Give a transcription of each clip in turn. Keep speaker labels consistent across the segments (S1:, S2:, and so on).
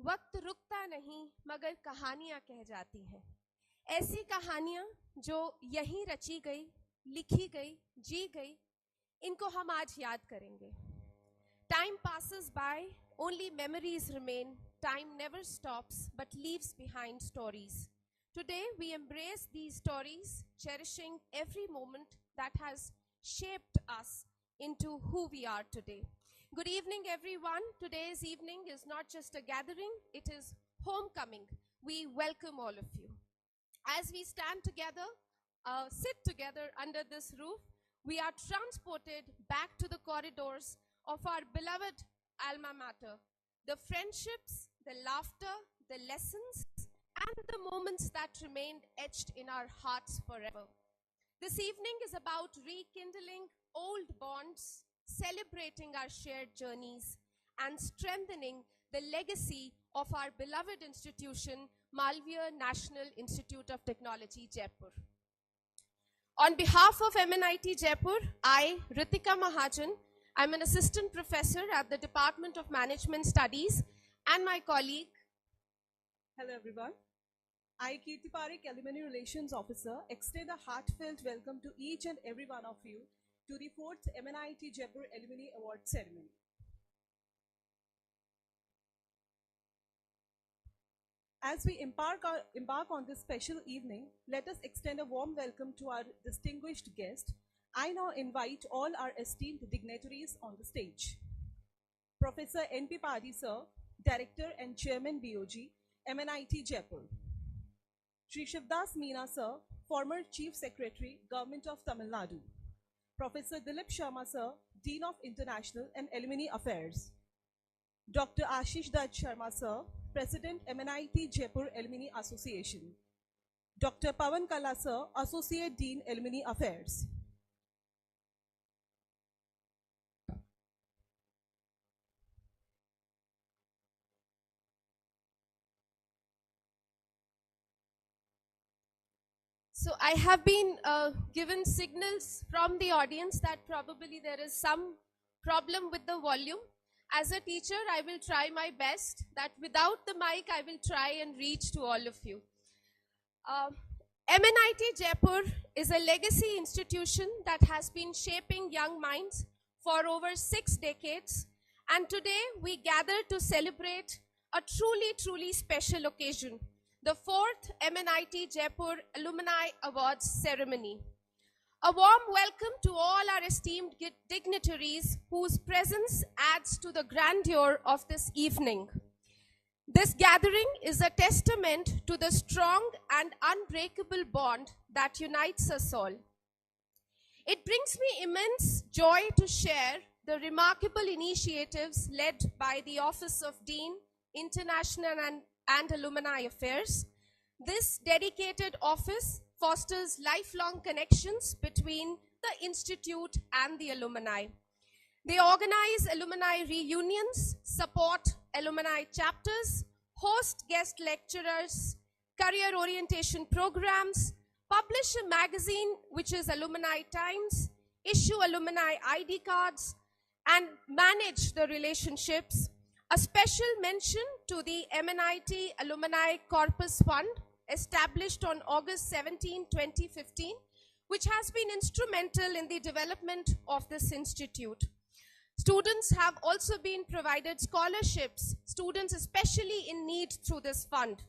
S1: वक्त रुकता नहीं मगर कहानियां कह जाती हैं। ऐसी कहानियां जो यहीं रची गई, लिखी गई, जी गई, इनको हम आज याद करेंगे। Time passes by, only memories remain. Time never stops but leaves behind stories. Today we embrace these stories, cherishing every moment that has shaped us into who we are today. Good evening, everyone. Today's evening is not just a gathering, it is homecoming. We welcome all of you. As we stand together, sit together under this roof, we are transported back to the corridors of our beloved alma mater. The friendships, the laughter, the lessons, and the moments that remained etched in our hearts forever. This evening is about rekindling old bonds, celebrating our shared journeys, and strengthening the legacy of our beloved institution, Malviya National Institute of Technology, Jaipur. On behalf of MNIT Jaipur, I, Ritika Mahajan, I'm an assistant professor at the Department of Management Studies, and my colleague.
S2: Hello everyone. I, Kirti Parekh, Alumni Relations Officer, extend a heartfelt welcome to each and every one of you to the 4th MNIT Jaipur Alumni Award Ceremony. As we embark on this special evening, let us extend a warm welcome to our distinguished guest. I now invite all our esteemed dignitaries on the stage. Professor N.P. Padi Sir, Director and Chairman BOG, MNIT Jaipur. Shri Shivdas Meena Sir, former Chief Secretary, Government of Tamil Nadu. Professor Dilip Sharma Sir, Dean of International and Alumni Affairs. Dr. Ashish Dutt Sharma Sir, President, MNIT Jaipur Alumni Association. Dr. Pawan Kala Sir, Associate Dean, Alumni Affairs.
S1: So I have been given signals from the audience that probably there is some problem with the volume. As a teacher, I will try my best that without the mic, I will try and reach to all of you. MNIT Jaipur is a legacy institution that has been shaping young minds for over 6 decades. And today we gather to celebrate a truly special occasion, the 4th MNIT Jaipur Alumni Awards Ceremony. A warm welcome to all our esteemed dignitaries whose presence adds to the grandeur of this evening. This gathering is a testament to the strong and unbreakable bond that unites us all. It brings me immense joy to share the remarkable initiatives led by the Office of Dean, International and Alumni Affairs. This dedicated office fosters lifelong connections between the institute and the alumni. They organize alumni reunions, support alumni chapters, host guest lecturers, career orientation programs, publish a magazine which is Alumni Times, issue alumni ID cards, and manage the relationships. A special mention to the MNIT Alumni Corpus Fund, established on August 17, 2015, which has been instrumental in the development of this institute. Students have also been provided scholarships, students especially in need through this fund.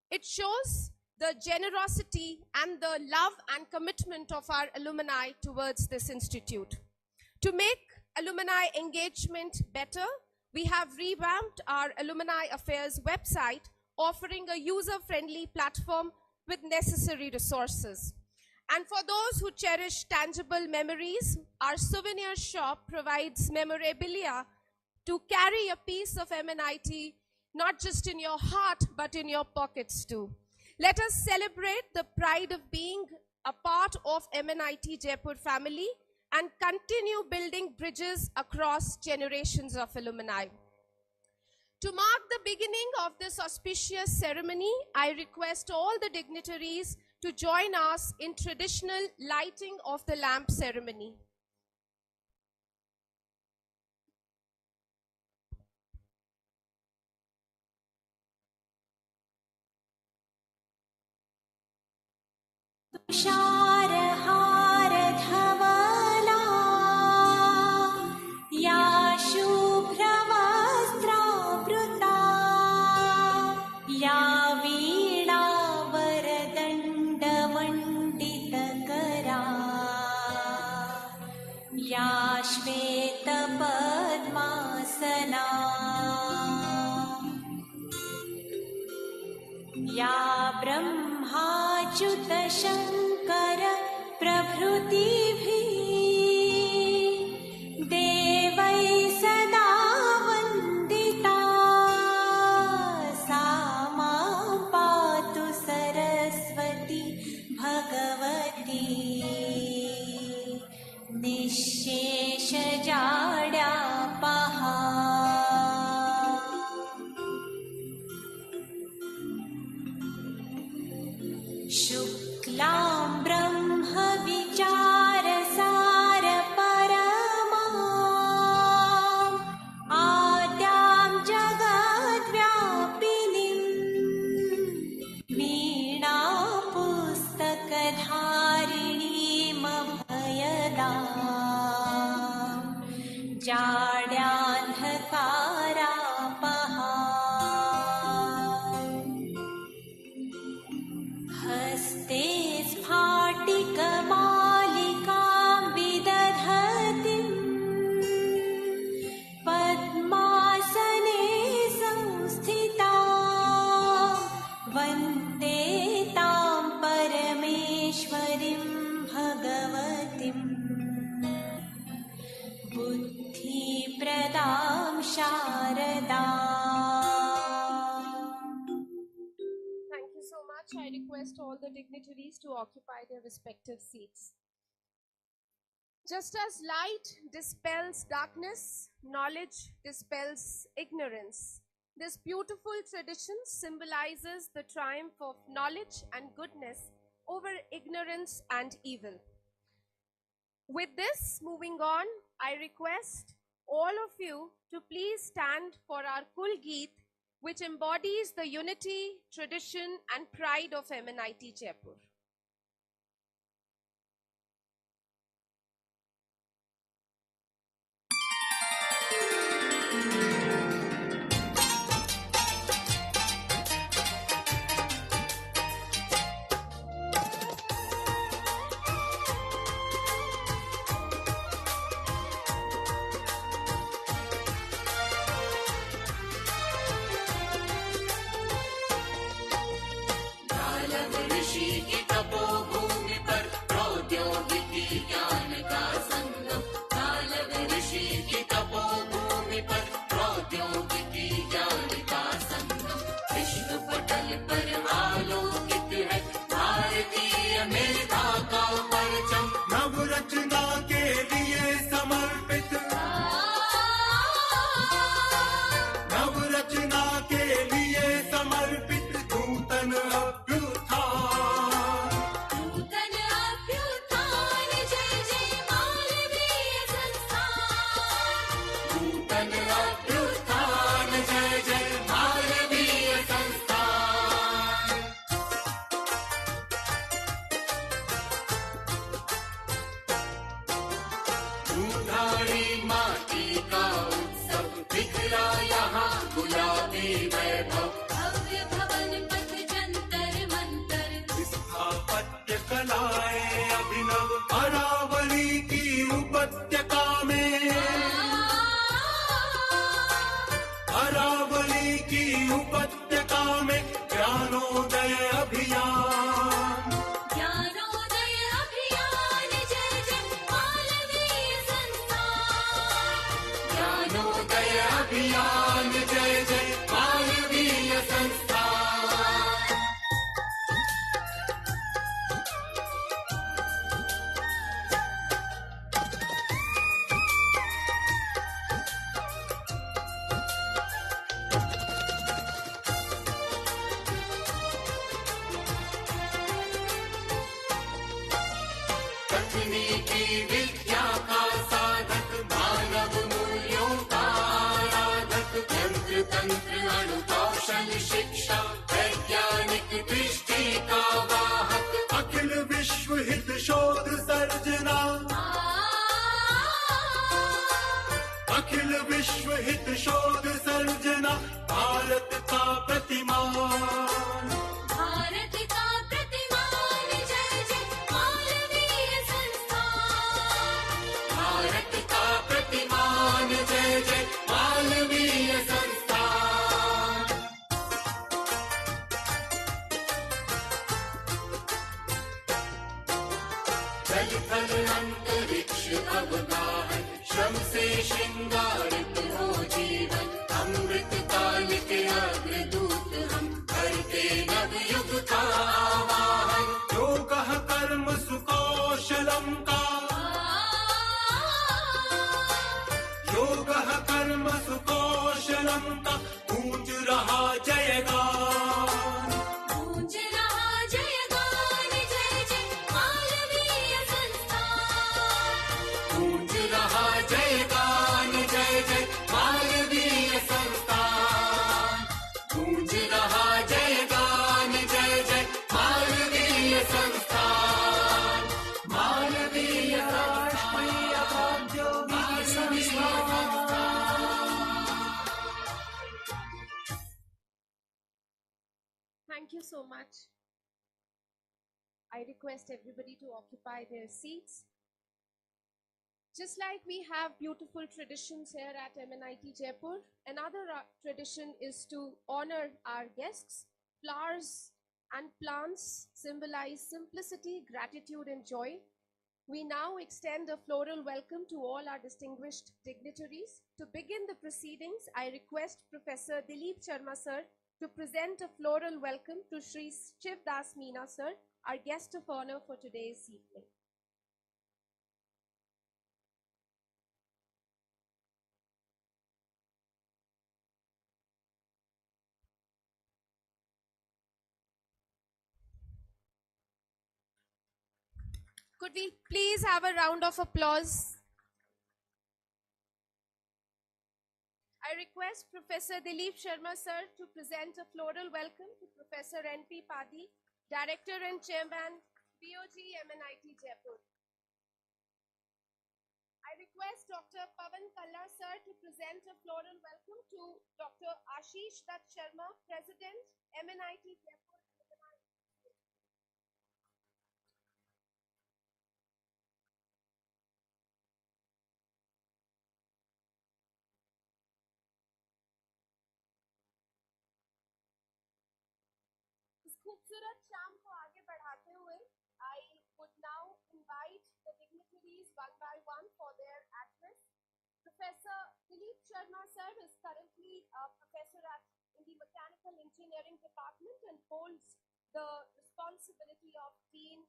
S1: It shows the generosity and the love and commitment of our alumni towards this institute. To make alumni engagement better, we have revamped our Alumni Affairs website, offering a user-friendly platform with necessary resources. And for those who cherish tangible memories, our souvenir shop provides memorabilia to carry a piece of MNIT, not just in your heart, but in your pockets too. Let us celebrate the pride of being a part of MNIT Jaipur family and continue building bridges across generations of alumni. To mark the beginning of this auspicious ceremony, I request all the dignitaries to join us in traditional lighting of the lamp ceremony.
S3: तुषारहारधवला या शुभ्रवस्त्रावृता या वीणावरदण्डमण्डितकरा या श्वेतपद्मासना या ब्रह्माच्युतशङ्कर प्रभृतिभिः देवैः सदा वन्दिता सा मां पातु सरस्वती भगवती निःशेषजाड्यापहा। शुक्लां ब्रह्मविचारसारपरमाम् आद्यां जगद्व्यापिनीं वीणापुस्तकधारिणीमभयदाम् जाड्यान्धकारापहा। हस्ते स्फाटिकमालिकां विदधतीं पद्मासने संस्थिता वन्दे तां परमेश्वरीं भगवतीं बुद्धिप्रदां शारदाम्।
S1: Thank you so much. I request all the dignitaries to occupy their respective seats. Just as light dispels darkness, knowledge dispels ignorance. This beautiful tradition symbolizes the triumph of knowledge and goodness over ignorance and evil. With this, moving on, I request all of you to please stand for our Kul Geet, which embodies the unity, tradition, and pride of MNIT Jaipur.
S4: Navrachna के लिए समर्पित नवरचना के लिए समर्पित नूतन अभ्युत्थान
S3: जय जय मानवीय संस्थान।
S4: नूतन अभ्युत्थान जय जय मानवीय संस्थान। दूधारी माटी का उत्सव दिखला यहाँ गुलाबी वैभव
S3: भव्य भवन पथ जंतर मंतर
S4: स्थापत्य कलाएं अभिनव अरावली की उपत्यका में अरावली की उपत्यका में ज्ञानोदय अभियान
S3: ज्ञानोदय अभियान जय जय मानवीय संस्थान।
S4: ज्ञानोदय अभियान जय जय मानवीय संस्थान। तकनीकी विद्या का साधक मानव मूल्यों का आराधक यंत्र तंत्र अणु कौशल शिक्षा वैज्ञानिक दृष्टि का वाहक अखिल विश्व विश्व हित शोध सर्जना भारत का प्रतिमान
S3: भारत का प्रतिमान जय जय मानवीय संस्थान
S4: भारत का प्रतिमान जय जय मानवीय संस्थान जल थल अंतरिक्ष अवगाहन श्रम से श्रृंगारित हो जीवन अमृत काल के अग्रदूत हम करते नवयुग का आवाहन योगः कर्म सुकौशलम का योगः कर्म सुकौशलम का गूंज रहा जयगान
S3: गूंज रहा जयगान जय जय मानवीय संस्थान
S4: गूंज रहा जयगान जय जय मानवीय संस्थान गूंज रहा जयगान जय जय मानवीय संस्थान मानवीय राष्ट्रीय औद्योगिक संस्थान
S1: Thank you so much. I request everybody to occupy their seats. Just like we have beautiful traditions here at MNIT Jaipur, another tradition is to honor our guests. Flowers and plants symbolize simplicity, gratitude, and joy. We now extend a floral welcome to all our distinguished dignitaries. To begin the proceedings, I request Professor Dilip Sharma sir to present a floral welcome to Shri Shivdas Meena sir, our guest of honor for today's evening. Could we please have a round of applause? I request Professor Dilip Sharma sir to present a floral welcome to Professor N.P. Padi, Director and Chairman, BOG MNIT Jaipur. I request Dr. Pavan Kalla sir to present a floral welcome to Dr. Ashish Dutt Sharma, President, MNIT Jaipur. इस खूबसूरत शाम को आगे बढ़ाते हुए I would now invite the dignitaries one by one for their address. Professor Dilip Sharma sir is currently a professor in the Mechanical Engineering Department and holds the responsibility of Dean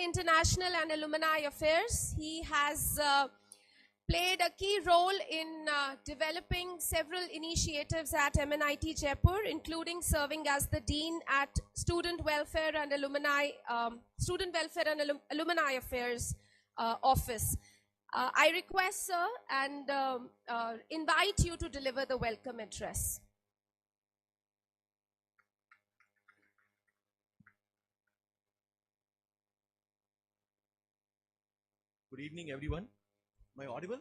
S1: International and Alumni Affairs. He has played a key role in developing several initiatives at MNIT Jaipur, including serving as the Dean at Student Welfare and Alumni Affairs Office. I request, sir, and invite you to deliver the welcome address.
S5: Good evening, everyone. Am I audible?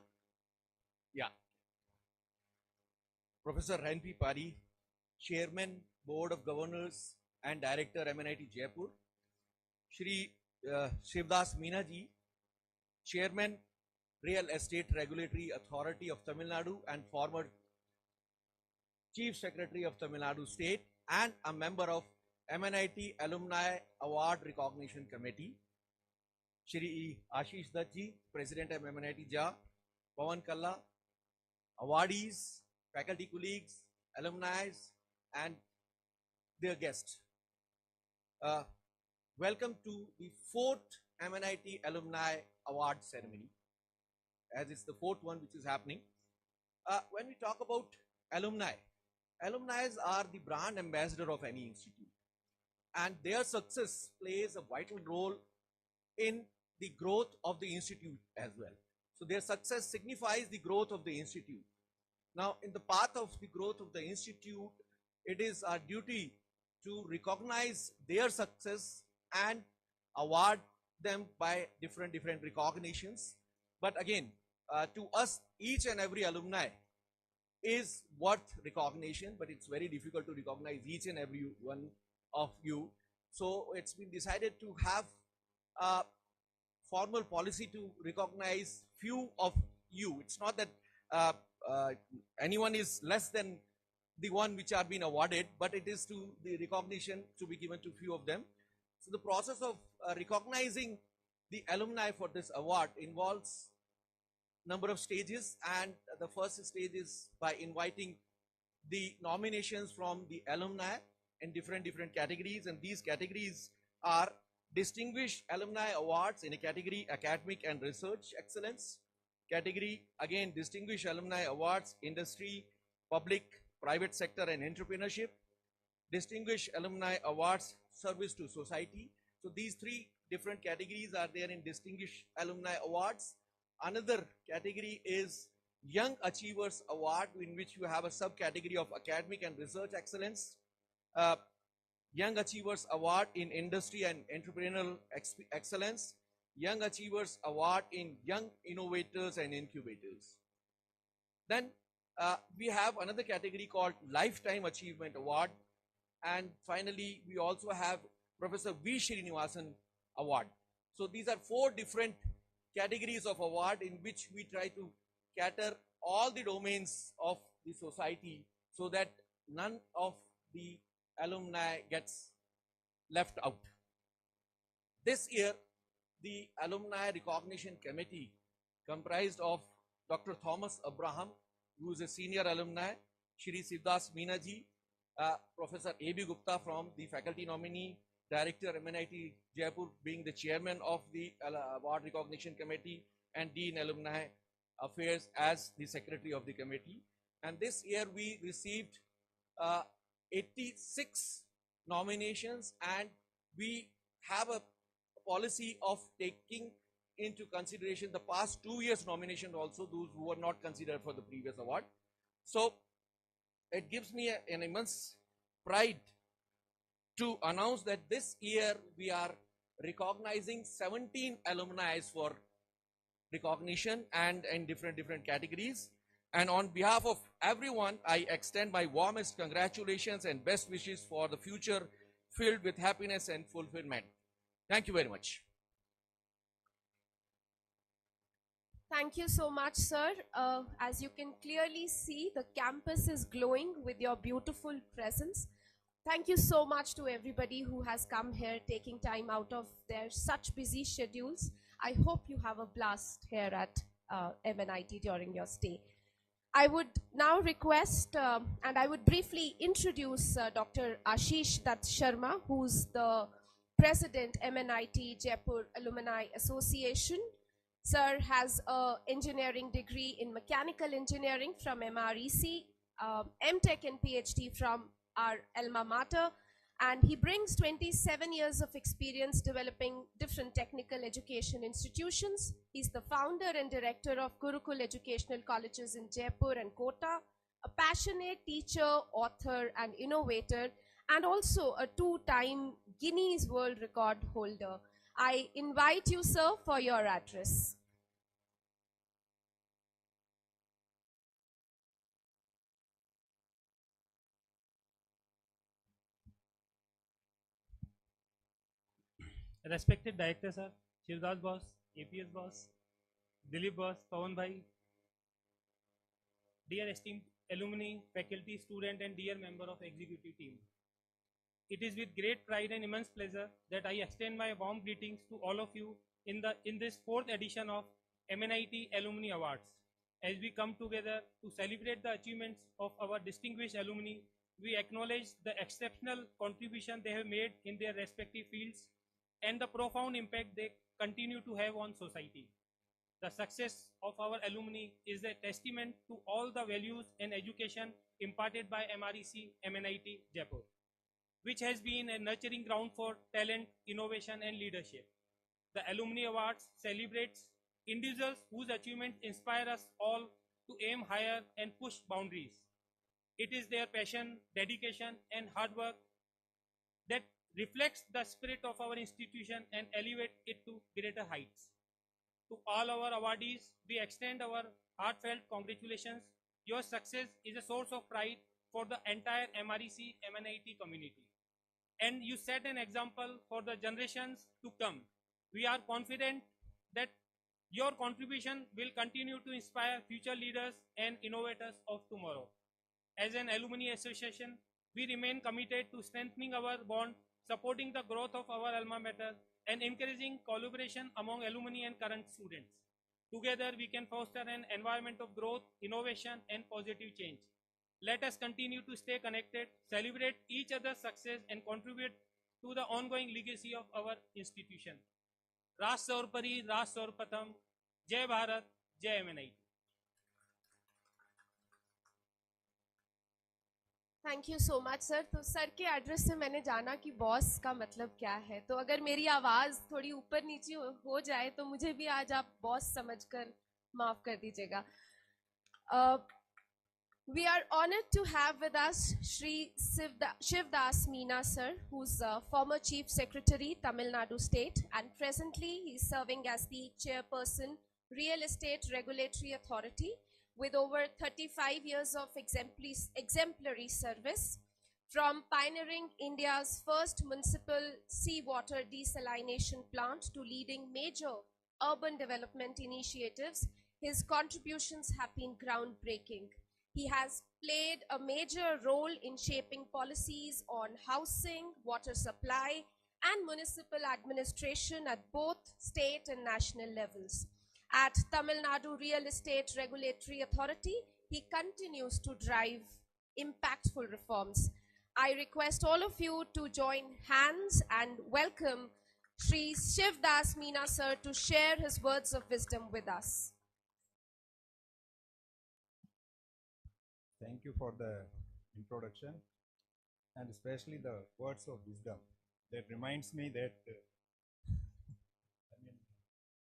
S5: Yeah. Professor N.P. Padi, Chairman, Board of Governors and Director, MNIT Jaipur. Shri Shivdas Meena ji, Chairman, Real Estate Regulatory Authority of Tamil Nadu and former Chief Secretary of Tamil Nadu State and a member of MNIT Alumni Award Recognition Committee. Shri Ashish Dutt ji, President of MNIT JA, Pavan Kalla, awardees, faculty colleagues, alumni, and their guests. Welcome to the 4th MNIT Alumni Award Ceremony, as it's the 4th one which is happening. When we talk about alumni, alumni are the brand ambassador of any institute, and their success plays a vital role in the growth of the institute as well. So their success signifies the growth of the institute. Now, in the path of the growth of the institute, it is our duty to recognize their success and award them by different recognitions. But again, to us, each and every alumni is worth recognition, but it's very difficult to recognize each and every one of you. So it's been decided to have a formal policy to recognize few of you. It's not that uh, anyone is less than the one which are being awarded, but it is to the recognition to be given to few of them. So the process of recognizing the alumni for this award involves number of stages, and the first stage is by inviting the nominations from the alumni in different categories, and these categories are distinguished alumni awards in a category academic and research excellence, category again distinguished alumni awards industry, public, private sector and entrepreneurship, distinguished alumni awards service to society. So these three different categories are there in distinguished alumni awards. Another category is Young Achievers Award, in which you have a subcategory of academic and research excellence, Young Achievers Award in industry and entrepreneurial excellence, Young Achievers Award in young innovators and incubators. Then we have another category called Lifetime Achievement Award, and finally we also have Professor V. Srinivasan Award. So these are four different categories of award in which we try to cater all the domains of the society so that none of the alumni gets left out. This year, the Alumni Recognition Committee, comprised of Dr. Thomas Abraham, who is a senior alumni, Shri Sivdas Meenaji, Professor A.B. Gupta from the faculty nominee, Director MNIT Jaipur being the chairman of the Award Recognition Committee, and Dean Alumni Affairs as the secretary of the committee. And this year we received 86 nominations, and we have a policy of taking into consideration the past 2 years nomination also, those who were not considered for the previous award. So it gives me an immense pride to announce that this year we are recognizing 17 alumni for recognition and in different categories. And on behalf of everyone, I extend my warmest congratulations and best wishes for the future filled with happiness and fulfillment. Thank you very much.
S1: Thank you so much, sir. As you can clearly see, the campus is glowing with your beautiful presence. Thank you so much to everybody who has come here, taking time out of their such busy schedules. I hope you have a blast here at MNIT during your stay. I would now request, and I would briefly introduce Dr. Ashish Dutt Sharma, who's the President, MNIT Jaipur Alumni Association. Sir has an engineering degree in mechanical engineering from MREC, MTech and PhD from our alma mater, and he brings 27 years of experience developing different technical education institutions. He's the founder and director of Gurukul Educational Colleges in Jaipur and Kota, a passionate teacher, author, and innovator, and also a two-time Guinness World Record holder. I invite you, sir, for your address.
S6: Respected Director Sir, Shivdas Boss, APS Boss, Dilip Boss, Pawan Bhai, dear esteemed alumni, faculty, student and dear member of executive team. It is with great pride and immense pleasure that I extend my warm greetings to all of you in this fourth edition of MNIT Alumni Awards. As we come together to celebrate the achievements of our distinguished alumni, we acknowledge the exceptional contribution they have made in their respective fields and the profound impact they continue to have on society. The success of our alumni is a testament to all the values and education imparted by MREC MNIT Jaipur, which has been a nurturing ground for talent, innovation and leadership. The Alumni Awards celebrates individuals whose achievements inspire us all to aim higher and push boundaries. It is their passion, dedication and hard work that reflects the spirit of our institution and elevate it to greater heights. To all our awardees, we extend our heartfelt congratulations. Your success is a source of pride for the entire MREC MNIT community. And you set an example for the generations to come. We are confident that your contribution will continue to inspire future leaders and innovators of tomorrow. As an alumni association, we remain committed to strengthening our bond, supporting the growth of our alma mater, and encouraging collaboration among alumni and current students. Together, we can foster an environment of growth, innovation, and positive change. Let us continue to stay connected, celebrate each other's success, and contribute to the ongoing legacy of our institution. राष्ट्र और परी, राष्ट्र और प्रथम, जय भारत, जय MNIT.
S1: Thank you so much sir. तो sir के एड्रेस से मैंने जाना कि बॉस का मतलब क्या है. तो अगर मेरी आवाज़ थोड़ी ऊपर नीचे हो जाए तो मुझे भी आज आप बॉस समझकर माफ़ कर दीजिएगा. We are honored to have with us Shri Shivdas Meena sir, who's former Chief Secretary, Tamil Nadu State, and presently he's serving as the Chairperson, Real Estate Regulatory Authority, with over 35 years of exemplary service, from pioneering India's first municipal seawater desalination plant to leading major urban development initiatives. His contributions have been groundbreaking. He has played a major role in shaping policies on housing, water supply, and municipal administration at both state and national levels. At Tamil Nadu Real Estate Regulatory Authority, he continues to drive impactful reforms. I request all of you to join hands and welcome Shri Shivdas Meena sir to share his words of wisdom with us.
S7: Thank you for the introduction and especially the words of wisdom. That reminds me that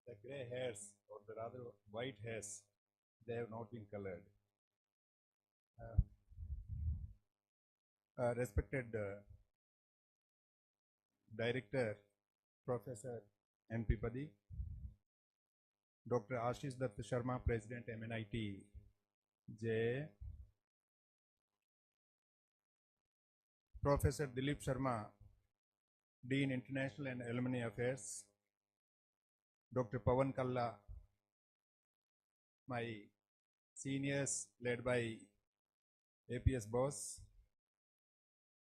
S7: the gray hairs, or the rather white hairs, they have not been colored. Respected Director, Professor MP Padi, Dr. Ashish Datt Sharma, President MNIT J, Professor Dilip Sharma, Dean International and Alumni Affairs, Dr. Pawan Kalla, my seniors led by APS boss,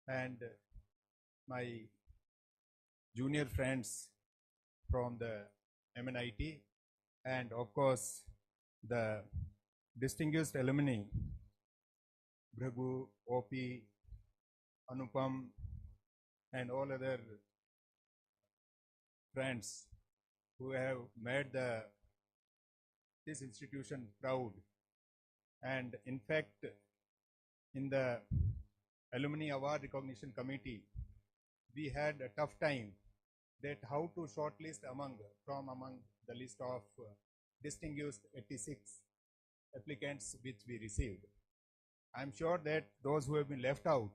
S7: and my junior friends from the MNIT, and of course the distinguished alumni, Bhraghu, OP, Anupam, and all other friends who have made this institution proud. And in fact, in the Alumni Award Recognition Committee, we had a tough time that how to shortlist from among the list of distinguished 86 applicants which we received. I'm sure that those who have been left out,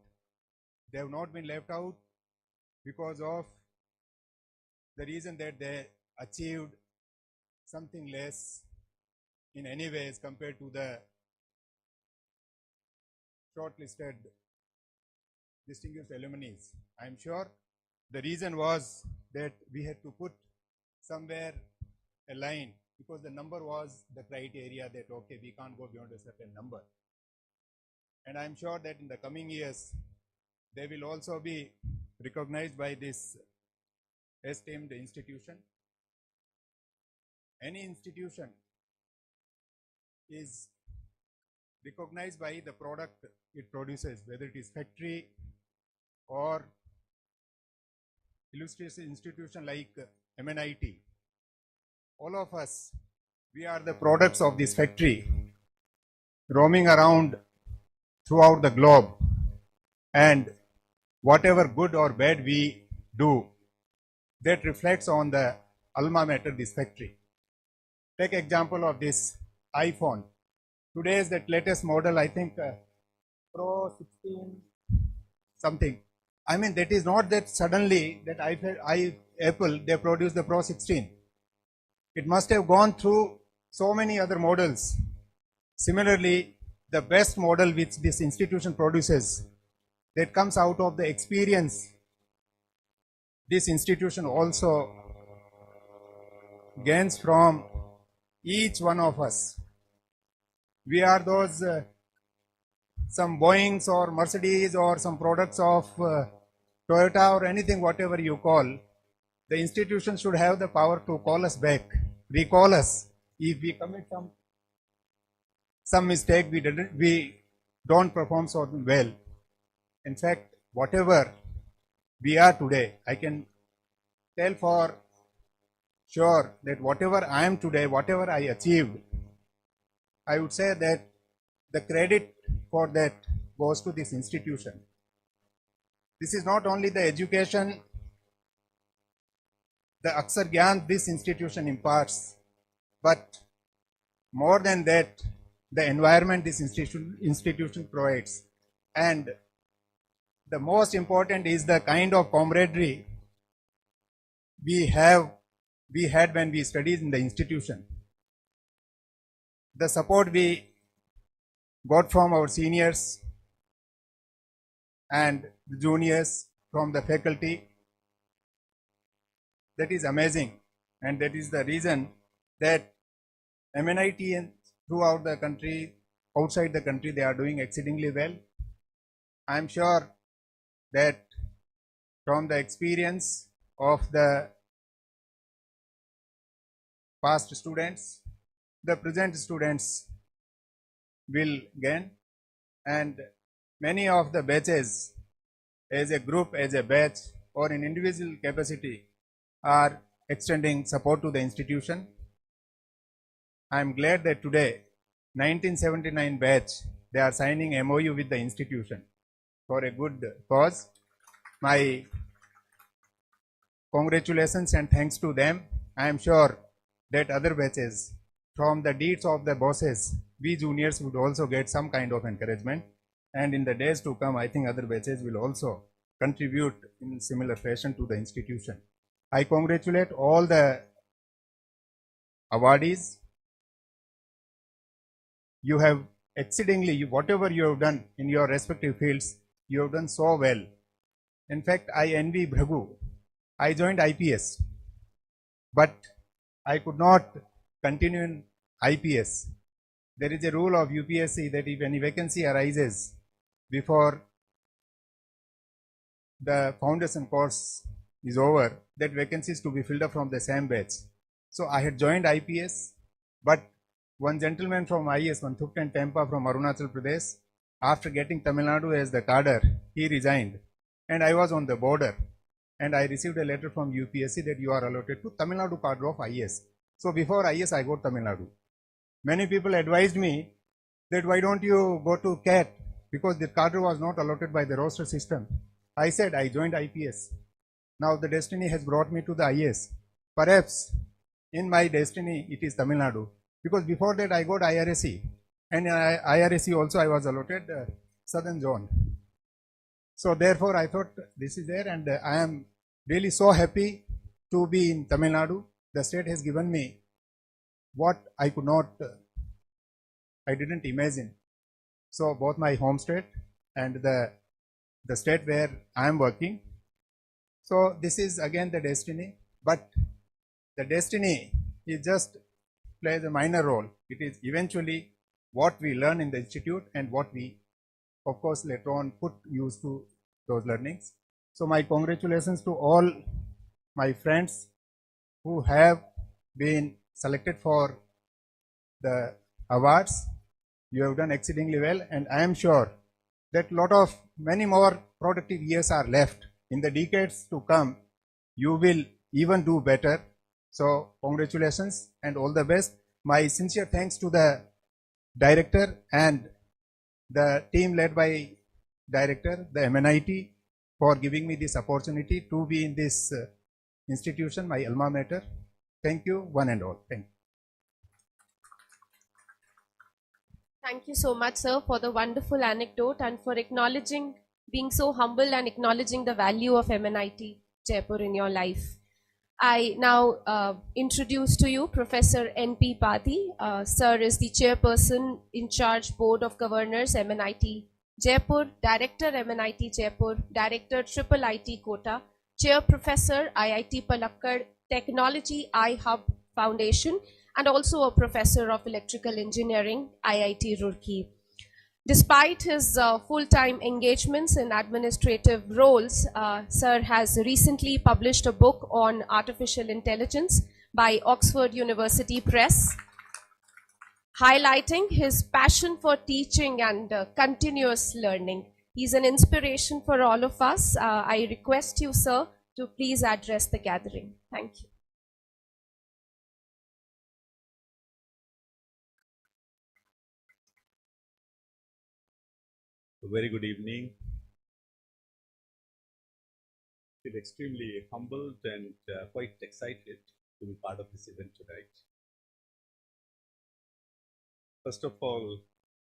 S7: they have not been left out because of the reason that they achieved something less in any ways compared to the shortlisted distinguished alumni. I'm sure the reason was that we had to put somewhere a line because the number was the criteria that okay, we can't go beyond a certain number. And I'm sure that in the coming years, they will also be recognized by this esteemed institution. Any institution is recognized by the product it produces, whether it is factory or illustrious institution like MNIT. All of us, we are the products of this factory, roaming around throughout the globe, and whatever good or bad we do, that reflects on the alma mater, this factory. Take example of this iPhone. Today is that latest model, I think Pro 16 something. I mean, that is not that suddenly that Apple, they produced the Pro 16. It must have gone through so many other models. Similarly, the best model which this institution produces, that comes out of the experience this institution also gains from each one of us. We are those some Boeings or Mercedes or some products of Toyota or anything, whatever you call. The institution should have the power to call us back, recall us if we commit some mistake, we don't perform so well. In fact, whatever we are today, I can tell for sure that whatever I am today, whatever I achieved, I would say that the credit for that goes to this institution. This is not only the education, the Aksar Gyan this institution imparts, but more than that, the environment this institution provides. And the most important is the kind of camaraderie we had when we studied in the institution. The support we got from our seniors and the juniors, from the faculty, that is amazing. And that is the reason that MNIT and throughout the country, outside the country, they are doing exceedingly well. I am sure that from the experience of the past students, the present students will gain, and many of the batches as a group, as a batch, or in individual capacity are extending support to the institution. I am glad that today 1979 batch, they are signing MOU with the institution for a good cause. My congratulations and thanks to them. I am sure that other batches, from the deeds of the bosses, we juniors would also get some kind of encouragement, and in the days to come, I think other batches will also contribute in similar fashion to the institution. I congratulate all the awardees. You have exceedingly, whatever you have done in your respective fields, you have done so well. In fact, I envy Bhragu. I joined IPS, but I could not continue in IPS. There is a rule of UPSC that if any vacancy arises before the foundation course is over, that vacancy is to be filled up from the same batch. So I had joined IPS, but one gentleman from IS, one Thupten Tempa from Arunachal Pradesh, after getting Tamil Nadu as the cadre, he resigned, and I was on the border, and I received a letter from UPSC that you are allotted to Tamil Nadu cadre of IS. So before IS, I got Tamil Nadu. Many people advised me that why don't you go to CAT, because the cadre was not allotted by the roster system. I said I joined IPS. Now the destiny has brought me to the IS. Perhaps in my destiny it is Tamil Nadu, because before that I got IRSC, and in IRSC also I was allotted Southern Zone. So therefore I thought this is there, and I am really so happy to be in Tamil Nadu. The state has given me what I could not, I didn't imagine. So both my home state and the state where I am working. So this is again the destiny, but the destiny is just plays a minor role. It is eventually what we learn in the institute and what we, of course, later on put use to those learnings. So my congratulations to all my friends who have been selected for the awards. You have done exceedingly well, and I am sure that many more productive years are left. In the decades to come, you will even do better. So congratulations and all the best. My sincere thanks to the director and the team led by director, the MNIT, for giving me this opportunity to be in this institution, my alma mater. Thank you, one and all. Thank you.
S1: Thank you so much, sir, for the wonderful anecdote and for acknowledging being so humble and acknowledging the value of MNIT Jaipur in your life. I now introduce to you Professor N.P. Pati. Sir is the chairperson in charge Board of Governors, MNIT Jaipur, Director MNIT Jaipur, Director Triple IT Kota, Chair Professor IIT Palakkad, Technology iHub Foundation, and also a Professor of Electrical Engineering, IIT Roorkee. Despite his full-time engagements in administrative roles, Sir has recently published a book on artificial intelligence by Oxford University Press, highlighting his passion for teaching and continuous learning. He's an inspiration for all of us. I request you, sir, to please address the gathering. Thank you.
S8: A very good evening. I feel extremely humbled and quite excited to be part of this event tonight. First of all,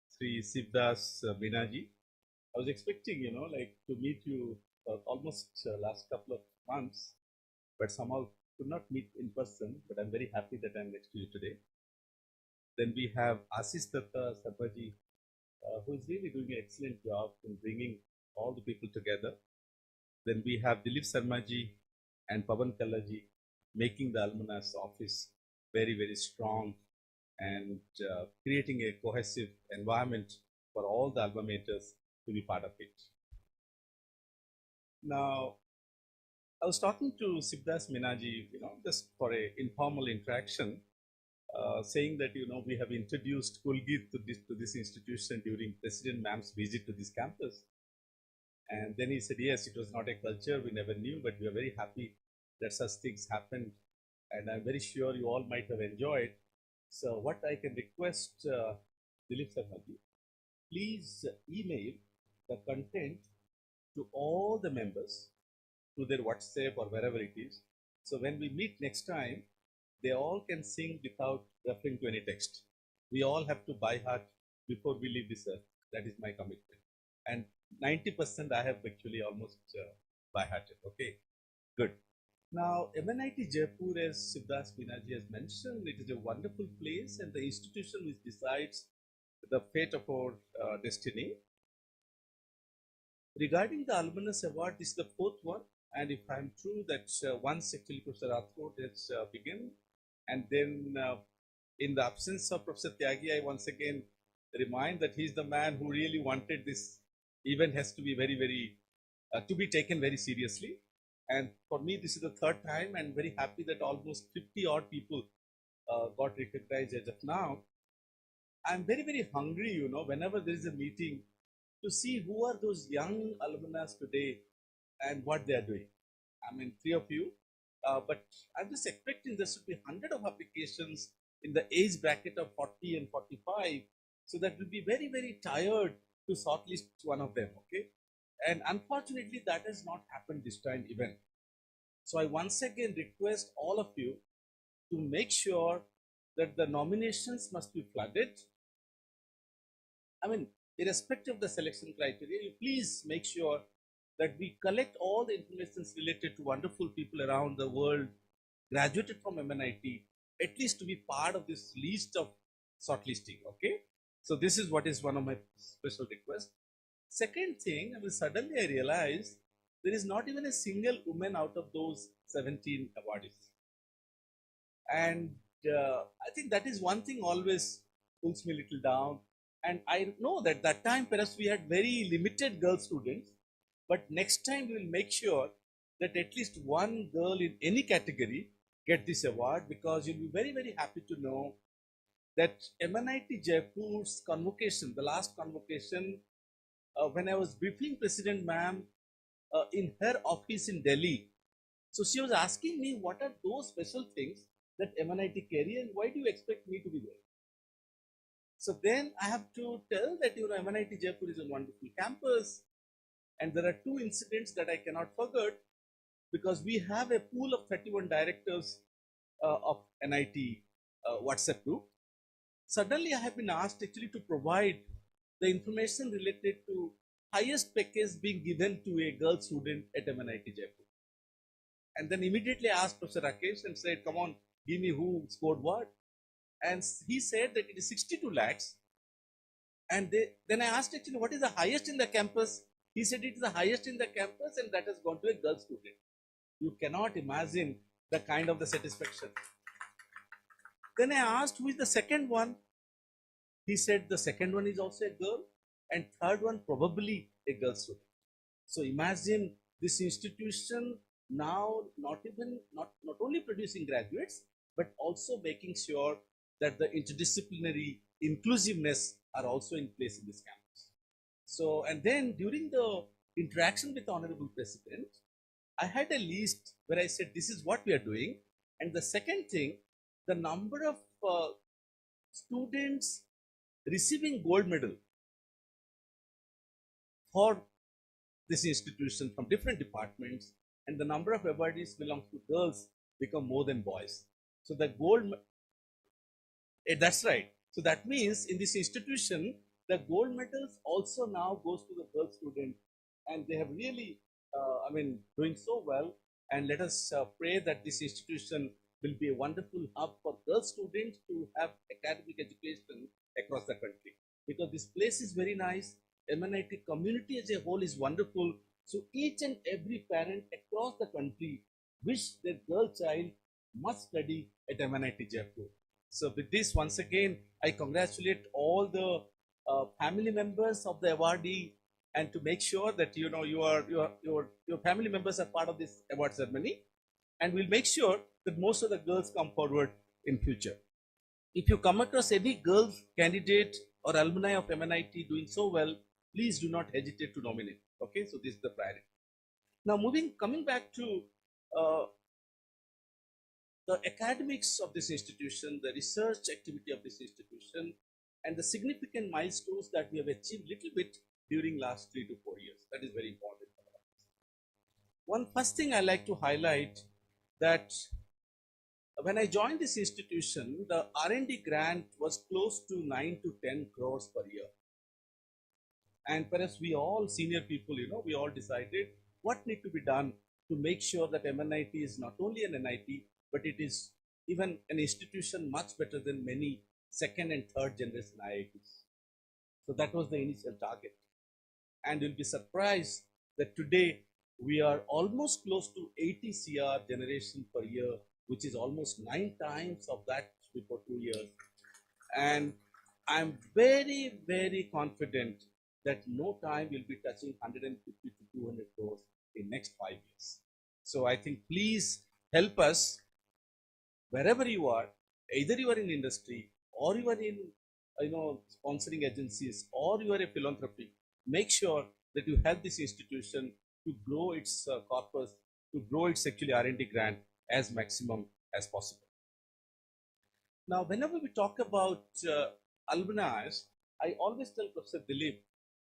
S8: Sri Sivdas Minaji, I was expecting, to meet you for almost last couple of months, but somehow could not meet in person. But I'm very happy that I'm next to you today. Then we have Asis Datta Sarbaji, who is really doing an excellent job in bringing all the people together. Then we have Dilip Sarmaji and Pavan Kallaji making the Alumni's office very, very strong and creating a cohesive environment for all the alma maters to be part of it. Now, I was talking to Sivdas Minaji, just for an informal interaction, saying that, we have introduced Kulgit to this institution during President Ma'am's visit to this campus. And then he said, yes, it was not a culture, we never knew, but we are very happy that such things happened. And I'm very sure you all might have enjoyed. So what I can request Dilip Sarmaji, please email the content to all the members to their WhatsApp or wherever it is. So when we meet next time, they all can sing without referring to any text. We all have to by heart before we leave this earth. That is my commitment. And 90% I have actually almost by hearted. Okay, good. Now, MNIT Jaipur, as Sivdas Minaji has mentioned, it is a wonderful place and the institution which decides the fate of our destiny. Regarding the Alumnus Award, this is the fourth one. And if I'm true that once actually Professor Rathod has begun, and then in the absence of Professor Tyagi, I once again remind that he's the man who really wanted this event has to be very, very, to be taken very seriously. And for me, this is the third time, and very happy that almost 50 odd people got recognized as of now. I'm very, very hungry, whenever there is a meeting to see who are those young alumni today and what they are doing. I mean, 3 of you, but I'm just expecting there should be 100 of applications in the age bracket of 40 and 45. So that will be very, very tired to shortlist one of them, okay? And unfortunately, that has not happened this time even. So I once again request all of you to make sure that the nominations must be flooded. I mean, irrespective of the selection criteria, you please make sure that we collect all the information related to wonderful people around the world, graduated from MNIT, at least to be part of this list of shortlisting, okay? So this is what is one of my special requests. Second thing, suddenly I realized there is not even a single woman out of those 17 awardees. And I think that is one thing always pulls me a little down. And I know that that time perhaps we had very limited girl students, but next time we will make sure that at least one girl in any category get this award, because you'll be very, very happy to know that MNIT Jaipur's convocation, the last convocation, when I was briefing President Ma'am in her office in Delhi, so she was asking me what are those special things that MNIT carry and why do you expect me to be there? So then I have to tell that MNIT Jaipur is a wonderful campus, and there are two incidents that I cannot forget, because we have a pool of 31 directors of NIT WhatsApp group. Suddenly I have been asked actually to provide the information related to highest package being given to a girl student at MNIT Jaipur. And then immediately asked Professor Rakesh and said, come on, give me who scored what. And he said that it is 62 lakhs. And then I asked actually, what is the highest in the campus? He said it is the highest in the campus and that has gone to a girl student. You cannot imagine the kind of the satisfaction. Then I asked, who is the second one? He said the second one is also a girl and third one probably a girl student. So imagine this institution now not only producing graduates, but also making sure that the interdisciplinary inclusiveness are also in place in this campus. So, and then during the interaction with the Honorable President, I had a list where I said, this is what we are doing. And the second thing, the number of students receiving gold medal for this institution from different departments, and the number of awardees belongs to girls become more than boys. So the that's right. So that means in this institution, the gold medals also now goes to the girl student, and they have really, doing so well. And let us pray that this institution will be a wonderful hub for girl students to have academic education across the country. Because this place is very nice. MNIT community as a whole is wonderful. So each and every parent across the country wish their girl child must study at MNIT Jaipur. So with this, once again, I congratulate all the family members of the awardee, and to make sure that your family members are part of this award ceremony, and we'll make sure that most of the girls come forward in future. If you come across any girl candidate or alumni of MNIT doing so well, please do not hesitate to nominate. Okay, so this is the priority. Now coming back to the academics of this institution, the research activity of this institution, and the significant milestones that we have achieved little bit during last 3 to 4 years. That is very important. One first thing I like to highlight that when I joined this institution, the R&D grant was close to 9 to 10 crores per year. And perhaps we all senior people, we all decided what need to be done to make sure that MNIT is not only an NIT, but it is even an institution much better than many second and third generation IITs. So that was the initial target. And you'll be surprised that today we are almost close to 80 CR generation per year, which is almost 9 times of that before 2 years. And I'm very, very confident that no time we'll be touching 150 to 200 crores in next 5 years. So I think please help us wherever you are, either you are in industry or you are in sponsoring agencies or you are a philanthropy, make sure that you help this institution to grow its corpus, to grow its actually R&D grant as maximum as possible. Now, whenever we talk about alumni, I always tell Professor Dilip,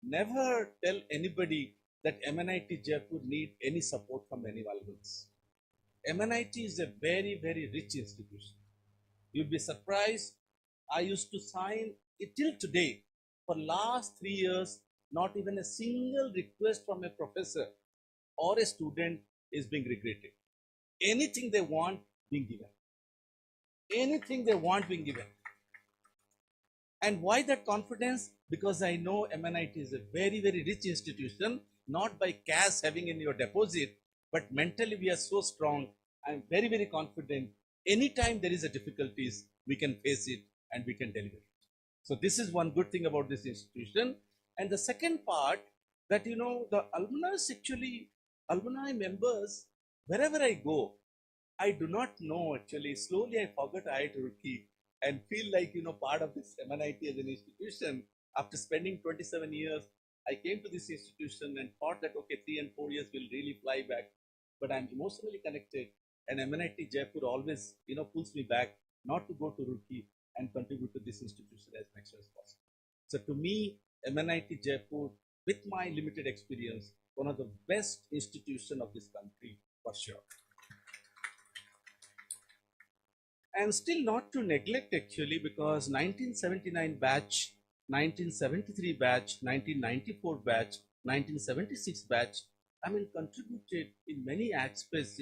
S8: never tell anybody that MNIT Jaipur need any support from any alumni. MNIT is a very, very rich institution. You'll be surprised. I used to sign it till today. For last 3 years, not even a single request from a professor or a student is being regretted. Anything they want being given. Anything they want being given. And why that confidence? Because I know MNIT is a very, very rich institution, not by cash having in your deposit, but mentally we are so strong. I'm very, very confident. Anytime there is a difficulties, we can face it and we can deliver it. So this is one good thing about this institution. And the second part that, the alumni members, wherever I go, I do not know actually, slowly I forgot IIT Roorkee and feel like, part of this MNIT as an institution. After spending 27 years, I came to this institution and thought that, okay, 3 and 4 years will really fly back. But I'm emotionally connected, and MNIT Jaipur always, pulls me back not to go to Roorkee and contribute to this institution as much as possible. So to me, MNIT Jaipur, with my limited experience, one of the best institutions of this country for sure. And still not to neglect actually, because 1979 batch, 1973 batch, 1994 batch, 1976 batch, I mean, contributed in many aspects,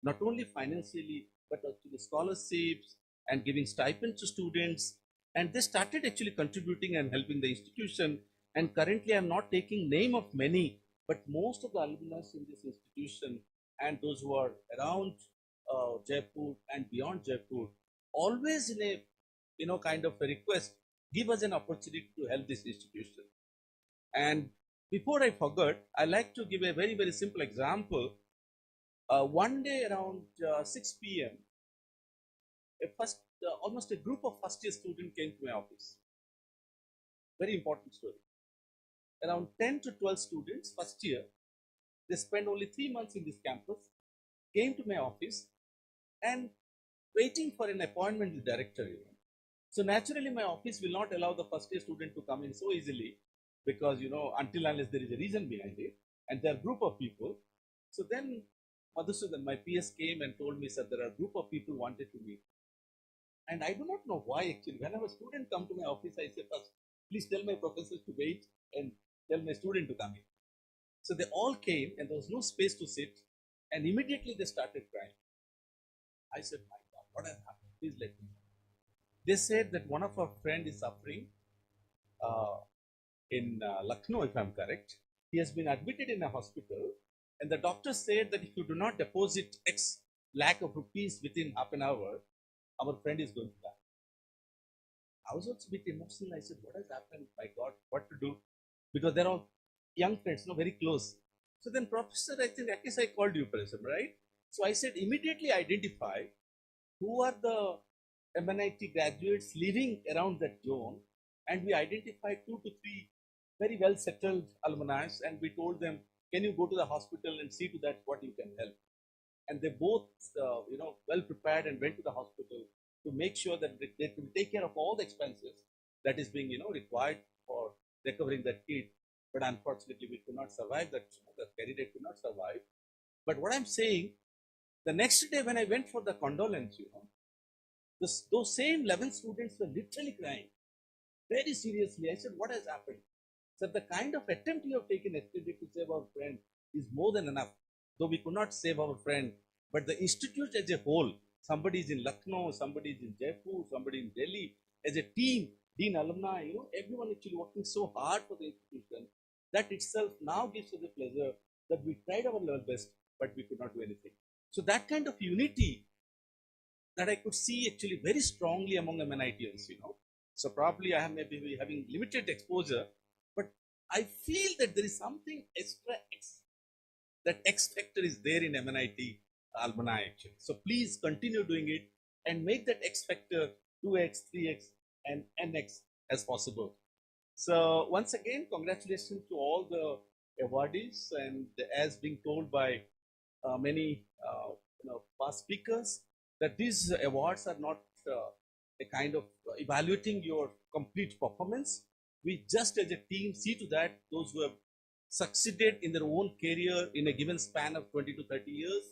S8: not only financially, but to the scholarships and giving stipends to students. And they started actually contributing and helping the institution. And currently, I'm not taking name of many, but most of the alumni in this institution and those who are around Jaipur and beyond Jaipur, always in a kind of a request, give us an opportunity to help this institution. And before I forget, I like to give a very, very simple example. One day around 6 p.m., almost a group of first year students came to my office. Very important story. Around 10 to 12 students, first year, they spent only 3 months in this campus, came to my office and waiting for an appointment with the director. So naturally, my office will not allow the first year student to come in so easily because, until unless there is a reason behind it, and there are a group of people. So then Madhusudan, my PS came and told me, sir, there are a group of people wanted to meet. And I do not know why actually. Whenever a student come to my office, I say first, please tell my professors to wait and tell my student to come in. So they all came and there was no space to sit, and immediately they started crying. I said, my God, what has happened? Please let me know. They said that one of our friend is suffering in Lucknow, if I'm correct. He has been admitted in a hospital, and the doctor said that if you do not deposit X lakh of rupees within half an hour, our friend is going to die. I was also a bit emotional. I said, what has happened? My God, what to do? Because they're all young friends, very close. So then, Professor, I think, at least I called you, Professor, right? So I said, immediately identify who are the MNIT graduates living around that zone, and we identified 2 to 3 very well settled alumni, and we told them, can you go to the hospital and see to that what you can help? And they both, well prepared and went to the hospital to make sure that they can take care of all the expenses that is being, required for recovering that kid. But unfortunately, we could not survive that. The candidate could not survive. But what I'm saying, the next day when I went for the condolence, those same 11 students were literally crying very seriously. I said, what has happened? So the kind of attempt you have taken yesterday to save our friend is more than enough. Though we could not save our friend, but the institute as a whole, somebody is in Lucknow, somebody is in Jaipur, somebody in Delhi, as a team, Dean alumni, everyone actually working so hard for the institution. That itself now gives us a pleasure that we tried our level best, but we could not do anything. So that kind of unity that I could see actually very strongly among MNITians, So probably I may be having limited exposure, but I feel that there is something extra, that X factor is there in MNIT alumni actually. So please continue doing it and make that X factor 2x, 3x, and nx as possible. So once again, congratulations to all the awardees, and as being told by many past speakers, that these awards are not a kind of evaluating your complete performance. We just as a team see to that those who have succeeded in their own career in a given span of 20 to 30 years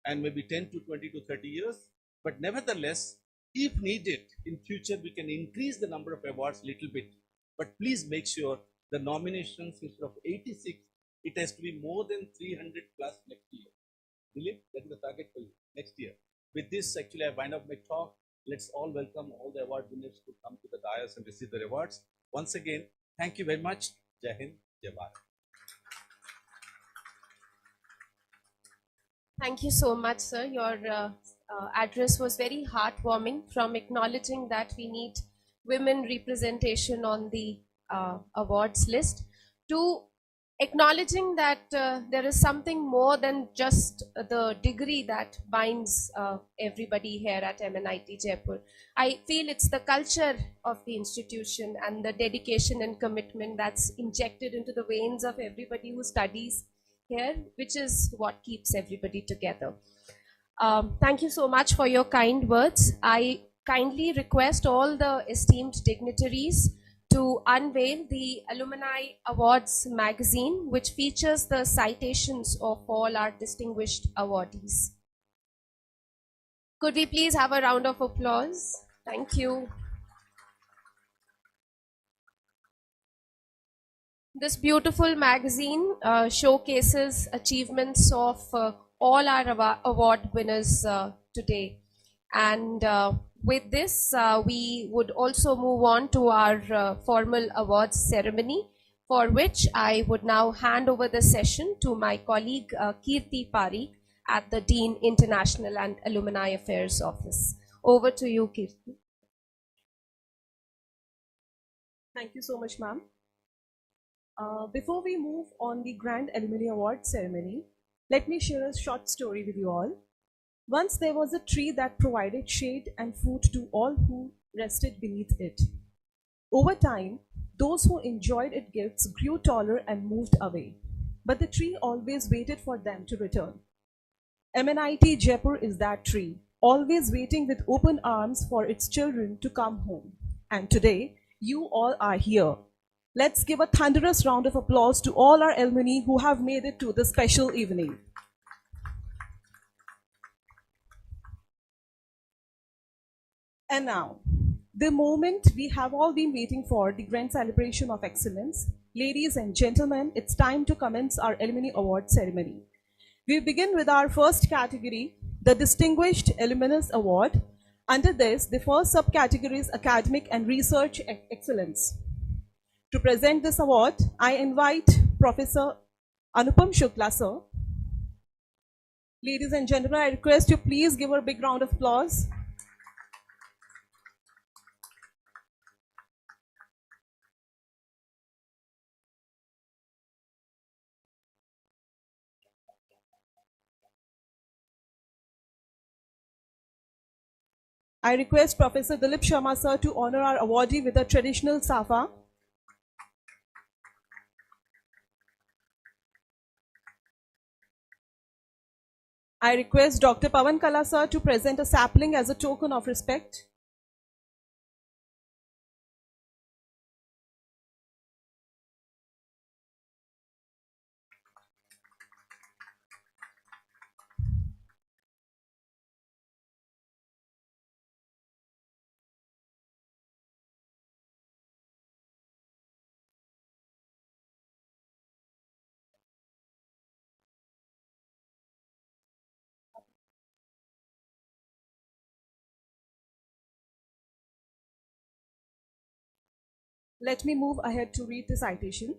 S8: and maybe 10 to 20 to 30 years. But nevertheless, if needed in future, we can increase the number of awards a little bit. But please make sure the nominations instead of 86, it has to be more than 300 plus next year. Dilip, that is the target for you next year. With this, actually, I wind up my talk. Let's all welcome all the award winners to come to the dais and receive the awards. Once again, thank you very much. Jai Hind, Jai Bharat.
S1: Thank you so much, sir. Your address was very heartwarming, from acknowledging that we need women representation on the awards list to acknowledging that there is something more than just the degree that binds everybody here at MNIT Jaipur. I feel it's the culture of the institution and the dedication and commitment that's injected into the veins of everybody who studies here, which is what keeps everybody together. Thank you so much for your kind words. I kindly request all the esteemed dignitaries to unveil the Alumni Awards magazine, which features the citations of all our distinguished awardees. Could we please have a round of applause? Thank you. This beautiful magazine showcases achievements of all our award winners today. And with this, we would also move on to our formal awards ceremony, for which I would now hand over the session to my colleague Kirti Parikh at the Dean International and Alumni Affairs Office. Over to you, Kirti.
S2: Thank you so much, ma'am. Before we move on the Grand Alumni Award ceremony, let me share a short story with you all. Once there was a tree that provided shade and food to all who rested beneath it. Over time, those who enjoyed its gifts grew taller and moved away, but the tree always waited for them to return. MNIT Jaipur is that tree, always waiting with open arms for its children to come home. And today, you all are here. Let's give a thunderous round of applause to all our alumni who have made it to this special evening. And now, the moment we have all been waiting for, the grand celebration of excellence. Ladies and gentlemen, it's time to commence our Alumni Award ceremony. We begin with our first category, the Distinguished Alumnus Award. Under this, the first subcategory is Academic and Research Excellence. To present this award, I invite Professor Anupam Shukla, sir. Ladies and gentlemen, I request you please give her a big round of applause. I request Professor Dilip Sharma, sir, to honor our awardee with a traditional safa. I request Dr. Pawan Kala, sir, to present a sapling as a token of respect. Let me move ahead to read the citation.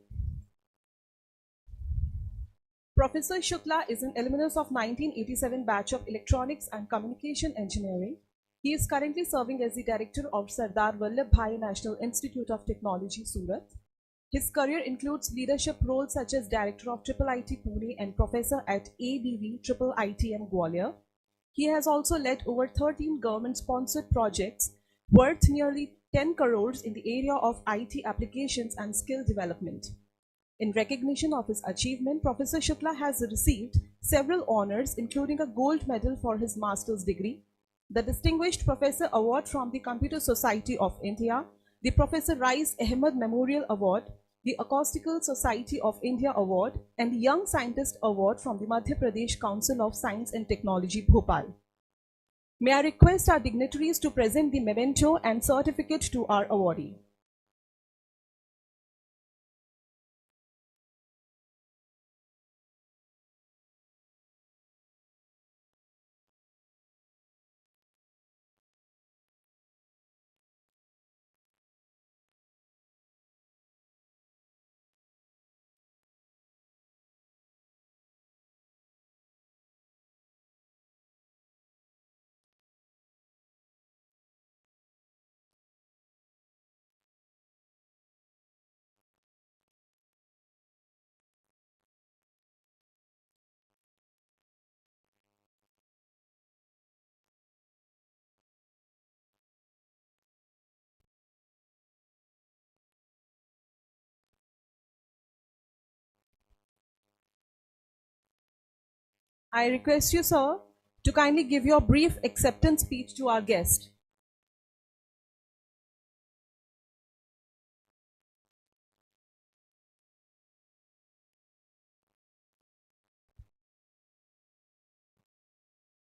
S2: Professor Shukla is an alumnus of 1987 batch of Electronics and Communication Engineering. He is currently serving as the director of Sardar Vallabhbhai National Institute of Technology, Surat. His career includes leadership roles such as director of IIIT Pune and professor at ABV IIITM Gwalior. He has also led over 13 government-sponsored projects worth nearly 10 crores in the area of IT applications and skill development. In recognition of his achievement, Professor Shukla has received several honors, including a gold medal for his master's degree, the Distinguished Professor Award from the Computer Society of India, the Professor Rais Ahmed Memorial Award, the Acoustical Society of India Award, and the Young Scientist Award from the Madhya Pradesh Council of Science and Technology, Bhopal. May I request our dignitaries to present the memento and certificate to our awardee. I request you, sir, to kindly give your brief acceptance speech to our guest.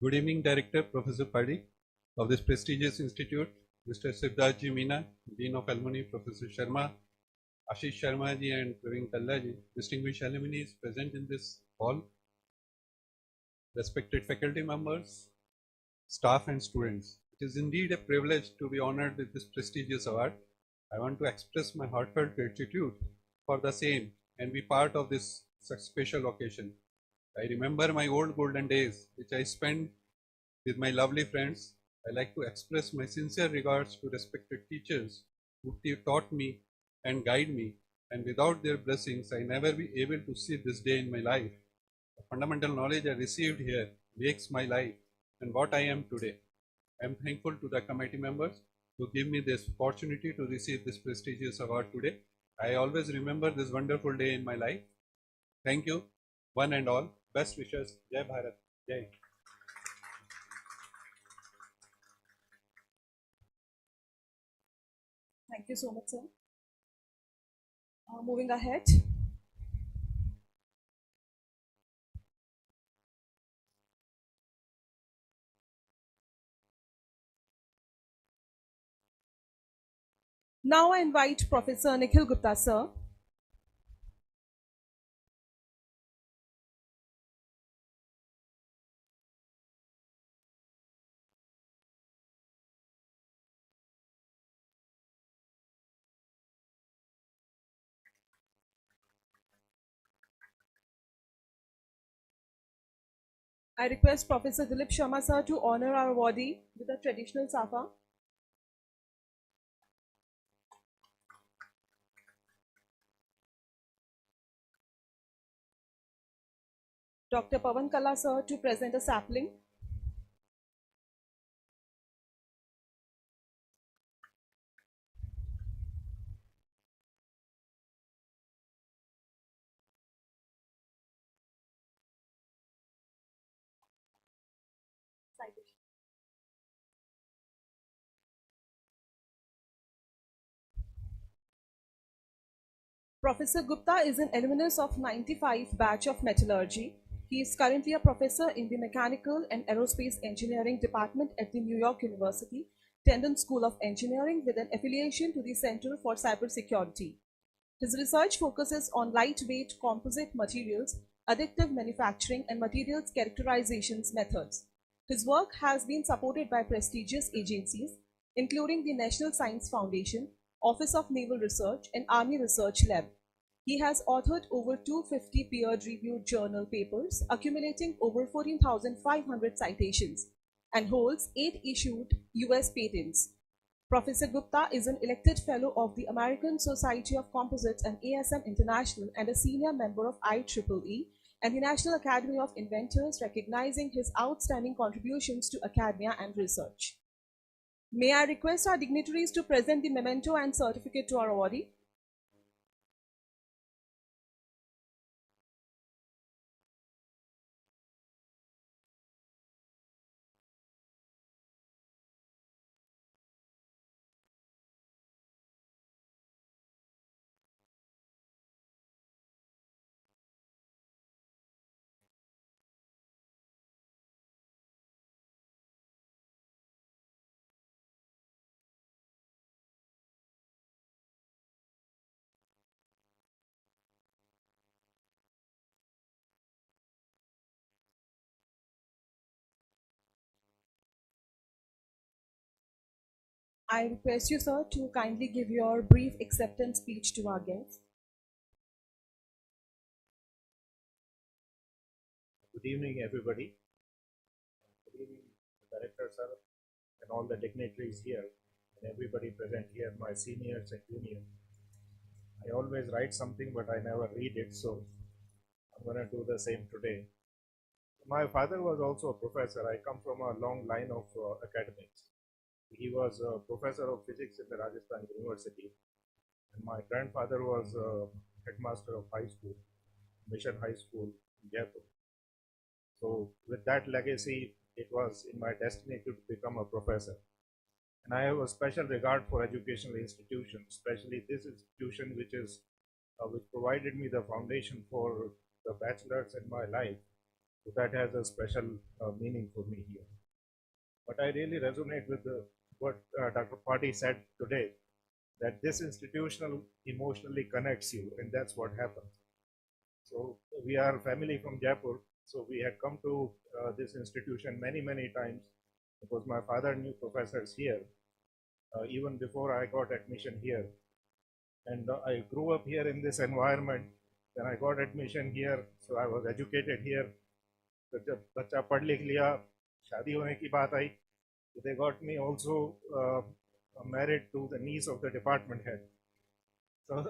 S9: Good evening, Director Professor Parikh of this prestigious institute, Mr. Siddharth Meena, Dean of Alumni Professor Sharma, Ashish Sharma ji and Praveen Kalla ji, distinguished alumni present in this hall, respected faculty members, staff and students. It is indeed a privilege to be honored with this prestigious award. I want to express my heartfelt gratitude for the same and be part of this such special occasion. I remember my old golden days, which I spent with my lovely friends. I like to express my sincere regards to respected teachers who taught me and guide me, and without their blessings, I never be able to see this day in my life. The fundamental knowledge I received here makes my life and what I am today. I am thankful to the committee members who give me this opportunity to receive this prestigious award today. I always remember this wonderful day in my life. Thank you, one and all. Best wishes. Jai Bharat. Jai.
S2: Thank you so much, sir. Moving ahead. Now I invite Professor Nikhil Gupta, sir. I request Professor Dilip Sharma, sir, to honor our awardee with a traditional safa. Dr. Pavan Kalla, sir, to present a sapling. Professor Gupta is an alumnus of 95 batch of metallurgy. He is currently a professor in the Mechanical and Aerospace Engineering Department at the New York University Tendon School of Engineering with an affiliation to the Center for Cybersecurity. His research focuses on lightweight composite materials, additive manufacturing, and materials characterizations methods. His work has been supported by prestigious agencies, including the National Science Foundation, Office of Naval Research, and Army Research Lab. He has authored over 250 peer-reviewed journal papers, accumulating over 14,500 citations, and holds 8 issued US patents. Professor Gupta is an elected fellow of the American Society of Composites and ASM International and a senior member of IEEE and the National Academy of Inventors, recognizing his outstanding contributions to academia and research. May I request our dignitaries to present the memento and certificate to our awardee? I request you, sir, to kindly give your brief acceptance speech to our guests.
S10: Good evening, everybody. Good evening, Director, sir, and all the dignitaries here, and everybody present here, my seniors and juniors. I always write something, but I never read it, so I'm going to do the same today. My father was also a professor. I come from a long line of academics. He was a professor of physics in the Rajasthan University, and my grandfather was a headmaster of high school, Mission High School in Jaipur. So with that legacy, it was in my destiny to become a professor. And I have a special regard for educational institutions, especially this institution which provided me the foundation for the bachelor's in my life. So that has a special meaning for me here. But I really resonate with what Dr. Patti said today, that this institutional emotionally connects you, and that's what happened. So we are family from Jaipur, so we had come to this institution many times because my father knew professors here even before I got admission here. And I grew up here in this environment. Then I got admission here, so I was educated here. तो जब बच्चा पढ़ लिख लिया, शादी होने की बात आई, so they got me also married to the niece of the department head. So,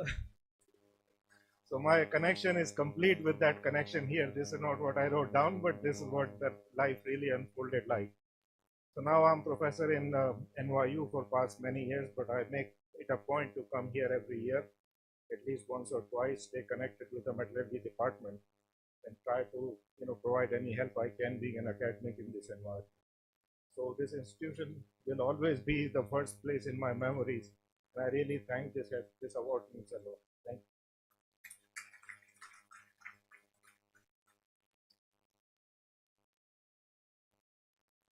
S10: so my connection is complete with that connection here. This is not what I wrote down, but this is what that life really unfolded like. So now I'm professor in NYU for past many years, but I make it a point to come here every year, at least once or twice, stay connected with the metallurgy department and try to provide any help I can being an academic in this environment. So this institution will always be the first place in my memories. And I really thank this award means a lot. Thank you.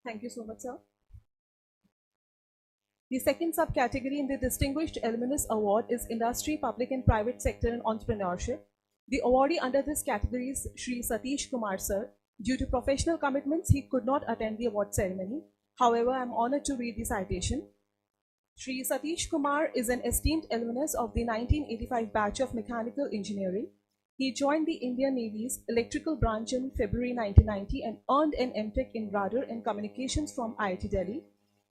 S2: Thank you so much, sir. The second subcategory in the Distinguished Alumnus Award is Industry, Public and Private Sector and Entrepreneurship. The awardee under this category is Shri Satish Kumar sir. Due to professional commitments, he could not attend the award ceremony. However, I am honored to read the citation. Shri Satish Kumar is an esteemed alumnus of the 1985 batch of Mechanical Engineering. He joined the Indian Navy's electrical branch in February 1990 and earned an MTech in Radar and Communications from IIT Delhi,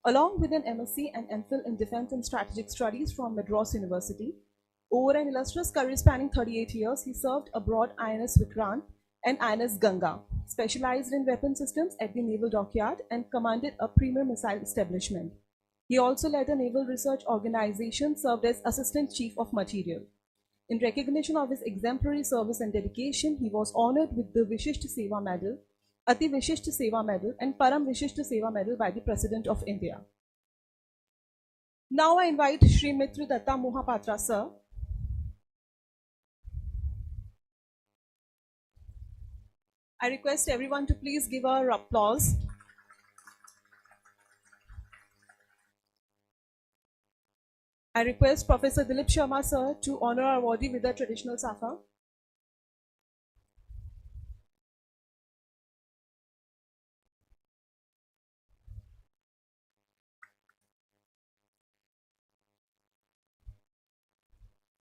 S2: along with an MSc and MPhil in Defense and Strategic Studies from Madras University. Over an illustrious career spanning 38 years, he served aboard INS Vikrant and INS Ganga, specialized in weapon systems at the Naval Dockyard, and commanded a premier missile establishment. He also led a naval research organization, served as Assistant Chief of Material. In recognition of his exemplary service and dedication, he was honored with the Vishisht Seva Medal, Ati Vishisht Seva Medal and Param Vishisht Seva Medal by the President of India. Now I invite Shri Mitra Datta Mohapatra sir. I request everyone to please give our applause. I request Professor Dilip Sharma sir to honor our awardee with the traditional safa.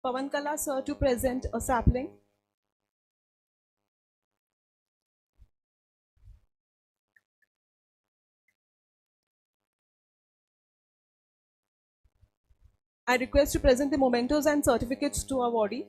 S2: Pavan Kala sir to present a sapling. I request to present the mementos and certificates to our awardee.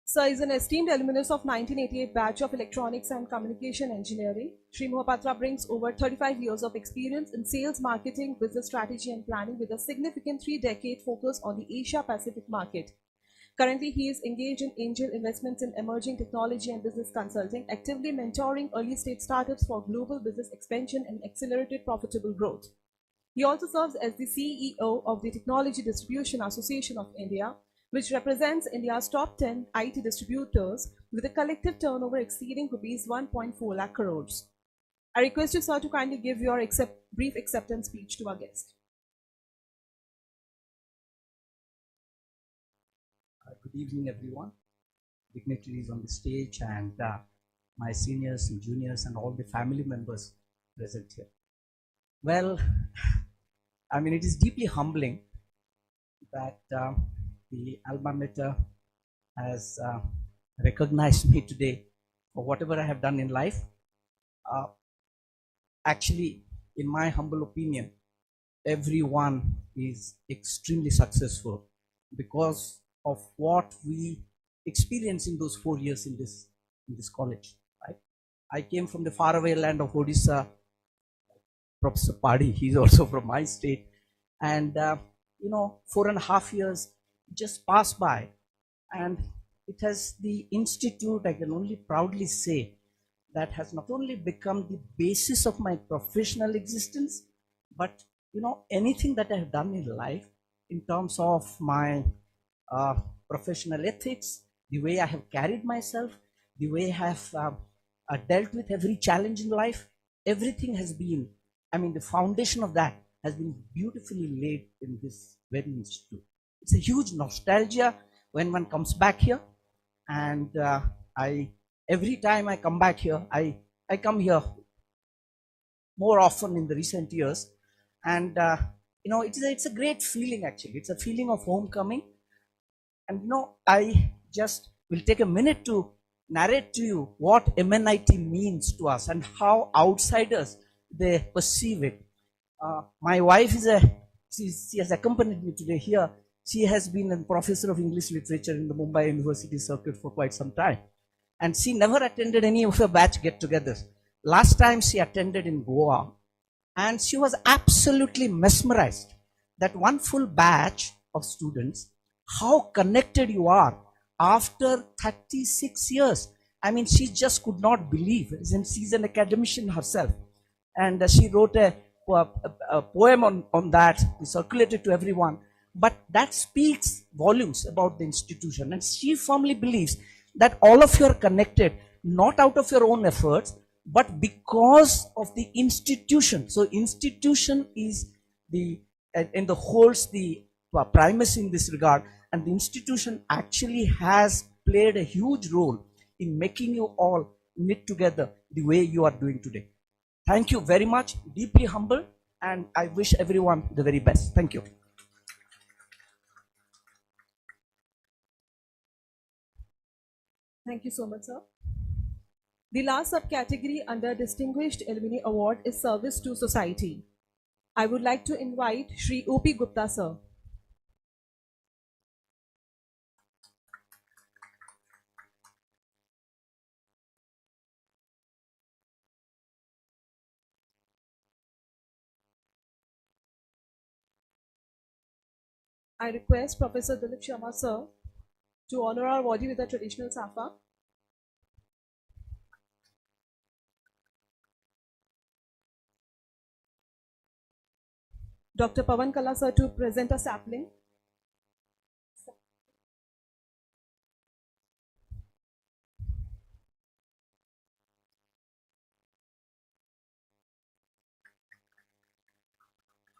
S2: Sir is an esteemed alumnus of 1988 batch of Electronics and Communication Engineering. Shri Mohapatra brings over 35 years of experience in sales, marketing, business strategy and planning with a significant 3-decade focus on the Asia-Pacific market. Currently, he is engaged in angel investments in emerging technology and business consulting, actively mentoring early-stage startups for global business expansion and accelerated profitable growth. He also serves as the CEO of the Technology Distribution Association of India, which represents India's top 10 IT distributors with a collective turnover exceeding rupees 1.4 lakh crores. I request you, sir, to kindly give your brief acceptance speech to our guest.
S11: Good evening, everyone. Dignitaries on the stage and my seniors and juniors and all the family members present here. Well, I mean, it is deeply humbling that the alma mater has recognized me today for whatever I have done in life. Actually, in my humble opinion, everyone is extremely successful because of what we experienced in those 4 years in this college. Right? I came from the faraway land of Odisha. Professor Padi, he's also from my state, and 4.5 years just passed by, and it has the institute, I can only proudly say, that has not only become the basis of my professional existence, but anything that I have done in life in terms of my uh, professional ethics, the way I have carried myself, the way I have dealt with every challenge in life, everything has been, the foundation of that has been beautifully laid in this very institute. It's a huge nostalgia when one comes back here, and I every time I come back here, I come here more often in the recent years, and it's a great feeling actually. It's a feeling of homecoming, and I just will take a minute to narrate to you what MNIT means to us and how outsiders they perceive it. My wife is she has accompanied me today here. She has been a professor of English literature in the Mumbai University circuit for quite some time. And she never attended any of her batch get-togethers. Last time she attended in Goa, and she was absolutely mesmerized that one full batch of students, how connected you are after 36 years. She just could not believe, since she's an academician herself. And she wrote a poem on that, circulated to everyone. But that speaks volumes about the institution. And she firmly believes that all of you are connected, not out of your own efforts, but because of the institution. So institution is and the holds the primacy in this regard. And the institution actually has played a huge role in making you all knit together the way you are doing today. Thank you very much, deeply humbled, and I wish everyone the very best. Thank you.
S2: Thank you so much, sir. The last subcategory under Distinguished Alumni Award is Service to Society. I would like to invite Shri O.P. Gupta, sir. I request Professor Dilip Sharma, sir, to honor our body with a traditional safa. Dr. Pawan Kala, sir, to present a sapling.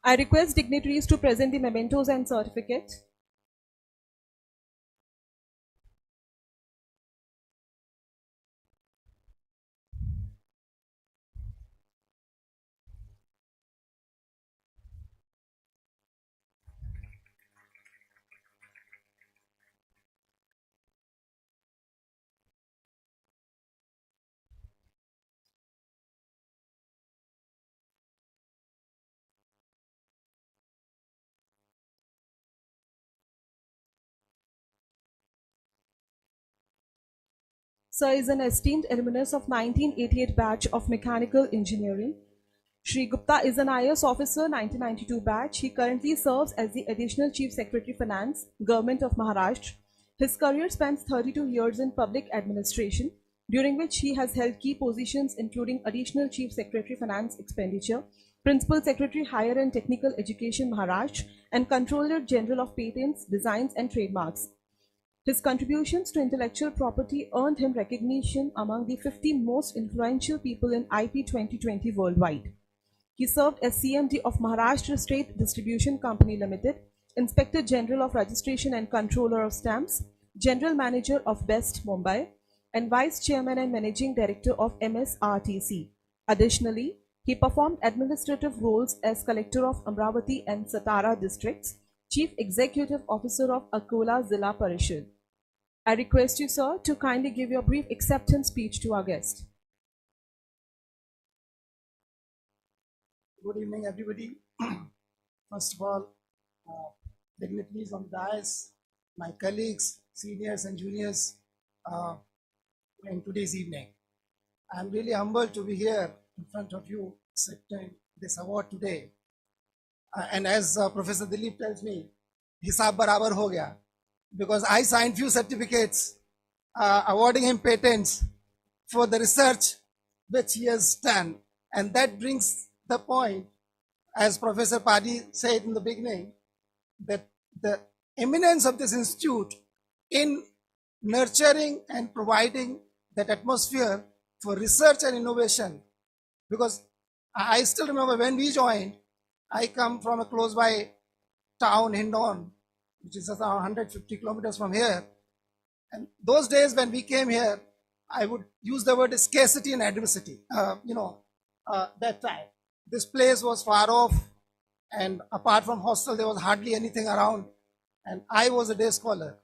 S2: I request dignitaries to present the mementos and certificate. Sir is an esteemed alumnus of 1988 batch of Mechanical Engineering. Shri Gupta is an IAS officer 1992 batch. He currently serves as the Additional Chief Secretary Finance, Government of Maharashtra. His career spans 32 years in public administration, during which he has held key positions including Additional Chief Secretary Finance Expenditure, Principal Secretary Higher and Technical Education Maharashtra, and Controller General of Patents, Designs and Trademarks. His contributions to intellectual property earned him recognition among the 50 most influential people in IP 2020 worldwide. He served as CMD of Maharashtra State Distribution Company Limited, Inspector General of Registration and Controller of Stamps, General Manager of Best Mumbai, and Vice Chairman and Managing Director of MSRTC. Additionally, he performed administrative roles as Collector of Amravati and Satara districts, Chief Executive Officer of Akola Zilla Parishad. I request you, sir, to kindly give your brief acceptance speech to our guest.
S12: Good evening, everybody. First of all, dignitaries on the dais, my colleagues, seniors and juniors in today's evening. I'm really humbled to be here in front of you accepting this award today. And as Professor Dilip tells me, hisab barabar ho gaya, because I signed few certificates awarding him patents for the research which he has done. And that brings the point, as Professor Padi said in the beginning, that the eminence of this institute in nurturing and providing that atmosphere for research and innovation. Because I still remember when we joined, I come from a close by town, Hindon, which is around 150 kilometers from here. And those days when we came here, I would use the word scarcity and adversity. That time, this place was far off, and apart from hostel, there was hardly anything around. And I was a day scholar,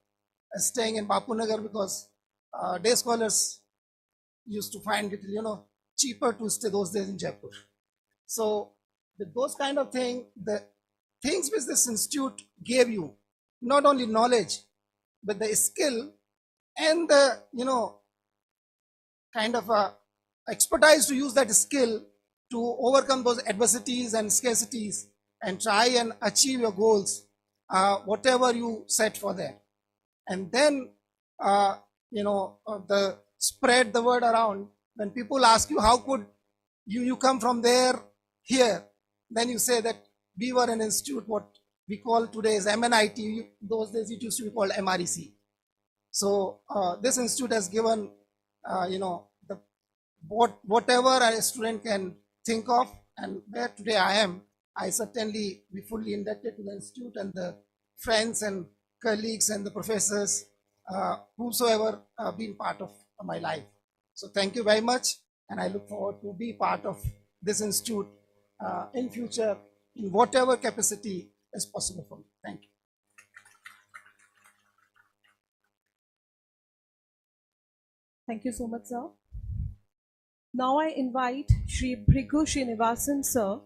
S12: staying in Bapunagar because day scholars used to find it, cheaper to stay those days in Jaipur. So with those kind of things, the things which this institute gave you, not only knowledge, but the skill and the, kind of expertise to use that skill to overcome those adversities and scarcities and try and achieve your goals, whatever you set for them. And then, the spread the word around. When people ask you, how could you come from there here? Then you say that we were an institute, what we call today is MNIT. Those days it used to be called MREC. So this institute has given, whatever a student can think of, and where today I am, I certainly be fully indebted to the institute and the friends and colleagues and the professors, whosoever been part of my life. So thank you very much, and I look forward to be part of this institute in future in whatever capacity is possible for me. Thank you.
S2: Thank you so much, sir. Now I invite Shri Bhrigu Srinivasan, sir.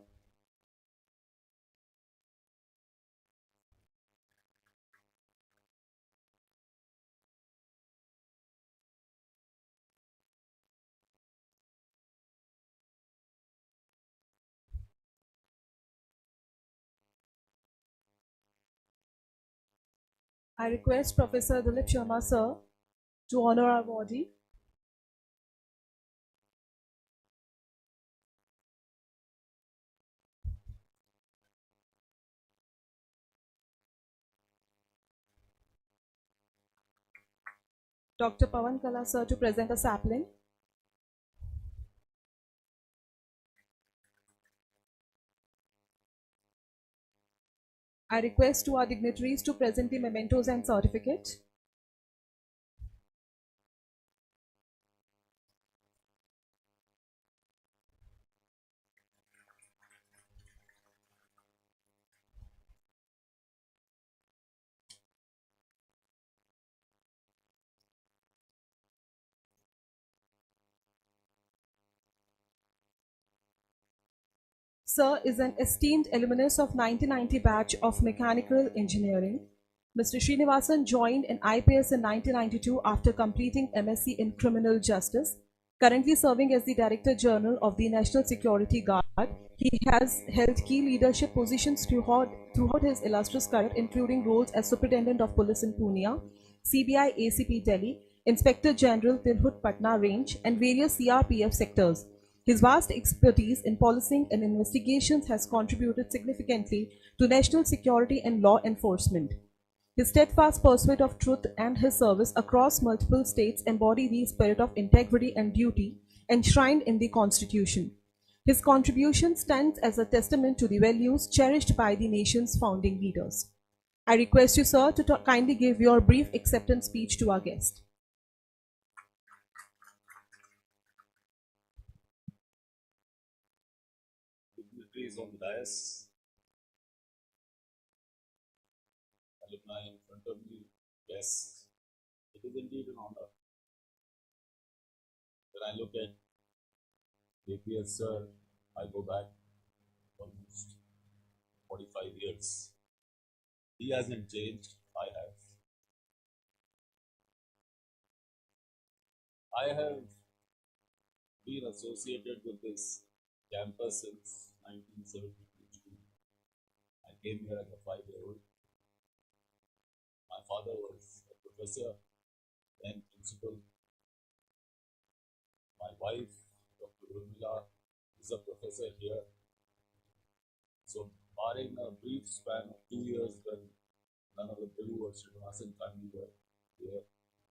S2: I request Professor Dilip Sharma, sir, to honor our awardee. Dr. Pawan Kala, sir, to present a sapling. I request to our dignitaries to present the mementos and certificate. Sir is an esteemed alumnus of 1990 batch of Mechanical Engineering. Mr. Srinivasan joined in IPS in 1992 after completing MSc in Criminal Justice. Currently serving as the Director General of the National Security Guard, he has held key leadership positions throughout his illustrious career, including roles as Superintendent of Police in Pune, CBI ACP Delhi, Inspector General Tirhut Patna Range, and various CRPF sectors. His vast expertise in policing and investigations has contributed significantly to national security and law enforcement. His steadfast pursuit of truth and his service across multiple states embody the spirit of integrity and duty enshrined in the Constitution. His contribution stands as a testament to the values cherished by the nation's founding leaders. I request you, sir, to kindly give your brief acceptance speech to our guest.
S13: Dignitaries on the dais, alumni in front of me, guests. It is indeed an honor. When I look at APS sir, I go back almost 45 years. He hasn't changed, I have. I have been associated with this campus since 1972. I came here as a 5-year-old. My father was a professor then principal. My wife, Dr. Urmila, is a professor here. So, barring a brief span of 2 years when none of the Bilu or Srinivasan family were here,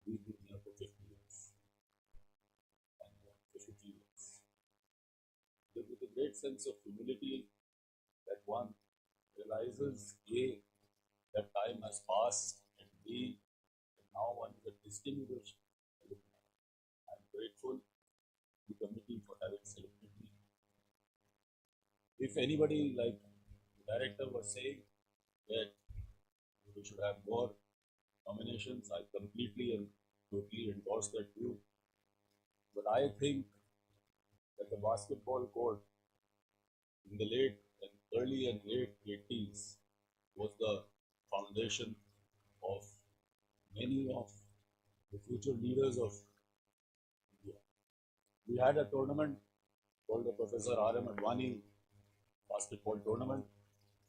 S13: we've been here for 50 years. And 53 years. With a great sense of humility that one realizes A, that time has passed, and B, that now one is a distinguished alumni. I'm grateful to the committee for having selected me. If anybody, like the director was saying, that we should have more nominations, I completely and totally endorse that view. But I think that the basketball court in the early and late 80s was the foundation of many of the future leaders of India. We had a tournament called the Professor R.M. Advani basketball tournament,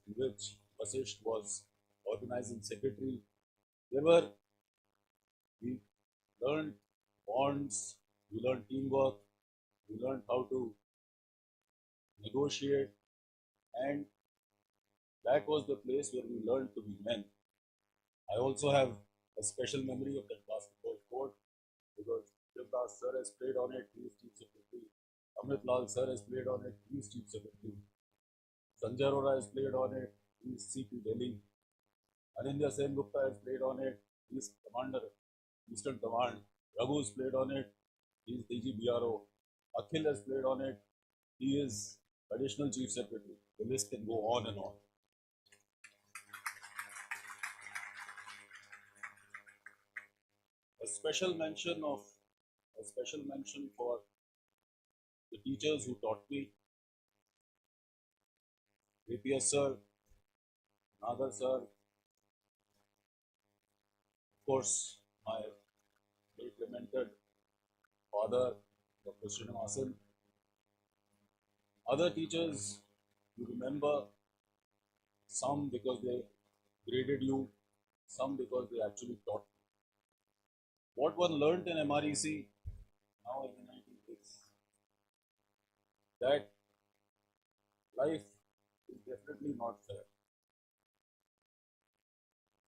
S13: in which Vasisht was organizing secretary. We learned bonds, we learned teamwork, we learned how to negotiate, and that was the place where we learned to be men. I also have a special memory of that basketball court because Shivdas sir has played on it, he is chief secretary. Amrit Lal sir has played on it, he is chief secretary. Sanjay Arora has played on it, he is CP Delhi. Anindya Sen Gupta has played on it, he is commander, Eastern Command. Raghu has played on it, he is DG BRO. Akhil has played on it, he is additional chief secretary. The list can go on and on. A special mention for the teachers who taught me. APS sir, Nagar sir, of course, my late lamented father, Dr. Srinivasan. Other teachers, you remember, some because they graded you, some because they actually taught you. What one learned in MREC, now in MNIT, is that life is definitely not fair.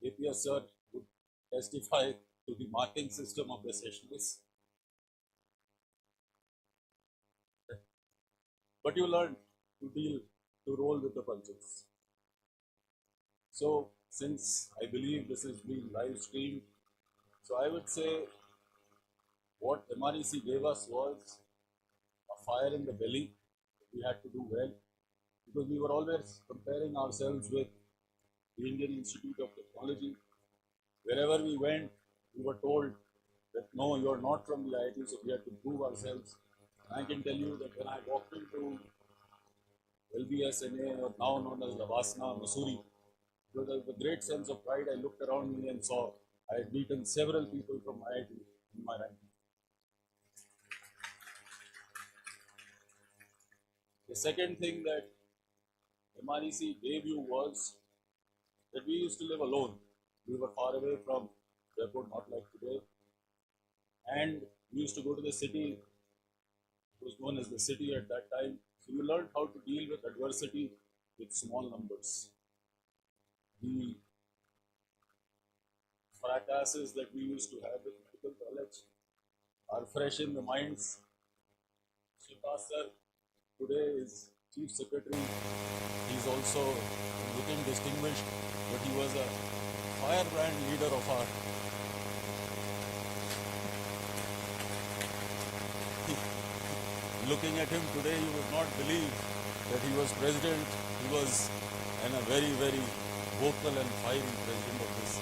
S13: APS sir would testify to the marking system of the sessionists. But you learn to roll with the punches. So, since I believe this is being live streamed, so I would say what MREC gave us was a fire in the belly. We had to do well because we were always comparing ourselves with the Indian Institute of Technology. Wherever we went, we were told that no, you are not from the IIT, so we had to prove ourselves. And I can tell you that when I walked into LBSNA, or now known as Lavasna, Missouri, with a great sense of pride, I looked around me and saw I had beaten several people from IIT in my ranking. The second thing that MREC gave you was that we used to live alone. We were far away from Jaipur, not like today. And we used to go to the city. It was known as the city at that time. So you learned how to deal with adversity with small numbers. The fracasses that we used to have with medical college are fresh in the minds. Shivdas sir today is Chief Secretary. He's also looking distinguished, but he was a firebrand leader of our looking at him today, you would not believe that he was president. He was a very, very vocal and fiery president of this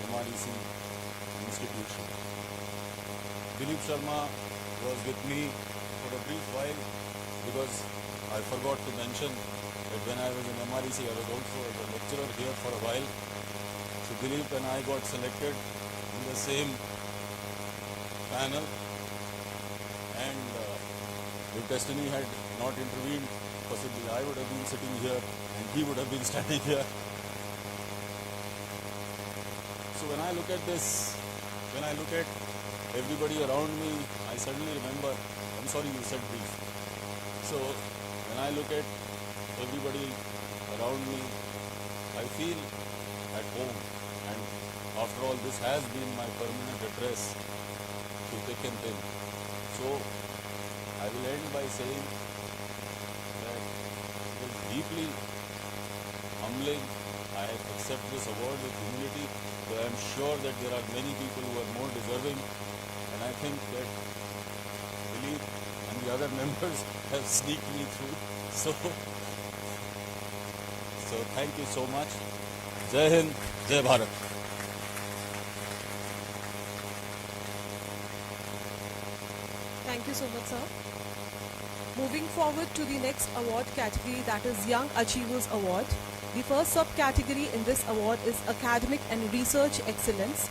S13: MREC institution. Dilip Sharma was with me for a brief while because I forgot to mention that when I was in MREC, I was also a lecturer here for a while. So Dilip and I got selected in the same panel, and if destiny had not intervened, possibly I would have been sitting here and he would have been standing here. So when I look at this, when I look at everybody around me, I suddenly remember, I'm sorry you said brief. So when I look at everybody around me, I feel at home. And after all, this has been my permanent address to thick and thin. So I will end by saying that it is deeply humbling. I accept this award with humility, though I am sure that there are many people who are more deserving. And I think that Dilip and the other members have sneaked me through. So thank you so much. Jai Hind, Jai Bharat.
S2: Thank you so much, sir. Moving forward to the next award category, that is Young Achievers Award. The first subcategory in this award is Academic and Research Excellence.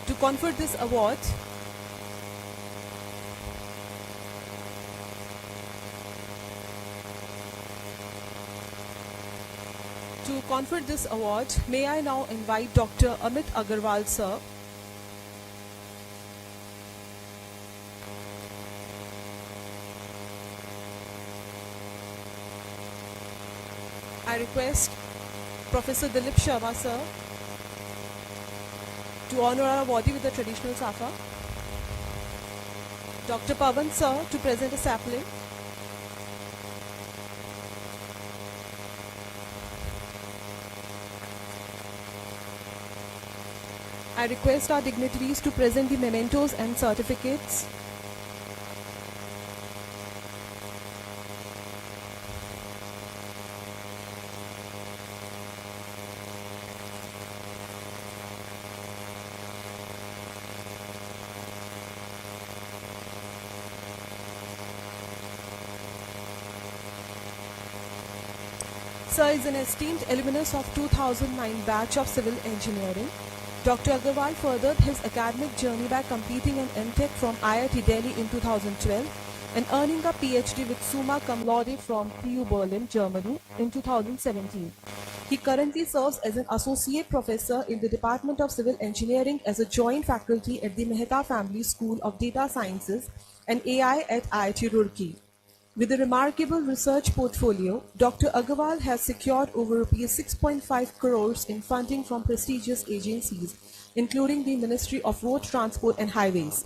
S2: To confer this award, may I now invite Dr. Amit Agarwal, sir. I request Professor Dilip Sharma, sir, to honor our awardee with the traditional safa. Dr. Pavan, sir, to present a sapling. I request our dignitaries to present the mementos and certificates. Sir is an esteemed alumnus of 2009 batch of Civil Engineering. Dr. Agarwal furthered his academic journey by completing an MTech from IIT Delhi in 2012 and earning a PhD with Summa Cum Laude from TU Berlin, Germany in 2017. He currently serves as an associate professor in the Department of Civil Engineering as a joint faculty at the Mehta Family School of Data Sciences and AI at IIT Roorkee. With a remarkable research portfolio, Dr. Agarwal has secured over Rs 6.5 crores in funding from prestigious agencies, including the Ministry of Road Transport and Highways,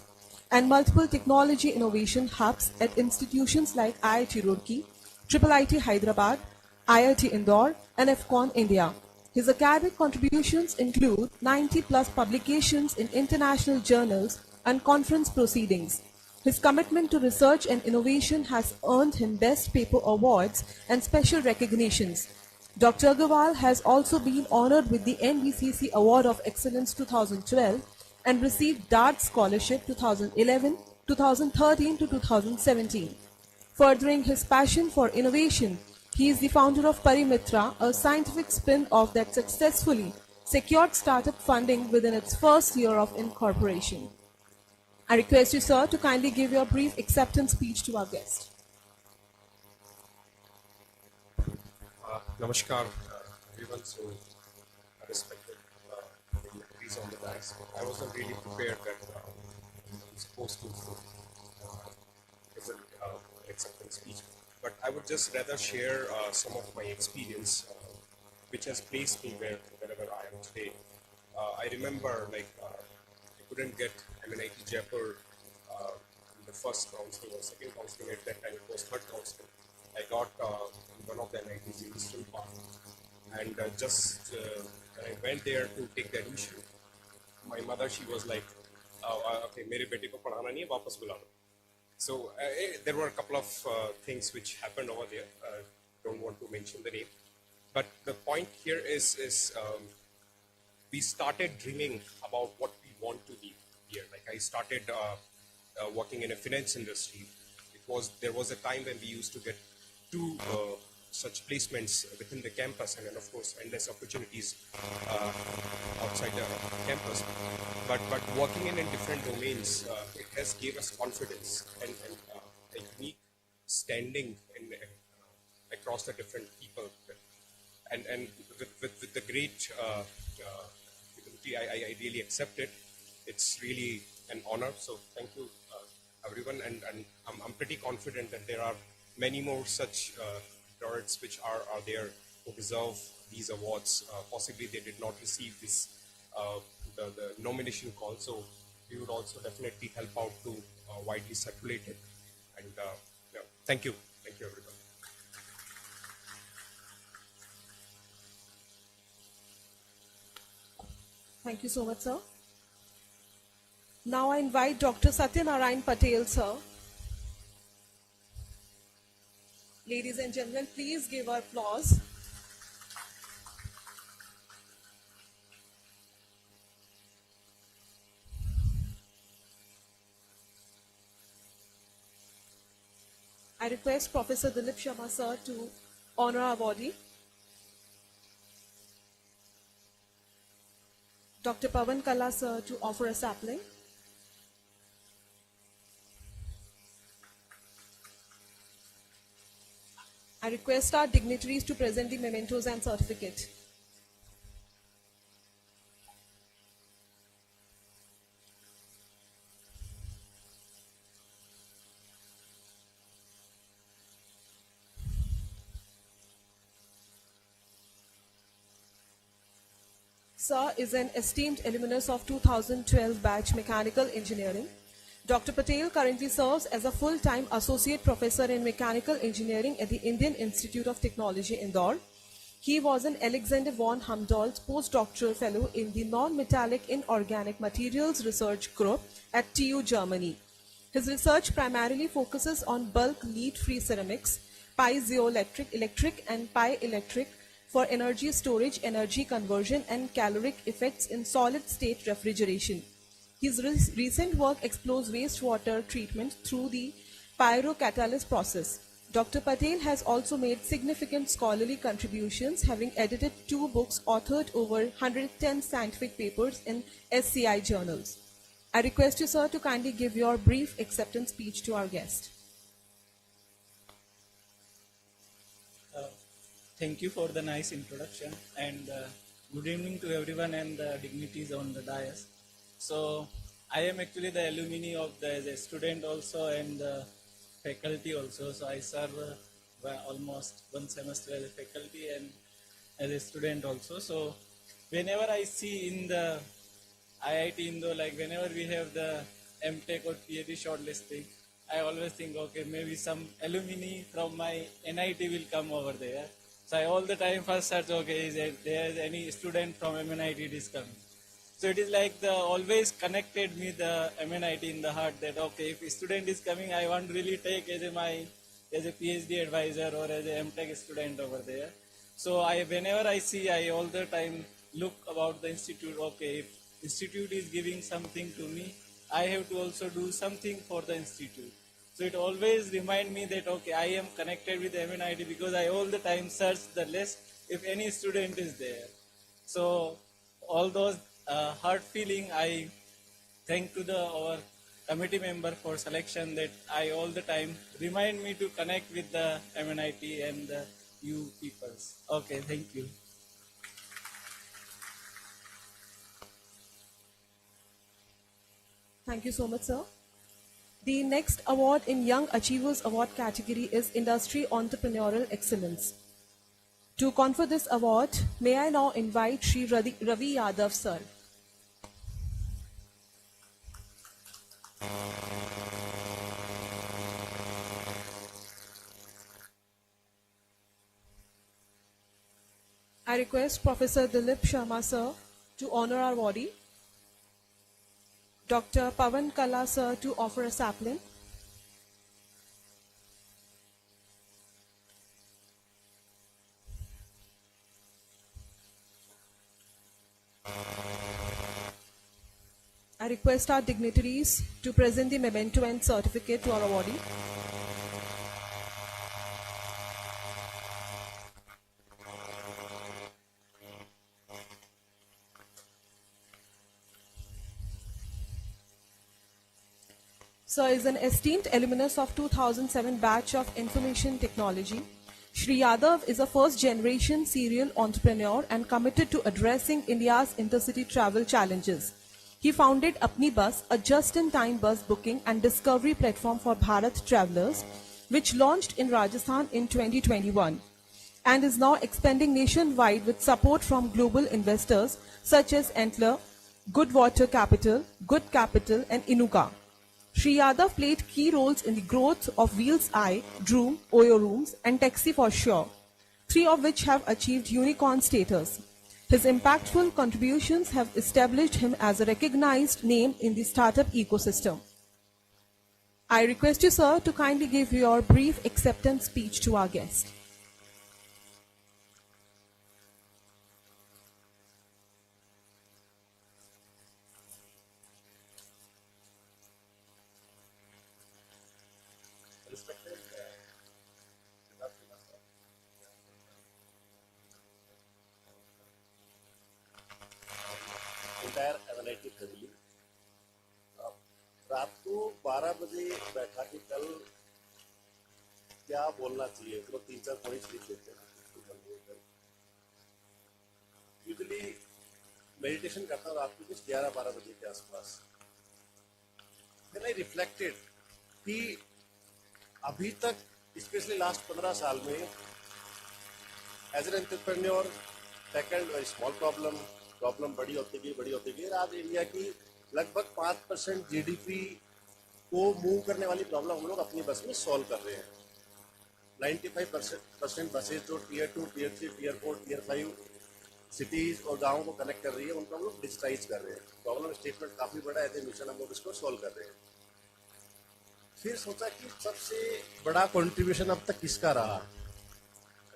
S2: and multiple technology innovation hubs at institutions like IIT Roorkee, IIIT Hyderabad, IIT Indore, and FCON India. His academic contributions include 90+ publications in international journals and conference proceedings. His commitment to research and innovation has earned him Best Paper Awards and special recognitions. Dr. Agarwal has also been honored with the NBCC Award of Excellence 2012 and received DART Scholarship 2011, 2013 to 2017. Furthering his passion for innovation, he is the founder of Parimitra, a scientific spin-off that successfully secured startup funding within its first year of incorporation. I request you, sir, to kindly give your brief acceptance speech to our guest.
S14: Namaskar, everyone. So, respected dignitaries on the dais. I wasn't really prepared that I'm supposed to present acceptance speech, but I would just rather share some of my experience, which has placed me wherever I am today. I remember, I couldn't get MNIT Jaipur in the first counseling or second counseling. At that time, it was third counseling. I got one of the NITs in Eastern Park, and just when I went there to take the admission, my mother, she was like, okay, मेरे बेटे को पढ़ाना नहीं है, वापस बुला लो. So there were a couple of things which happened over there. Don't want to mention the name, but the point here is we started dreaming about what we want to be here. Like I started working in a finance industry. There was a time when we used to get two such placements within the campus, and then of course endless opportunities outside the campus. But working in different domains, it has gave us confidence and a unique standing across the different people. And with the great humility, I really accept it. It's really an honor. So thank you, everyone. And I'm pretty confident that there are many more such laureates which are there who deserve these awards. Possibly they did not receive this the nomination call. So we would also definitely help out to widely circulate it. And yeah, thank you. Thank you, everyone.
S2: Thank you so much, sir. Now I invite Dr. Satyanarayan Patel, sir. Ladies and gentlemen, please give our applause. I request Professor Dilip Sharma, sir, to honor our body. Dr. Pavan Kala, sir, to offer a sapling. I request our dignitaries to present the mementos and certificate. Sir is an esteemed alumnus of 2012 batch Mechanical Engineering. Dr. Patel currently serves as a full-time associate professor in mechanical engineering at the Indian Institute of Technology, Indore. He was an Alexander von Humboldt's postdoctoral fellow in the Non-Metallic Inorganic Materials Research Group at TU Germany. His research primarily focuses on bulk lead-free ceramics, piezoelectric, electric and pieelectric for energy storage, energy conversion and caloric effects in solid-state refrigeration. His recent work explores wastewater treatment through the pyrocatalysis process. Dr. Patel has also made significant scholarly contributions, having edited 2 books, authored over 110 scientific papers in SCI journals. I request you, sir, to kindly give your brief acceptance speech to our guest.
S15: Thank you for the nice introduction, and good evening to everyone and the dignitaries on the dais. So I am actually the alumni of as a student also and faculty also. So I serve almost 1 semester as a faculty and as a student also. So whenever I see in the IIT Indo, like whenever we have the MTech or PhD shortlisting, I always think, okay, maybe some alumni from my NIT will come over there. So I all the time first search, okay, is there any student from MNIT is coming. So it is like the always connected me the MNIT in the heart that, okay, if a student is coming, I want to really take as a PhD advisor or as a MTech student over there. So whenever I see, I all the time look about the institute, okay, if institute is giving something to me, I have to also do something for the institute. So it always remind me that, okay, I am connected with MNIT because I all the time search the list if any student is there. So all those heart feeling, I thank to our committee member for selection that I all the time remind me to connect with the MNIT and the you peoples. Okay, thank you.
S2: Thank you so much, sir. The next award in Young Achievers Award category is Industry Entrepreneurial Excellence. To confer this award, may I now invite Shri Ravi Yadav, sir. I request Professor Dilip Sharma, sir, to honor our body. Dr. Pavan Kala, sir, to offer a sapling. I request our dignitaries to present the memento and certificate to our awardee. Sir is an esteemed alumnus of 2007 batch of Information Technology. Shri Yadav is a first-generation serial entrepreneur and committed to addressing India's intercity travel challenges. He founded Apni Bus, a just-in-time bus booking and discovery platform for Bharat travelers, which launched in Rajasthan in 2021 and is now expanding nationwide with support from global investors such as Entler, Goodwater Capital, Good Capital, and Inuka. Shri Yadav played key roles in the growth of Wheels Eye, Droom, Oyo Rooms, and Taxi for Sure, three of which have achieved unicorn status. His impactful contributions have established him as a recognized name in the startup ecosystem. I request you, sir, to kindly give your brief acceptance speech to our guest.
S14: Respected entire MNIT family, रात को 12 बजे बैठा कि कल क्या बोलना चाहिए, तो 3-4 पॉइंट्स लिख लेते हैं. यूजुअली मेडिटेशन करता हूँ रात को कुछ 11-12 बजे के आसपास. Then I reflected कि अभी तक स्पेशली लास्ट 15 साल में as an entrepreneur tackled very small problem बड़ी होती गई. आज इंडिया की लगभग 5% जीडीपी को मूव करने वाली प्रॉब्लम हम लोग अपनी बस में सॉल्व कर रहे हैं. 95% बसेज जो tier 2, tier 3, tier 4, tier 5 cities और गाँव को कनेक्ट कर रही है, उनको हम लोग डिजिटाइज कर रहे हैं. प्रॉब्लम स्टेटमेंट काफ़ी बड़ा है, एज ए मिशन हम लोग इसको सॉल्व कर रहे हैं. फिर सोचा कि सबसे बड़ा कंट्रीब्यूशन अब तक किसका रहा.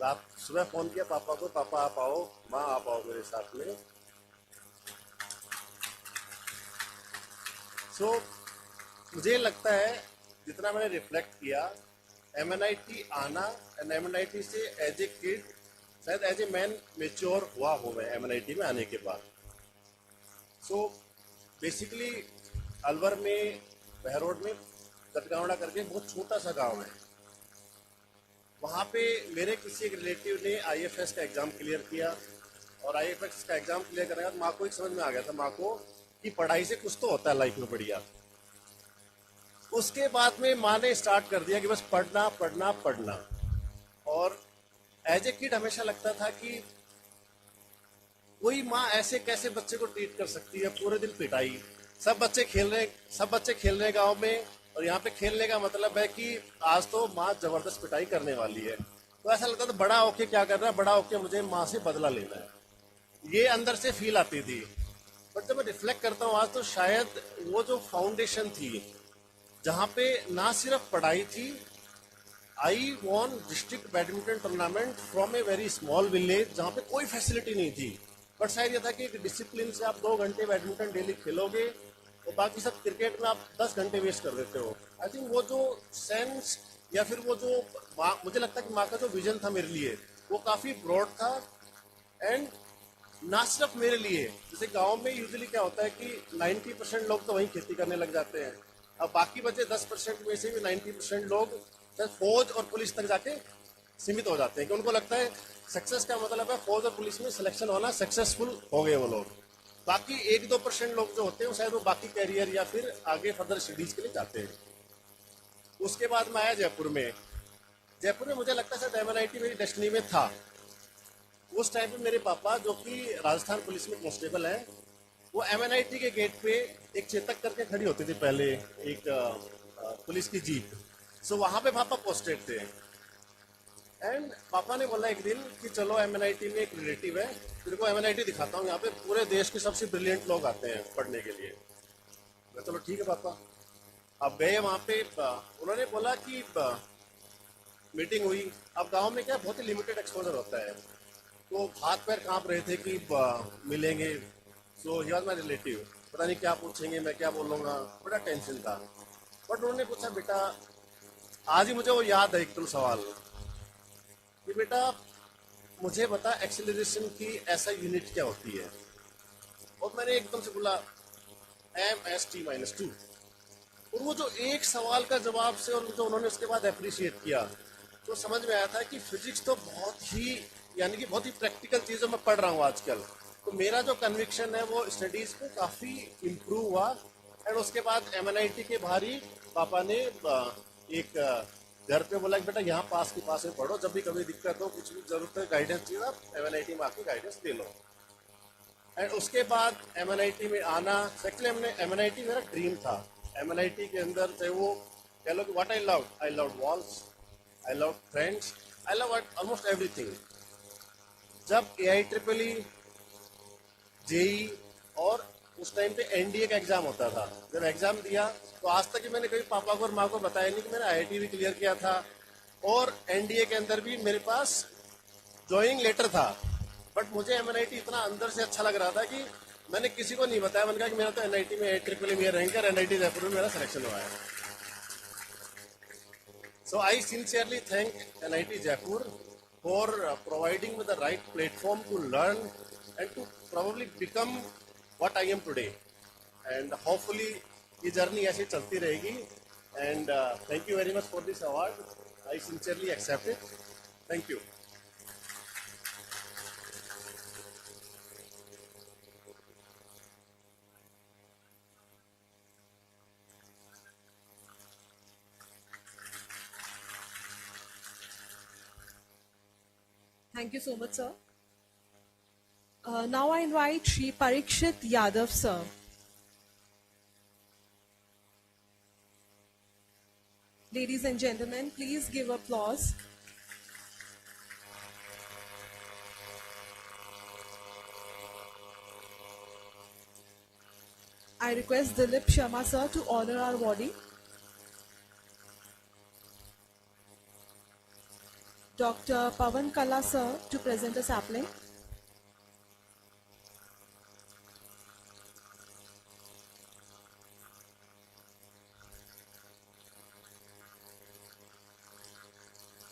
S14: रात सुबह फोन किया पापा को, पापा आप आओ, माँ आप आओ मेरे साथ में. सो मुझे लगता है जितना मैंने रिफ्लेक्ट किया, MNIT आना एंड MNIT से एज ए किड शायद एज ए मैन मेच्योर हुआ हूँ मैं MNIT में आने के बाद. सो बेसिकली अलवर में बहरोड में कटगावड़ा करके बहुत छोटा सा गांव है. वहाँ पे मेरे किसी एक रिलेटिव ने IFS का एग्ज़ाम क्लियर किया और IFS का एग्ज़ाम क्लियर करने के बाद माँ को एक समझ में आ गया था, माँ को कि पढ़ाई से कुछ तो होता है लाइफ में बढ़िया. उसके बाद में माँ ने स्टार्ट कर दिया कि बस पढ़ना पढ़ना पढ़ना. और एज ए किड हमेशा लगता था कि कोई माँ ऐसे कैसे बच्चे को ट्रीट कर सकती है, पूरे दिन पिटाई. सब बच्चे खेल रहे गाँव में, और यहाँ पे खेलने का मतलब है कि आज तो माँ जबरदस्त पिटाई करने वाली है. तो ऐसा लगता था बड़ा होके क्या करना है, बड़ा होके मुझे माँ से बदला लेना है. ये अंदर से फील आती थी. बट जब मैं रिफ्लेक्ट करता हूँ आज, तो शायद वो जो फाउंडेशन थी जहाँ पे ना सिर्फ पढ़ाई थी, I won district badminton tournament from a very small village जहाँ पे कोई फैसिलिटी नहीं थी. बट शायद ये था कि एक डिसिप्लिन से आप 2 घंटे बैडमिंटन डेली खेलोगे और बाकी सब क्रिकेट में आप 10 घंटे वेस्ट कर देते हो. आई थिंक वो जो सेंस या फिर वो जो मुझे लगता है कि माँ का जो विजन था मेरे लिए, वो काफ़ी ब्रॉड था. एंड ना सिर्फ मेरे लिए, जैसे गांव में यूजुअली क्या होता है कि 90% लोग तो वहीं खेती करने लग जाते हैं. अब बाकी बचे 10% में से भी 90% लोग फौज और पुलिस तक जाके सीमित हो जाते हैं कि उनको लगता है सक्सेस का मतलब है फौज और पुलिस में सिलेक्शन होना, सक्सेसफुल हो गए वो लोग. बाकी 1-2% लोग जो होते हैं शायद वो बाकी कैरियर या फिर आगे फर्दर स्टडीज के लिए जाते हैं. उसके बाद मैं आया जयपुर में मुझे लगता है शायद MNIT मेरी डेस्टिनी में था. उस टाइम पे मेरे पापा जो कि राजस्थान पुलिस में कांस्टेबल हैं, वो MNIT के गेट पे एक चेतक करके खड़ी होती थी पहले, एक पुलिस की जीप. सो वहाँ पे पापा पोस्टेड थे. एंड पापा ने बोला एक दिन कि चलो MNIT में एक रिलेटिव है, तेरे को MNIT दिखाता हूँ, यहाँ पे पूरे देश के सबसे ब्रिलियंट लोग आते हैं पढ़ने के लिए. मैं चलो ठीक है पापा. अब गए वहाँ पे, उन्होंने बोला कि मीटिंग हुई. अब गांव में क्या बहुत ही लिमिटेड एक्सपोजर होता है, तो हाथ पैर कांप रहे थे कि मिलेंगे. सो ही वाज माय रिलेटिव. पता नहीं क्या पूछेंगे, मैं क्या बोलूँगा, बड़ा टेंशन था. बट उन्होंने पूछा बेटा, आज ही मुझे वो याद है एकदम सवाल कि बेटा मुझे बता एक्सेलरेशन की ऐसा यूनिट क्या होती है. और मैंने एकदम से बोला MST-2. और वो जो एक सवाल का जवाब से और जो उन्होंने उसके बाद अप्रिशिएट किया, तो समझ में आया था कि फिजिक्स तो बहुत ही यानी कि बहुत ही प्रैक्टिकल चीज़ें मैं पढ़ रहा हूँ आजकल.
S16: तो मेरा जो कन्विक्शन है वो स्टडीज में काफ़ी इम्प्रूव हुआ। एंड उसके बाद MNIT के बाहर ही पापा ने एक घर पे बोला कि बेटा यहाँ पास के पास में पढ़ो, जब भी कभी दिक्कत हो, कुछ भी जरूरत है, गाइडेंस चाहिए, आप MNIT में आके गाइडेंस ले लो। एंड उसके बाद MNIT में आना, एक्चुअली हमने MNIT मेरा ड्रीम था। MNIT के अंदर चाहे वो कह लो कि what I love walls, I love friends, I love almost everything. जब AIEEE, JEE और उस टाइम पे NDA का एग्जाम होता था, जब एग्जाम दिया तो आज तक मैंने कभी पापा को और माँ को बताया नहीं कि मैंने IIT भी क्लियर किया था और NDA के अंदर भी मेरे पास ज्वाइनिंग लेटर था। बट मुझे MNIT इतना अंदर से अच्छा लग रहा था कि मैंने किसी को नहीं बताया। मैंने कहा कि मेरा तो NIT में AIEEE में रैंक है, NIT जयपुर में मेरा सिलेक्शन हुआ है। So I sincerely thank NIT Jaipur for providing me the right platform to learn and to probably become what I am today. And hopefully ये जर्नी ऐसे चलती रहेगी। And thank you very much for this award. I sincerely accept it. Thank you.
S2: Thank you so much, sir. Now I invite Shri Parikshit Yadav, sir. Ladies and gentlemen, please give applause. I request Dilip Sharma, sir, to honor our body. Dr. Pavan Kala, sir, to present a sapling.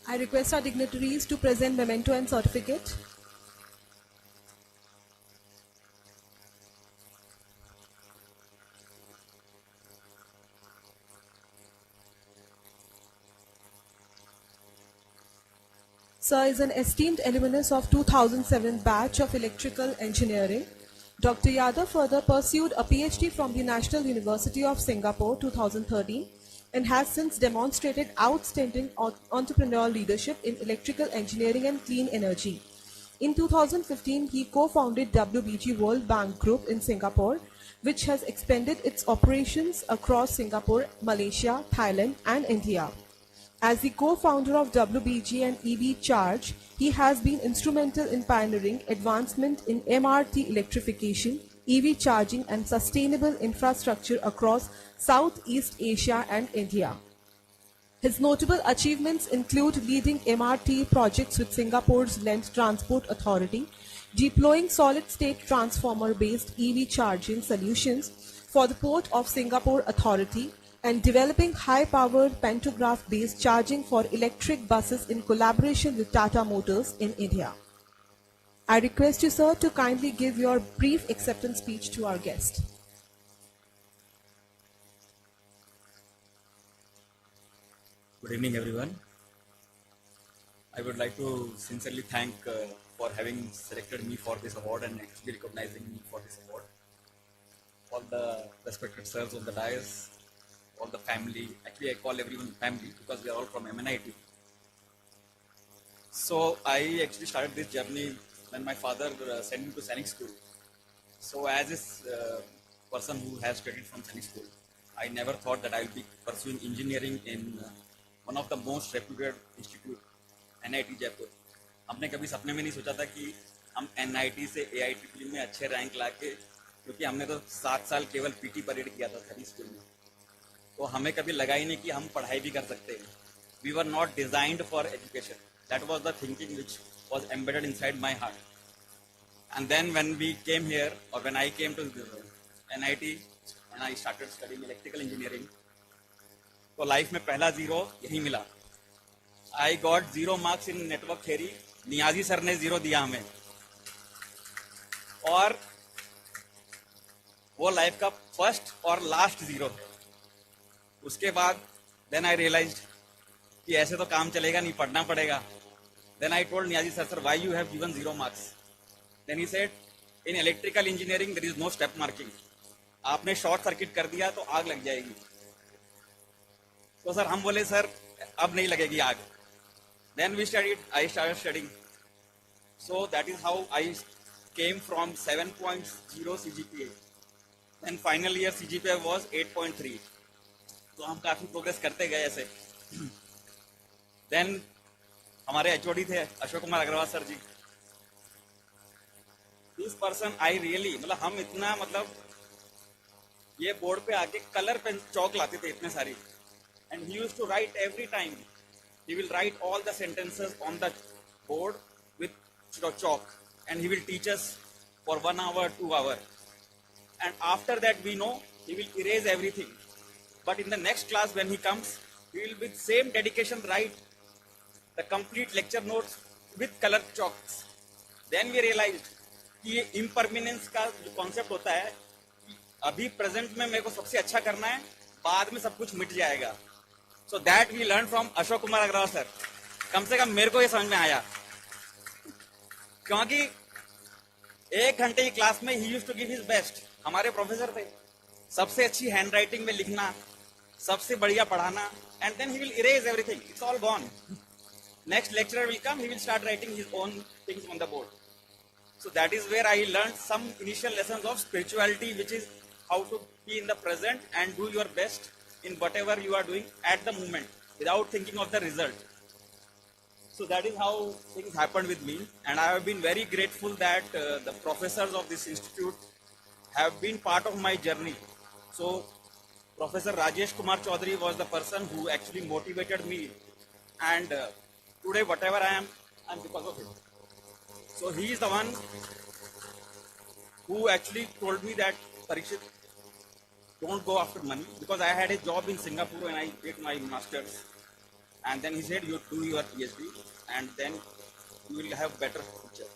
S2: I request our dignitaries to present memento and certificate. Sir is an esteemed alumnus of 2007 batch of electrical engineering. Dr. Yadav further pursued a PhD from the National University of Singapore 2013 and has since demonstrated outstanding entrepreneurial leadership in electrical engineering and clean energy. In 2015, he co-founded WBG World Bank Group in Singapore, which has expanded its operations across Singapore, Malaysia, Thailand, and India. As the co-founder of WBG and EV Charge, he has been instrumental in pioneering advancement in MRT electrification, EV charging, and sustainable infrastructure across Southeast Asia and India. His notable achievements include leading MRT projects with Singapore's Land Transport Authority, deploying solid-state transformer-based EV charging solutions for the Port of Singapore Authority, and developing high-powered pantograph-based charging for electric buses in collaboration with Tata Motors in India. I request you, sir, to kindly give your brief acceptance speech to our guest.
S17: Good evening, everyone. I would like to sincerely thank for having selected me for this award and actually recognizing me for this award. All the respected sirs on the dais, all the family, actually I call everyone family because we are all from MNIT. So I actually started this journey when my father sent me to Sainik School. So as a person who has studied from Sainik School, I never thought that I will be pursuing engineering in one of the most reputed institute, NIT Jaipur. हमने कभी सपने में नहीं सोचा था कि हम NIT से AIEEE में अच्छे रैंक लाके, क्योंकि हमने तो 7 साल केवल PT परेड किया था सैनिक स्कूल में, तो हमें कभी लगा ही नहीं कि हम पढ़ाई भी कर सकते हैं. We were not designed for education. That was the thinking which was embedded inside my heart. And then when we came here, or when I came to NIT and I started studying electrical engineering, तो life में पहला zero यही मिला. I got 0 marks in network theory. Niazi sir ने 0 दिया हमें, और वो लाइफ का फर्स्ट और लास्ट 0 है. उसके बाद then I realized कि ऐसे तो काम चलेगा नहीं, पढ़ना पड़ेगा. Then I told Niazi sir, why you have given 0 marks? Then he said, In electrical engineering, there is no step marking. आपने शॉर्ट सर्किट कर दिया तो आग लग जाएगी. तो सर हम बोले सर अब नहीं लगेगी आग. Then we studied. I started studying. So that is how I came from 7.0 CGPA. And final year CGPA was 8.3. तो हम काफी प्रोग्रेस करते गए ऐसे. Then हमारे HOD थे Ashok Kumar Agarwal sir ji. This person I really मतलब हम इतना मतलब ये बोर्ड पे आके कलर पेन चौक लाते थे इतने सारी. And he used to write every time. He will write all the sentences on the board with chalk, and he will teach us for 1 hour, 2 hours. And after that, we know he will erase everything. But in the next class, when he comes, he will with same dedication write the complete lecture notes with color chalks. Then we realized कि ये impermanence का जो concept होता है, अभी present में मेरे को सबसे अच्छा करना है, बाद में सब कुछ मिट जाएगा. So that we learned from Ashok Kumar Agarwal sir. कम से कम मेरे को ये समझ में आया, क्योंकि 1 घंटे की क्लास में he used to give his best. हमारे प्रोफेसर थे, सबसे अच्छी हैंड राइटिंग में लिखना, सबसे बढ़िया पढ़ाना, and then he will erase everything. It's all gone. Next lecturer will come, he will start writing his own things on the board. So that is where I learned some initial lessons of spirituality, which is how to be in the present and do your best in whatever you are doing at the moment without thinking of the result. So that is how things happened with me, and I have been very grateful that the professors of this institute have been part of my journey. So Professor Rajesh Kumar Chaudhary was the person who actually motivated me, and today whatever I am, I'm because of him. So he is the one who actually told me that, Parikshit, don't go after money, because I had a job in Singapore when I did my master's, and then he said you do your PhD and then you will have better future.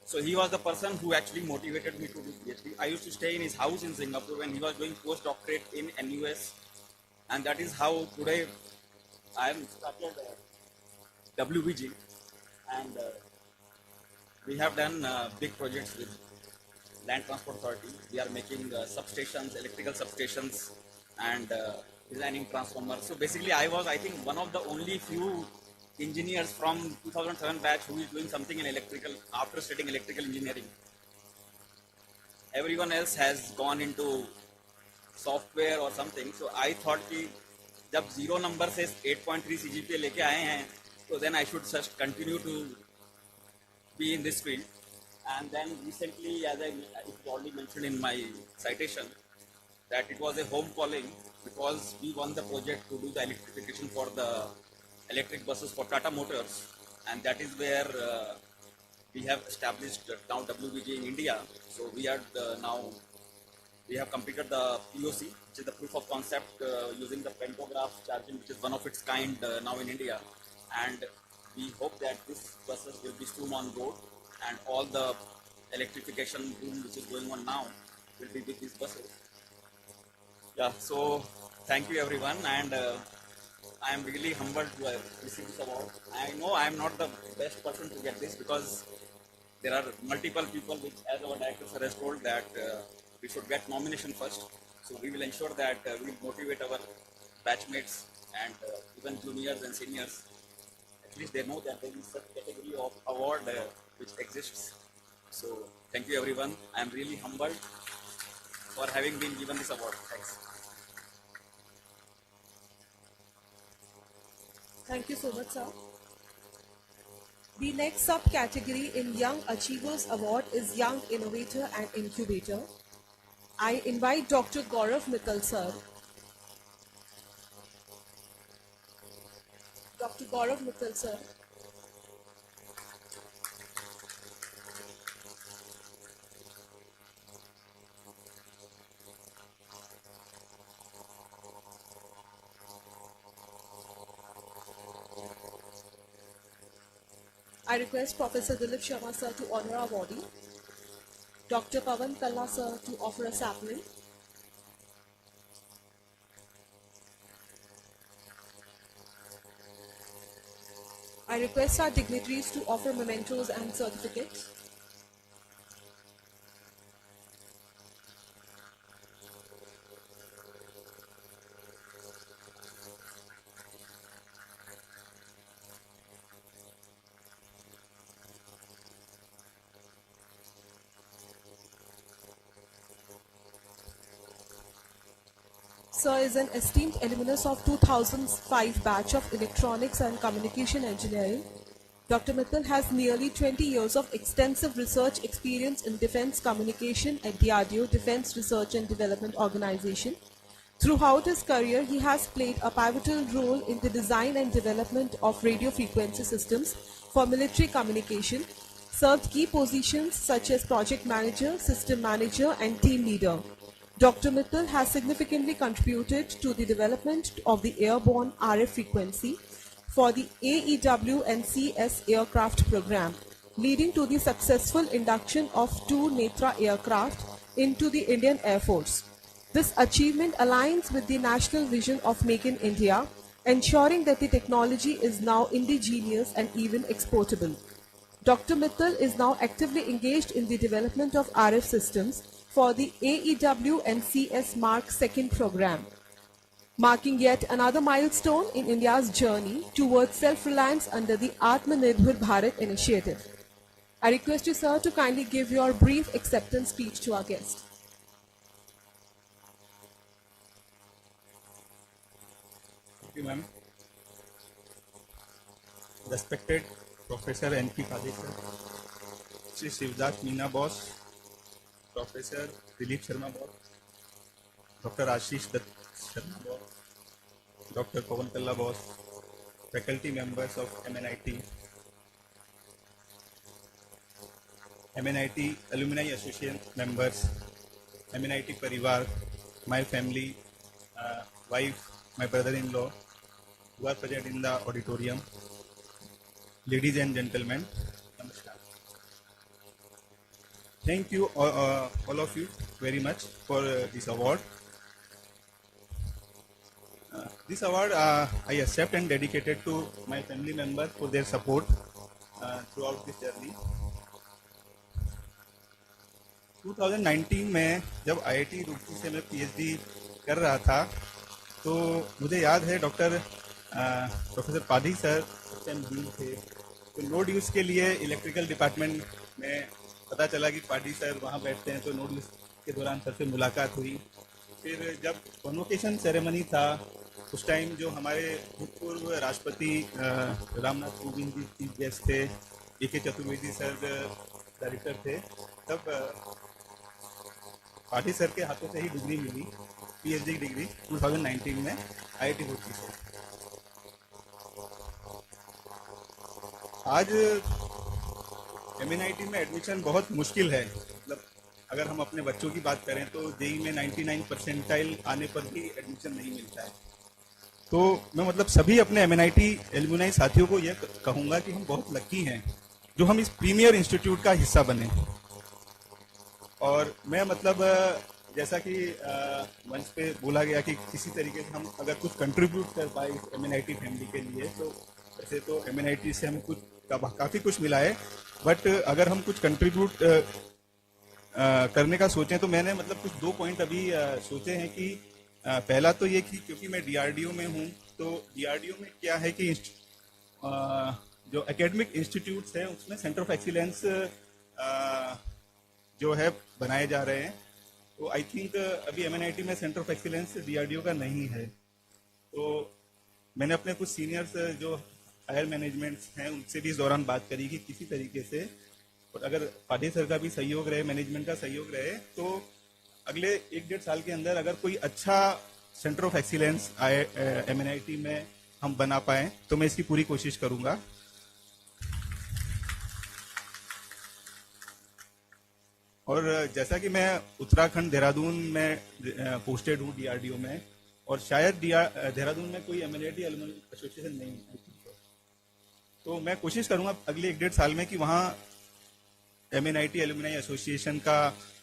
S17: So he was the person who actually motivated me to do PhD. I used to stay in his house in Singapore when he was doing postdoctorate in NUS, and that is how today I am started WBG, and we have done big projects with Land Transport Authority. We are making substations, electrical substations, and designing transformers. So basically, I was, I think, one of the only few engineers from 2007 batch who is doing something in electrical after studying electrical engineering. Everyone else has gone into software or something. So I thought कि जब zero number से 8.3 CGPA लेके आए हैं, so then I should just continue to be in this field. And then recently, as I already mentioned in my citation, that it was a home calling because we won the project to do the electrification for the electric buses for Tata Motors, and that is where we have established now WBG in India. So we are we have completed the POC, which is the proof of concept using the pantograph charging, which is one of its kind now in India, and we hope that these buses will be soon on board, and all the electrification boom which is going on now will be with these buses. Yeah, so thank you everyone, and I am really humbled to receive this award. I know I am not the best person to get this because there are multiple people which, as our director sir has told, that we should get nomination first. So we will ensure that we will motivate our batchmates and even juniors and seniors. At least they know that there is such category of award which exists. So thank you everyone. I am really humbled for having been given this award. Thanks.
S2: Thank you so much, sir. The next subcategory in Young Achievers Award is Young Innovator and Incubator. I invite Dr. Gaurav Mittal, sir. Dr. Gaurav Mittal, sir. I request Professor Dilip Sharma, sir, to honor our body. Dr. Pavan Kalla, sir, to offer a sapling. I request our dignitaries to offer mementos and certificates. Sir is an esteemed alumnus of 2005 batch of Electronics and Communication Engineering. Dr. Mittal has nearly 20 years of extensive research experience in defense communication at DRDO, Defense Research and Development Organization. Throughout his career, he has played a pivotal role in the design and development of radio frequency systems for military communication, served key positions such as project manager, system manager, and team leader. Dr. Mittal has significantly contributed to the development of the airborne RF frequency for the AEW and CS aircraft program, leading to the successful induction of 2 Netra aircraft into the Indian Air Force. This achievement aligns with the national vision of Make in India, ensuring that the technology is now indigenous and even exportable. Dr. Mittal is now actively engaged in the development of RF systems for the AEW and CS Mark II program, marking yet another milestone in India's journey towards self-reliance under the Atmanirbhar Bharat initiative. I request you, sir, to kindly give your brief acceptance speech to our guest.
S7: Thank you, ma'am. Respected Professor N.P. Kadek sir, Shri Shivdas Meena boss, Professor Dilip Sharma boss, Dr. Ashish Dutt Sharma boss, Dr. Pawan Kalla boss, faculty members of MNIT Alumni Association members, MNIT Parivar, my family, wife, my brother-in-law, who are present in the auditorium, ladies and gentlemen, namaskar. Thank you all of you very much for this award. This award I accept and dedicated to my family members for their support throughout this journey. 2019 में जब IIT Roorkee से मैं PhD कर रहा था, तो मुझे याद है डॉक्टर प्रोफेसर पाधी सर उस टाइम डीन थे। तो नोड यूज़ के लिए इलेक्ट्रिकल डिपार्टमेंट में पता चला कि पाधी सर वहाँ बैठते हैं, तो नोड यूज़ के दौरान सर से मुलाकात हुई। फिर जब कॉन्वोकेशन सेरेमनी था, उस टाइम जो हमारे भूतपूर्व राष्ट्रपति रामनाथ कोविंद जी चीफ गेस्ट थे, A.K. चतुर्वेदी सर डायरेक्टर थे, तब पाठी सर के हाथों से ही डिग्री मिली, PhD डिग्री 2019 में IIT रुड़की से। आज MNIT में एडमिशन बहुत मुश्किल है। मतलब अगर हम अपने बच्चों की बात करें तो जेई में 99 परसेंटाइल आने पर भी एडमिशन नहीं मिलता है। तो मैं मतलब सभी अपने MNIT एलुमनाई साथियों को यह कहूँगा कि हम बहुत लकी हैं जो हम इस प्रीमियर इंस्टीट्यूट का हिस्सा बने। और मैं मतलब जैसा कि मंच पे बोला गया कि किसी तरीके से हम अगर कुछ कंट्रीब्यूट कर पाए इस MNIT फैमिली के लिए, तो वैसे तो MNIT से हम कुछ काफ़ी कुछ मिला है, बट अगर हम कुछ कंट्रीब्यूट करने का सोचें तो मैंने मतलब कुछ 2 पॉइंट अभी सोचे हैं कि पहला तो ये कि क्योंकि मैं DRDO में हूँ, तो DRDO में क्या है कि जो एकेडमिक इंस्टीट्यूट्स हैं उसमें सेंटर ऑफ एक्सीलेंस जो है बनाए जा रहे हैं। तो आई थिंक अभी MNIT में सेंटर ऑफ एक्सीलेंस DRDO का नहीं है। तो मैंने अपने कुछ सीनियर्स जो हायर मैनेजमेंट्स हैं उनसे भी इस दौरान बात करी कि किसी तरीके से, और अगर पाठी सर का भी सहयोग रहे, मैनेजमेंट का सहयोग रहे, तो अगले 1-1.5 साल के अंदर अगर कोई अच्छा सेंटर ऑफ एक्सीलेंस MNIT में हम बना पाएँ तो मैं इसकी पूरी कोशिश करूँगा। और जैसा कि मैं उत्तराखंड देहरादून में पोस्टेड हूँ DRDO में, और शायद देहरादून में कोई MNIT एलुमनी एसोसिएशन नहीं है, तो मैं कोशिश करूँगा अगले 1-1.5 साल में कि वहाँ MNIT एलुमनी एसोसिएशन का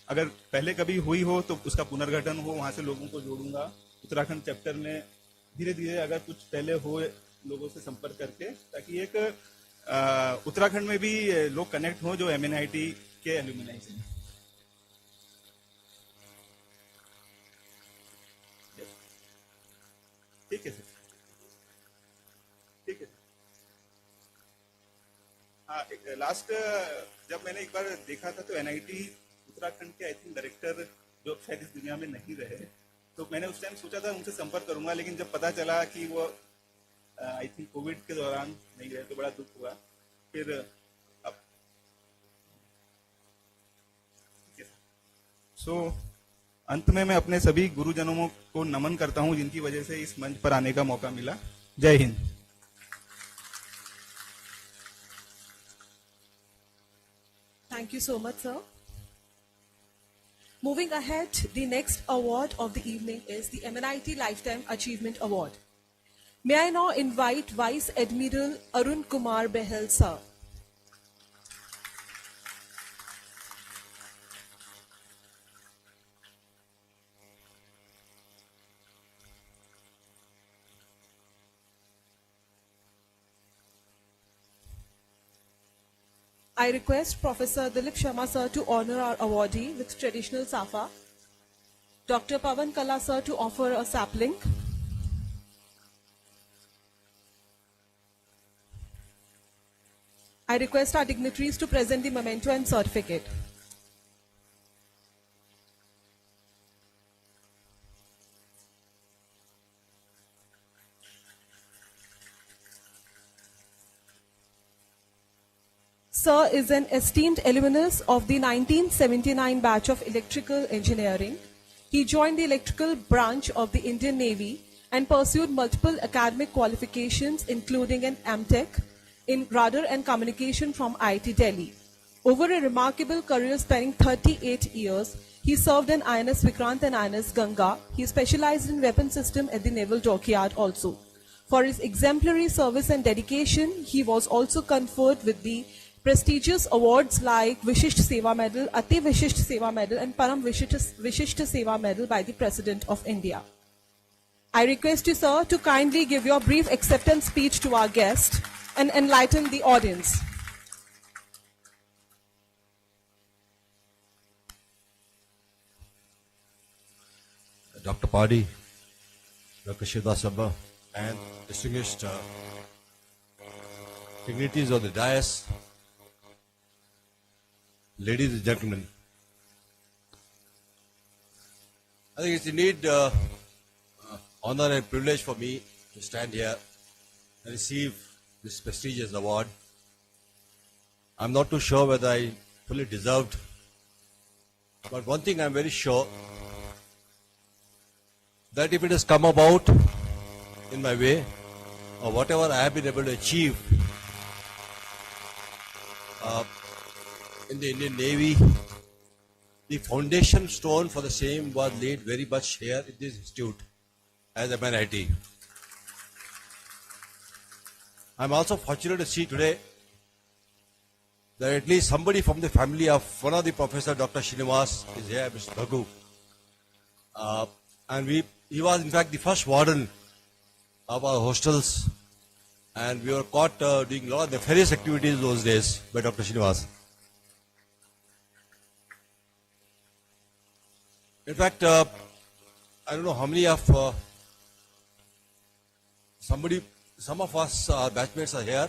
S7: अगर पहले कभी हुई हो तो उसका पुनर्गठन हो, वहाँ से लोगों को जोड़ूंगा। उत्तराखंड चैप्टर में धीरे धीरे अगर कुछ पहले हो लोगों से संपर्क करके, ताकि एक उत्तराखंड में भी लोग कनेक्ट हो जो MNIT के एलुमनी से। ठीक है सर, ठीक है। हाँ, लास्ट जब मैंने एक बार देखा था तो NIT उत्तराखंड के आई थिंक डायरेक्टर जो शायद इस दुनिया में नहीं रहे,
S18: तो मैंने उस टाइम सोचा था उनसे संपर्क करूंगा, लेकिन जब पता चला कि वो आई थिंक कोविड के दौरान नहीं रहे तो बड़ा दुख हुआ। फिर अब अंत में मैं अपने सभी गुरुजनों को नमन करता हूं जिनकी वजह से इस मंच पर आने का मौका मिला। जय Hind.
S2: Thank you so much, sir. Moving ahead, the next award of the evening is the MNIT Lifetime Achievement Award. May I now invite Vice Admiral Arun Kumar Behel, sir. I request Professor Dilip Sharma sir to honor our awardee with traditional safa. Dr. Pavan Kala sir to offer a sapling. I request our dignitaries to present the memento and certificate. Sir is an esteemed alumnus of the 1979 batch of electrical engineering. He joined the electrical branch of the Indian Navy and pursued multiple academic qualifications, including an MTech in radar and communication from IIT Delhi. Over a remarkable career spanning 38 years, he served in INS Vikrant and INS Ganga. He specialized in weapon system at the Naval Dockyard also. For his exemplary service and dedication, he was also conferred with the prestigious awards like Vishisht Seva Medal, Ati Vishisht Seva Medal and Param Vishisht Seva Medal by the President of India. I request you, sir, to kindly give your brief acceptance speech to our guest and enlighten the audience.
S19: Dr. Padi, Dr. Shivdas Sabha, and distinguished dignitaries of the dais, ladies and gentlemen, I think it's indeed honor and privilege for me to stand here and receive this prestigious award. I'm not too sure whether I fully deserved, but one thing I'm very sure, that if it has come about in my way, or whatever I have been able to achieve in the Indian Navy, the foundation stone for the same was laid very much here in this institute as MNIT. I'm also fortunate to see today that at least somebody from the family of one of the professor, Dr. Srinivas, is here, Mr. Bhagu. And he was in fact the first warden of our hostels, and we were caught doing a lot of nefarious activities those days by Dr. Srinivas. In fact, I don't know how many of some of us, our batchmates are here,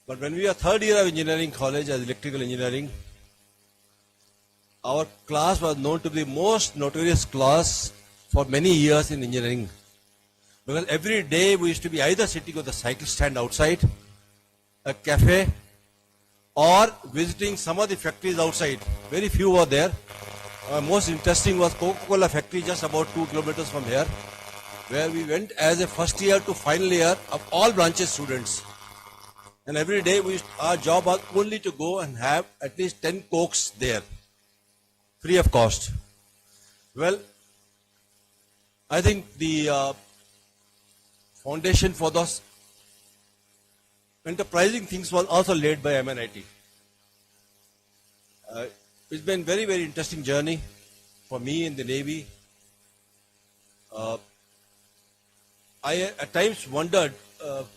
S19: but when we were third year of engineering college as electrical engineering, our class was known to be the most notorious class for many years in engineering. Because every day we used to be either sitting on the cycle stand outside, a cafe, or visiting some of the factories outside. Very few were there. Most interesting was Coca-Cola factory just about 2 kilometers from here, where we went as a first year to final year of all branches students. And every day our job was only to go and have at least 10 Cokes there, free of cost. Well, I think the foundation for those enterprising things was also laid by MNIT. It's been very, very interesting journey for me in the Navy. I at times wondered,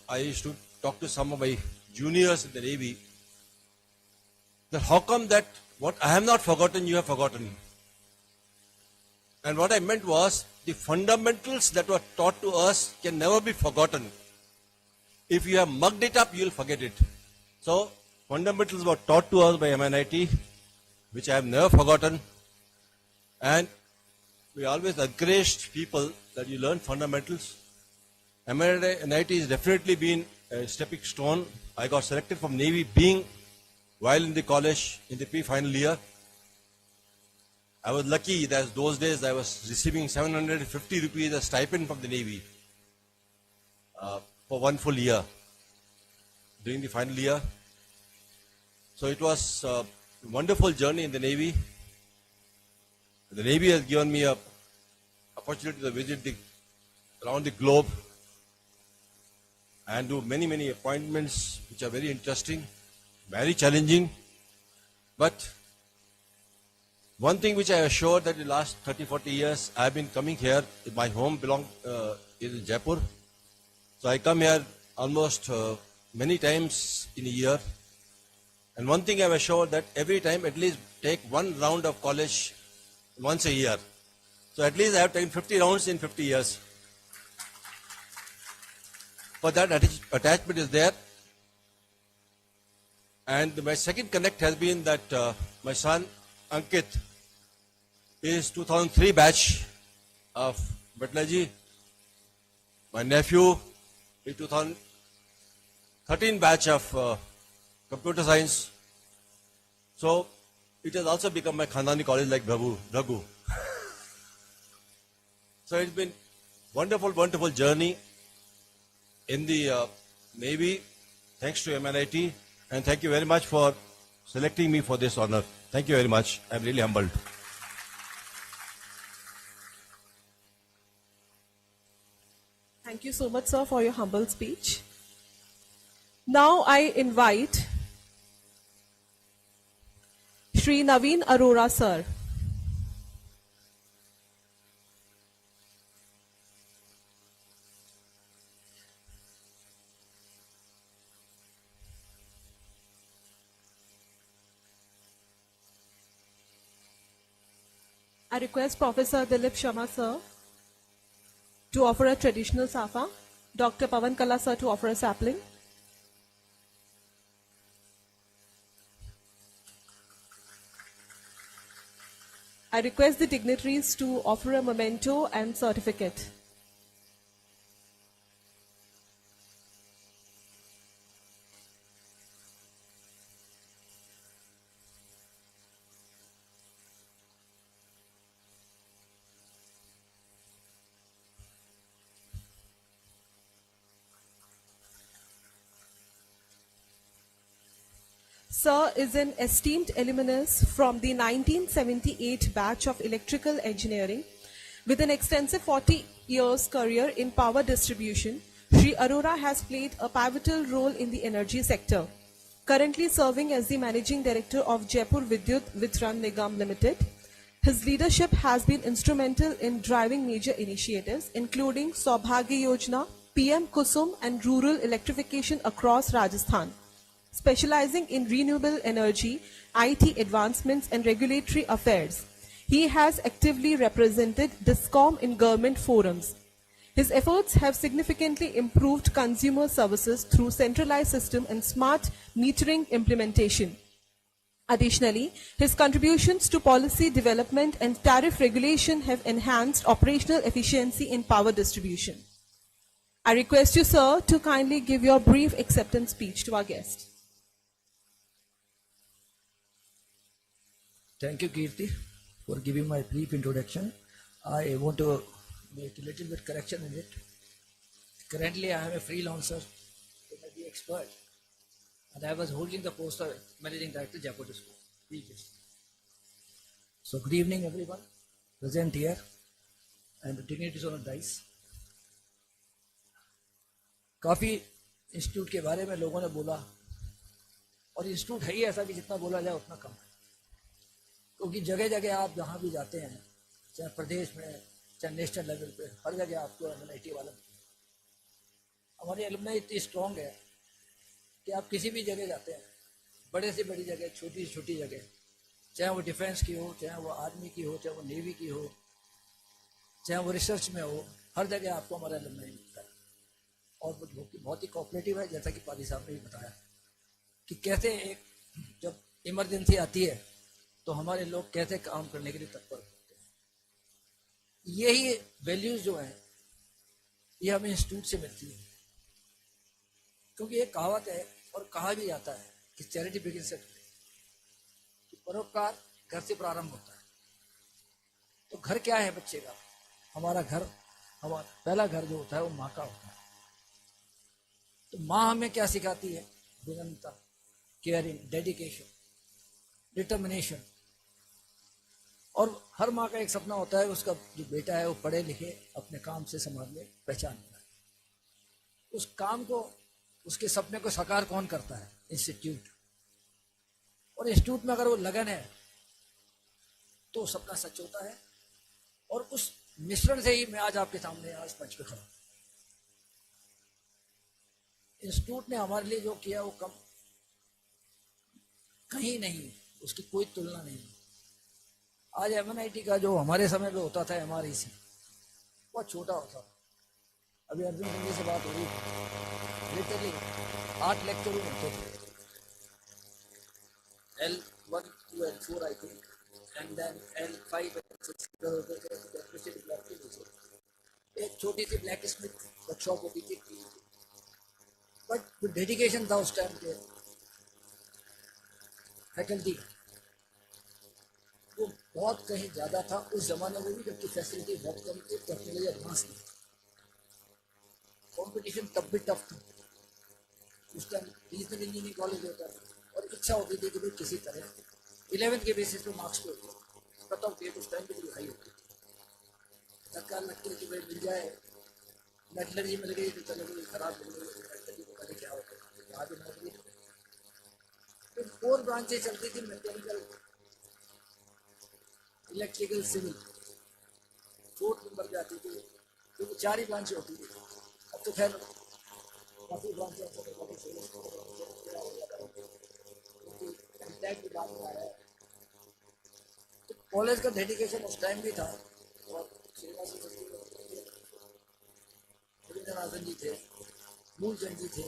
S19: I used to talk to some of my juniors in the Navy, that how come that what I have not forgotten, you have forgotten. And what I meant was, the fundamentals that were taught to us can never be forgotten. If you have mugged it up, you will forget it. So, fundamentals were taught to us by MNIT, which I have never forgotten. And we always encouraged people that you learn fundamentals. MNIT has definitely been a stepping stone. I got selected from Navy being while in the college in the pre-final year. I was lucky that those days I was receiving 750 rupees as stipend from the Navy for one full year during the final year. So it was a wonderful journey in the Navy. The Navy has given me an opportunity to visit around the globe and do many appointments which are very interesting, very challenging. But one thing which I assure that in the last 30-40 years, I have been coming here. My home is in Jaipur. So I come here almost many times in a year. And one thing I am assured that every time at least take one round of college once a year. So at least I have taken 50 rounds in 50 years. But that attachment is there. And my second connect has been that my son Ankit is 2003 batch of Batlaji. My nephew is 2013 batch of computer science. So it has also become my Khandani college like Raghu. So it's been wonderful journey in the Navy. Thanks to MNIT, and thank you very much for selecting me for this honor. Thank you very much. I'm really humbled.
S2: Thank you so much, sir, for your humble speech. Now I invite Shri Naveen Arora, sir. I request Professor Dilip Sharma, sir, to offer a traditional safa, Dr. Pavan Kala, sir, to offer a sapling. I request the dignitaries to offer a memento and certificate. Sir is an esteemed alumnus from the 1978 batch of electrical engineering. With an extensive 40 years career in power distribution, Shri Arora has played a pivotal role in the energy sector, currently serving as the Managing Director of Jaipur Vidyut Vitran Nigam Limited. His leadership has been instrumental in driving major initiatives, including Saubhagya Yojana, PM Kusum, and rural electrification across Rajasthan. Specializing in renewable energy, IT advancements, and regulatory affairs, he has actively represented DISCOM in government forums. His efforts have significantly improved consumer services through centralized system and smart metering implementation. Additionally, his contributions to policy development and tariff regulation have enhanced operational efficiency in power distribution. I request you, sir, to kindly give your brief acceptance speech to our guest.
S11: Thank you, Kirti, for giving my brief introduction. I want to make a little bit correction in it. Currently, I am a freelancer, the expert, and I was holding the post of Managing Director, Jaipur School. So, good evening, everyone present here, and the dignitaries on the dais. काफ़ी institute के बारे में लोगों ने बोला, और institute है ही ऐसा कि जितना बोला जाए उतना कम है, क्योंकि जगह जगह आप जहाँ भी जाते हैं, चाहे प्रदेश में, चाहे नेशनल लेवल पे, हर जगह आपको MNIT वाला मिलता है। हमारी एलुमनाई इतनी स्ट्रॉन्ग है कि आप किसी भी जगह जाते हैं, बड़े से बड़ी जगह, छोटी से छोटी जगह, चाहे वो डिफेंस की हो, चाहे वो आर्मी की हो, चाहे वो नेवी की हो, चाहे वो रिसर्च में हो, हर जगह आपको हमारा एलुमनाई मिलता है। और बहुत ही कोऑपरेटिव है, जैसा कि पाली साहब ने भी बताया कि कैसे एक जब इमरजेंसी आती है तो हमारे लोग कैसे काम करने के लिए तत्पर होते हैं।
S20: यही वैल्यूज जो है ये हमें इंस्टीट्यूट से मिलती है, क्योंकि एक कहावत है और कहा भी जाता है कि चैरिटी बिगिंस एट होम, परोपकार घर से प्रारंभ होता है। तो घर क्या है बच्चे का? हमारा घर, हमारा पहला घर जो होता है वो माँ का होता है। तो माँ हमें क्या सिखाती है? विनम्रता, केयरिंग, डेडिकेशन, डिटर्मिनेशन। और हर माँ का एक सपना होता है उसका जो बेटा है वो पढ़े लिखे, अपने काम से समाज में पहचान बनाए। उस काम को, उसके सपने को साकार कौन करता है? इंस्टीट्यूट। और इंस्टीट्यूट में अगर वो लगन है तो सपना सच होता है। और उस मिश्रण से ही मैं आज आपके सामने आज मंच पे खड़ा हूं। इंस्टीट्यूट ने हमारे लिए जो किया वो कम कहीं नहीं, उसकी कोई तुलना नहीं। आज MNIT का जो हमारे समय में होता था MREC, बहुत छोटा होता था। अभी अर्जुन सिंह जी से बात हो रही, लिटरली 8 लेक्चर रूम होते थे, L1 to L4 I think, and then L5 and 6 होते थे। एक छोटी सी ब्लैक स्मिथ वर्कशॉप होती थी, बट जो डेडिकेशन था उस टाइम पे फैकल्टी वो बहुत कहीं ज़्यादा था उस जमाने में भी, जबकि फैसिलिटी बहुत कम थी, टेक्नोलॉजी एडवांस नहीं। कॉम्पिटिशन तब भी टफ था। उस टाइम रीजनल इंजीनियरिंग कॉलेज होता था और इच्छा होती थी कि भाई किसी तरह 11th के बेसिस पे मार्क्स पे होते, कट ऑफ डेट उस टाइम पे बड़ी हाई होती थी। धक्का लगती है कि भाई मिल जाए, मेटलर्जी मिल गई तो चलो गई, खराब मिल गई तो मेटलर्जी को पहले क्या होता है, आगे नौकरी। तो 4 ब्रांचेज चलती थी, mechanical, electrical, civil. 4th number पे आती थी, क्योंकि 4 ही ब्रांचें होती थी। अब तो खैर काफ़ी ब्रांचें की बात आ रहा है। तो कॉलेज का डेडिकेशन उस टाइम भी था। और रविंद्रनाथन जी थे, मूलचंद जी थे,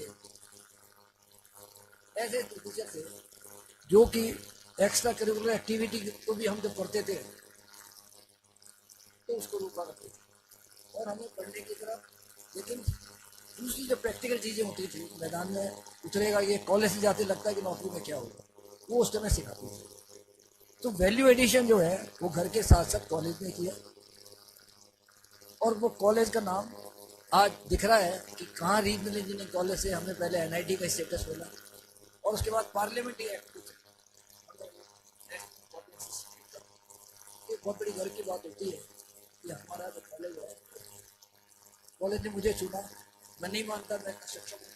S20: ऐसे टीचर थे जो कि एक्स्ट्रा करिकुलर एक्टिविटी को भी हम जब पढ़ते थे तो उसको रोका करते थे और हमें पढ़ने की तरफ। लेकिन दूसरी जो प्रैक्टिकल चीज़ें होती थी, मैदान में उतरेगा, ये कॉलेज से जाते लगता है कि नौकरी में क्या होगा, वो उस टाइम सिखाती थी। तो वैल्यू एडिशन जो है वो घर के साथ साथ कॉलेज में किया, और वो कॉलेज का नाम आज दिख रहा है कि कहाँ रीजनल इंजीनियरिंग कॉलेज से हमें पहले NIT का स्टेटस मिला, और उसके बाद पार्लियामेंट्री एक्ट। बहुत बड़ी गर्व की बात होती है कि हमारा जो कॉलेज है, कॉलेज ने मुझे चुना। मैं नहीं मानता मैं सक्षम हूँ।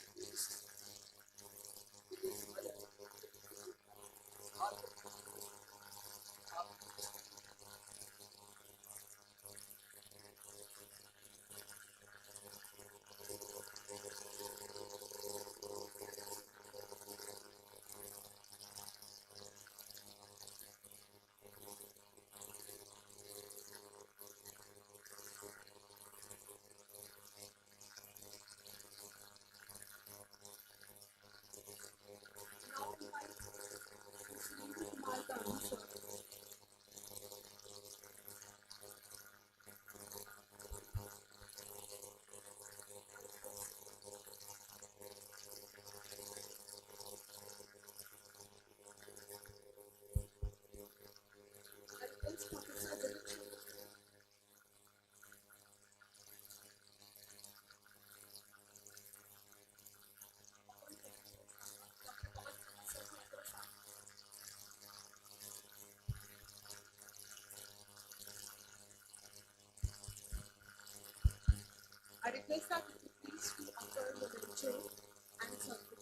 S2: I request that you please to offer the lecture and certificate.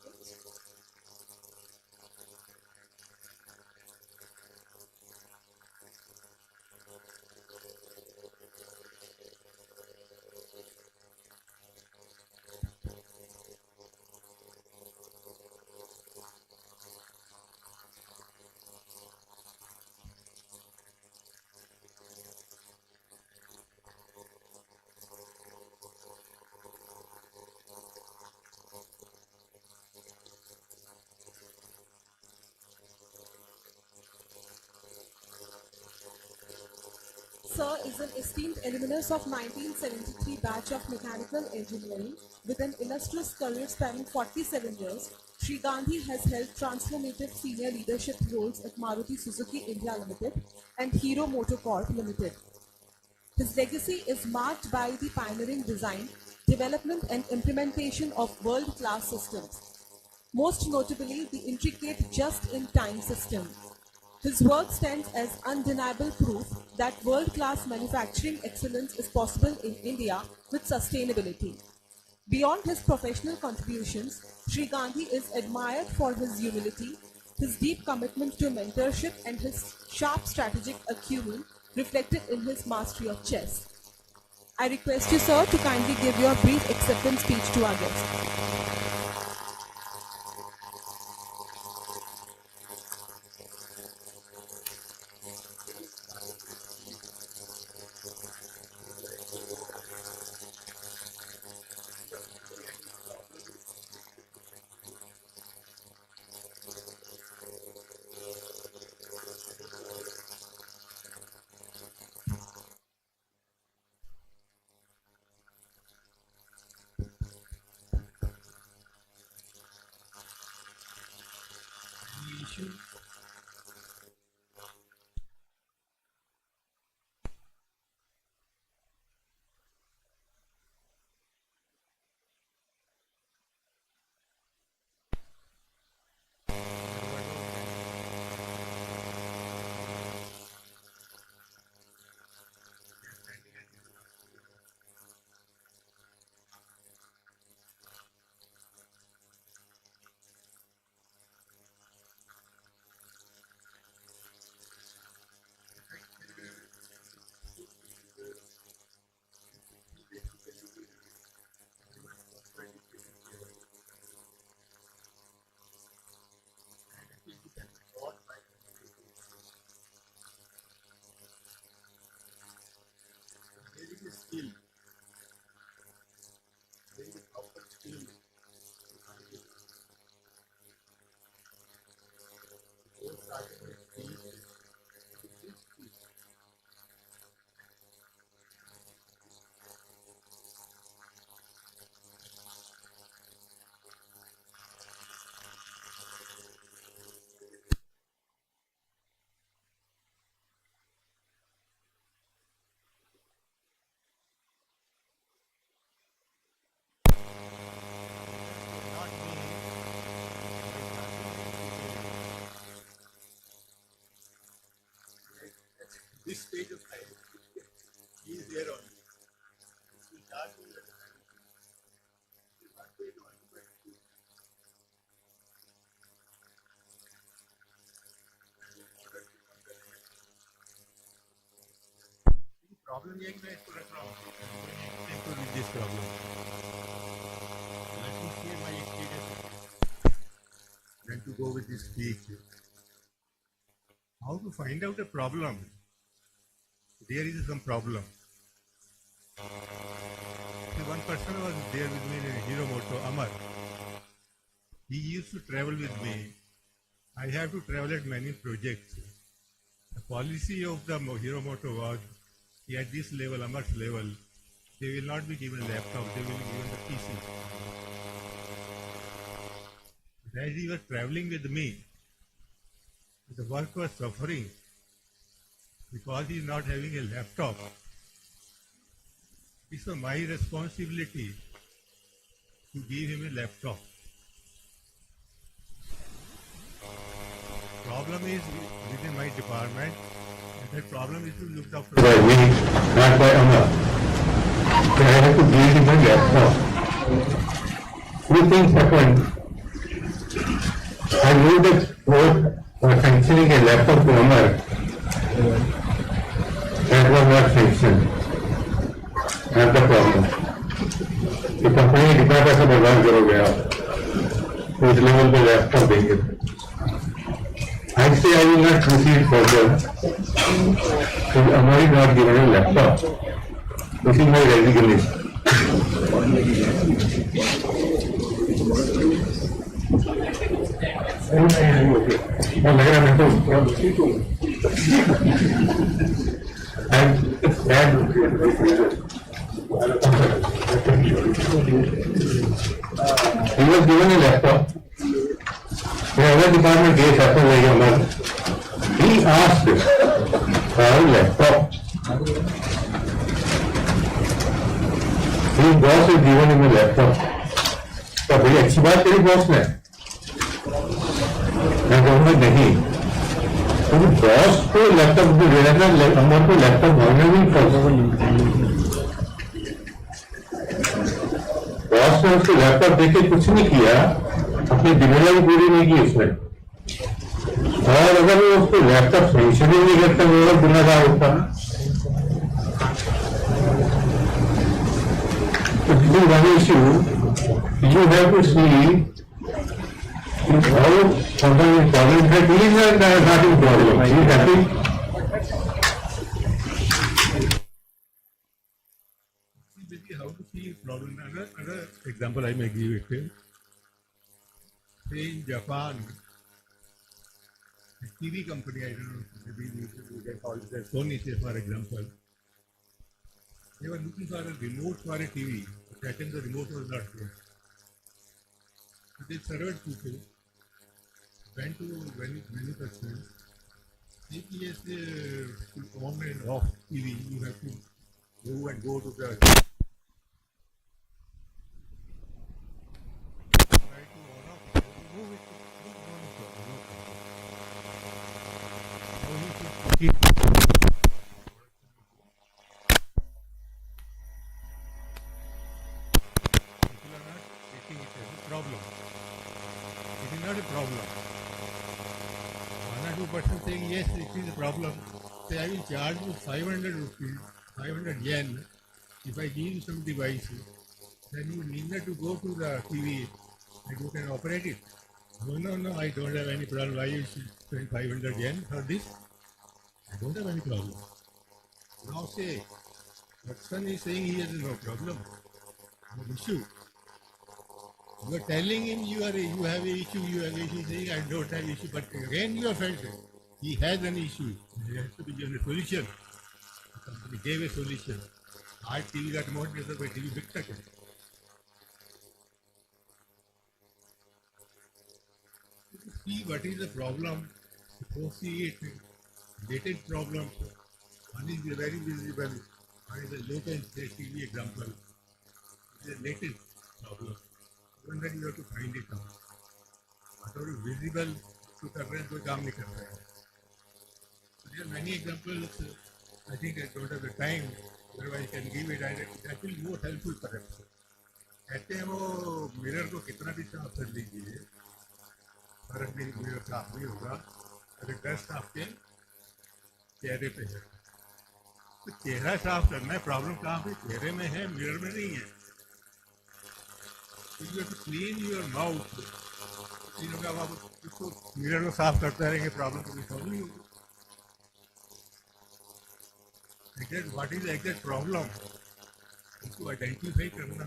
S2: sir is an esteemed alumnus of 1973 batch of mechanical engineering with an illustrious career spanning 47 years. Sri Gandhi has held transformative senior leadership roles at Maruti Suzuki India Limited and Hero Motocorp Limited. His legacy is marked by the pioneering design, development and implementation of world-class systems, most notably the intricate just-in-time system. His work stands as undeniable proof that world-class manufacturing excellence is possible in India with sustainability. Beyond his professional contributions, Sri Gandhi is admired for his humility, his deep commitment to mentorship and his sharp strategic acumen reflected in his mastery of chess. I request you, sir, to kindly give your brief acceptance speech to our guest.
S7: Skill. Very proper skill. This stage of time, he is there only. He will start doing that. He is not going to occupy it. Problem is that इसको रख रहा हूँ with this problem. Let me share my experience. Then to go with this speech. How to find out a problem? There is some problem. One person was there with me in Hero Moto, Amar. He used to travel with me. I have to travel at many projects. The policy of the Hero Moto was, at this level, Amar's level, they will not be given laptop, they will be given the PC. But as he was traveling with me, the work was suffering because he is not having a laptop. It's my responsibility to give him a laptop. Problem is within my department, and that problem is to look after by me, not by Amar. So I have to give him a laptop. Two things happened. I knew that for sanctioning a laptop to Amar, that was not sanctioned. Not the problem. तो company कितना पैसा बर्बाद करोगे आप उस level पे laptop देंगे I say I will not proceed further because Amar is not given a laptop. This is my resignation. And
S21: And he was given a laptop. The other department case happened like a month. He asked for a laptop. His boss has given him a laptop. तो बड़ी अच्छी बात करी boss ने, मैं कहूँगा नहीं, तो बॉस को लैपटॉप भी देना था, हमारे को लैपटॉप मांगना नहीं पॉसिबल। बॉस ने उसको लैपटॉप देके कुछ नहीं किया, अपनी जिम्मेदारी पूरी नहीं की उसने, और अगर वो उसको लैपटॉप सैंक्शन ही नहीं करता वो और गुनाहगार होता। तो this is one issue you have to see how something is problem. That he is not in problem. He is happy. How to see problem? Another example I may give it. Say in Japan, a TV company, I don't know, maybe you can call it Sony, say for example, they were looking for a remote for a TV. That time the remote was not there. So they served people, went to manufacturers, if yes, to on and off TV, you have to move and go to the problem. It is not a problem. 1 or 2% saying yes, it is a problem. Say I will charge you 500 rupees, 500 yen if I give you some device. Then you need not to go to the TV and you can operate it. No, I don't have any problem. Why you should spend 500 yen for this? I don't have any problem. Now say, Watson is saying he has no problem, no issue. You are telling him you have an issue, saying I don't have issue, but again you are felt he has an issue. There has to be given a solution. The company gave a solution. आज TV का remote नहीं तो कोई TV बिक सके. See what is the problem, foresee it, related problems. One is very visible, one is a latent TV example. It is a latent problem. Even then you have to find it out. Whatever is visible to कर रहे हैं कोई काम नहीं कर रहे हैं. There are many examples. I think I don't have the time. Otherwise, I can give it. That will be more helpful perhaps. कहते हैं वो मिरर को कितना भी साफ कर लीजिए, फर्क नहीं, मिरर साफ नहीं होगा अगर डस्ट आपके चेहरे पे है. तो चेहरा साफ करना है, प्रॉब्लम कहाँ पे? चेहरे में है, मिरर में नहीं है. You have to clean your mouth. अब आप उसको मिरर को साफ करते रहेंगे, प्रॉब्लम कभी सॉल्व नहीं होगी. What is the exact problem? उसको आइडेंटिफाई करना,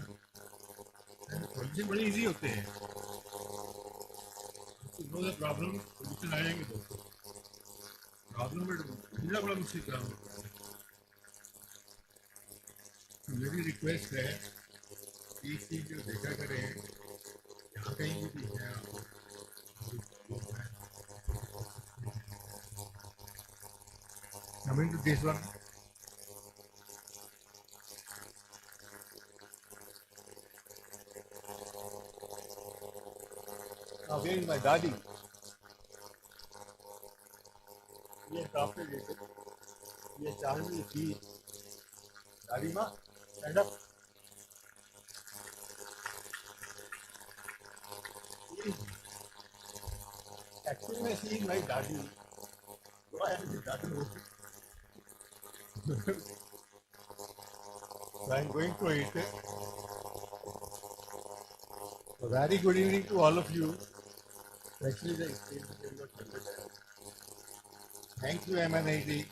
S21: सॉल्यूशन बड़े इजी होते हैं. नो द प्रॉब्लम, सॉल्यूशन आ जाएंगे दोस्तों. प्रॉब्लम बड़ा बड़ा मुश्किल काम होता है. मेरी रिक्वेस्ट है इस चीज जो देखा करें, यहाँ कहीं भी है आपको coming to this one. Now here is my daddy. ये काफी लेते, ये चांदी थी. दादी माँ, stand up. Actually, she is my daddy. Why am I daddy? So I am going to it. A very good evening to all of you. Actually, the thank you MNIT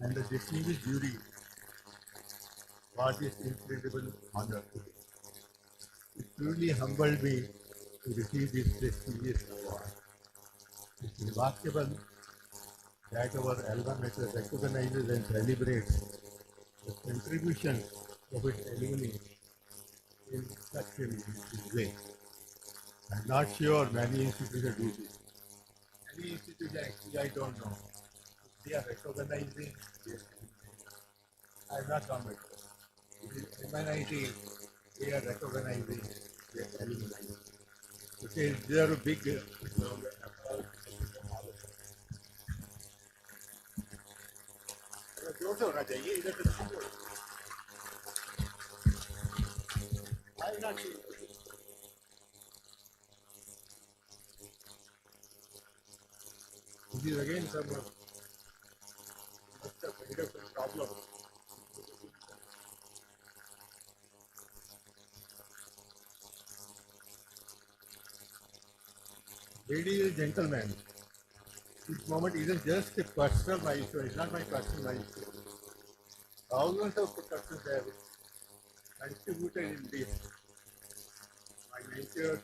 S21: and the distinguished jury for this incredible honor. It truly humbled me to receive this prestigious award. It's remarkable that our alma mater recognizes and celebrates the contribution of its alumni in such a way. I'm not sure many institutions do this. Any institution actually I don't know. They are recognizing this. I'm not comment. MNIT, they are recognizing their alumni. Okay, they are a big जोर से होना चाहिए इधर से I'm not sure. This is again some problem. Lady is a gentleman. This moment isn't just a personal milestone, it's not my personal milestone. Thousands of protections have contributed in this. My mentors,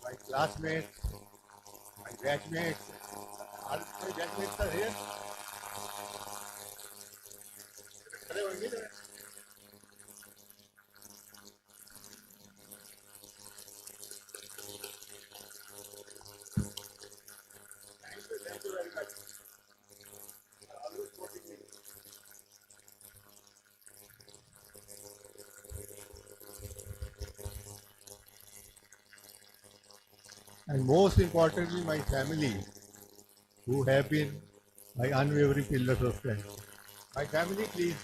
S21: my classmates, my batchmates, all my batchmates are here. Thank you very much. Always supporting me. And most importantly, my family, who have been my unwavering pillars of strength. My family, please.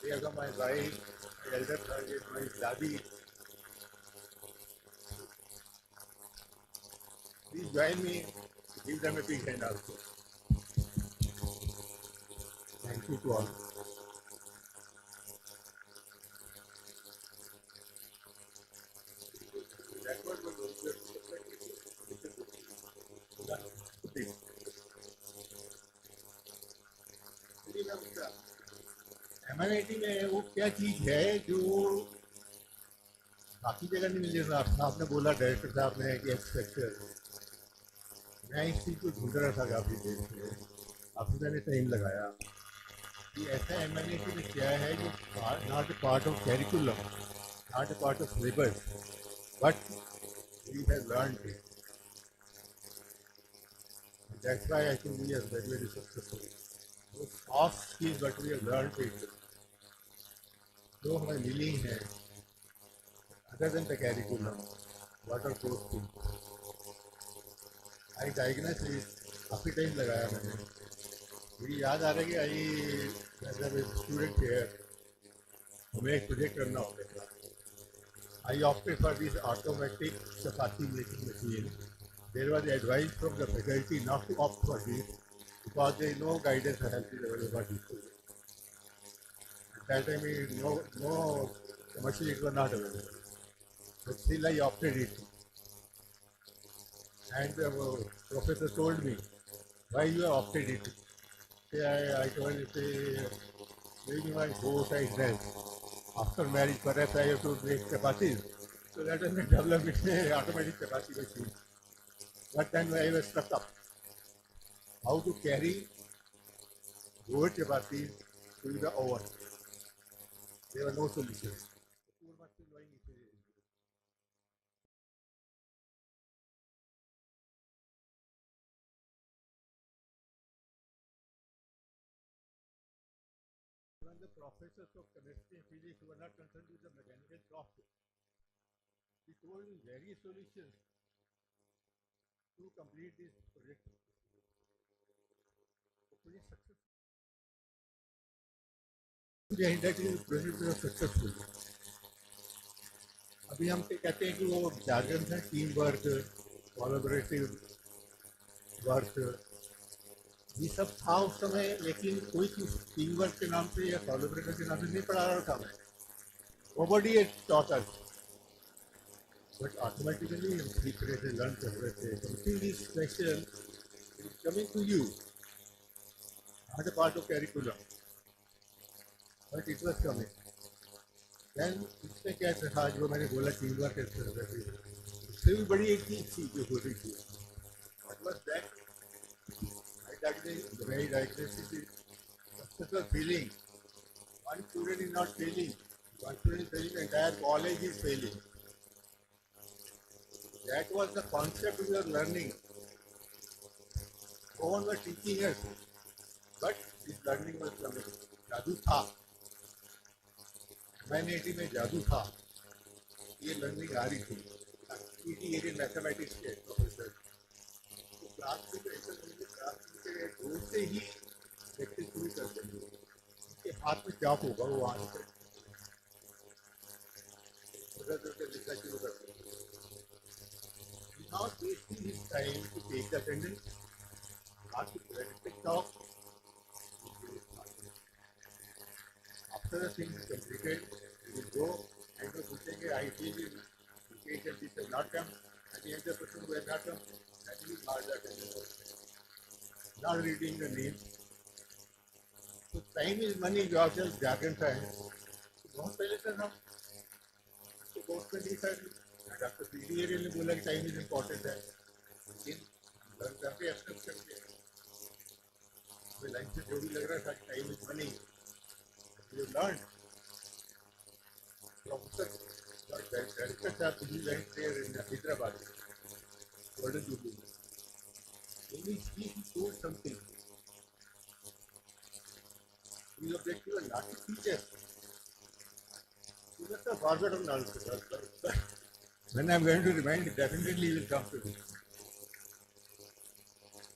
S21: They are my wife, my elder brother, my daddy. Please join me. Give them a big hand also. Thank you to all. MNIT में वो क्या चीज है जो बाकी जगह नहीं मिल रहा। आपने बोला डायरेक्टर साहब ने कि एक्सपेक्टर, मैं इस चीज को ढूंढ रहा था काफी देर से, काफी मैंने टाइम लगाया कि ऐसा MNIT में क्या है जो not a part of curriculum, not a part of syllabus, but we have learned it. That's why I think we are very, very successful. Those soft skills, but we have learned it. जो हमें मिली है, other than the curriculum, what are those things? I diagnosed it, काफी time लगाया मैंने. मुझे याद आ रहा है कि आई स्टूडेंट हेयर हमें एक प्रोजेक्ट करना होता था. I opted for this automatic chapati making machine. There was advice from the faculty not to opt for this because there is no guidance or help is available for this. At that time, no commercial it was not available. But still I opted it. And the professor told me, why you have opted it? I told him, maybe my both I dress. After marriage, perhaps I have to make chapatis. So that was the development automatic chapati machine. But then I was stuck up. How to carry goat chapatis to the oven. There were no solutions. Even the professors of chemistry and physics were not concerned with the mechanical process. He told me various solutions to complete this project. That is project was successful. अभी हम कहते हैं कि वो jargon है team work, collaborative work, ये सब था उस समय, लेकिन कोई चीज टीम वर्क के नाम से या कोलैबोरेटिव के नाम से नहीं पढ़ा रहा था मैं. Nobody had taught us. But automatically हम सीख रहे थे, लर्न कर रहे थे. Something is special is coming to you, not a part of curriculum, but it was coming. Then इसमें क्या था जो मैंने बोला टीम वर्क इससे भी बड़ी एक चीज थी जो हो रही थी. What was that? I
S7: That is the very diagnosis is such a feeling. One student is not failing. One student is failing, the entire college is failing. That was the concept we were learning. No one was teaching us, but this learning was coming. जादू था, MNIT में जादू था. ये learning आ रही थी. PT area mathematics के professor. तो क्लास में तो ऐसा नहीं, क्लास में रोज से ही प्रैक्टिस शुरू कर देंगे. उनके हाथ में क्या होगा वो आंसर. लिखना शुरू कर देंगे. Not wasting his time to take the attendance, not to practice talk. After the thing is completed, we will go and we will I feel in case that this has not come, and the other person who has not come, that will mark the attendance. Not reading the name. So time is money, जो आप जब जागरण का है, बहुत पहले से हम course में नहीं था. डॉक्टर पीडी एरिया ने बोला कि टाइम इज इम्पोर्टेंट है, लेकिन लर्न करके एक्सेप्ट करके हमें लाइन से जो भी लग रहा था कि time is money. You learn professor director साहब PD line there in Hyderabad. What do you do? he told something. His objective was not to teach us. He must have forgotten also. When I am going to remind, definitely he will come to me.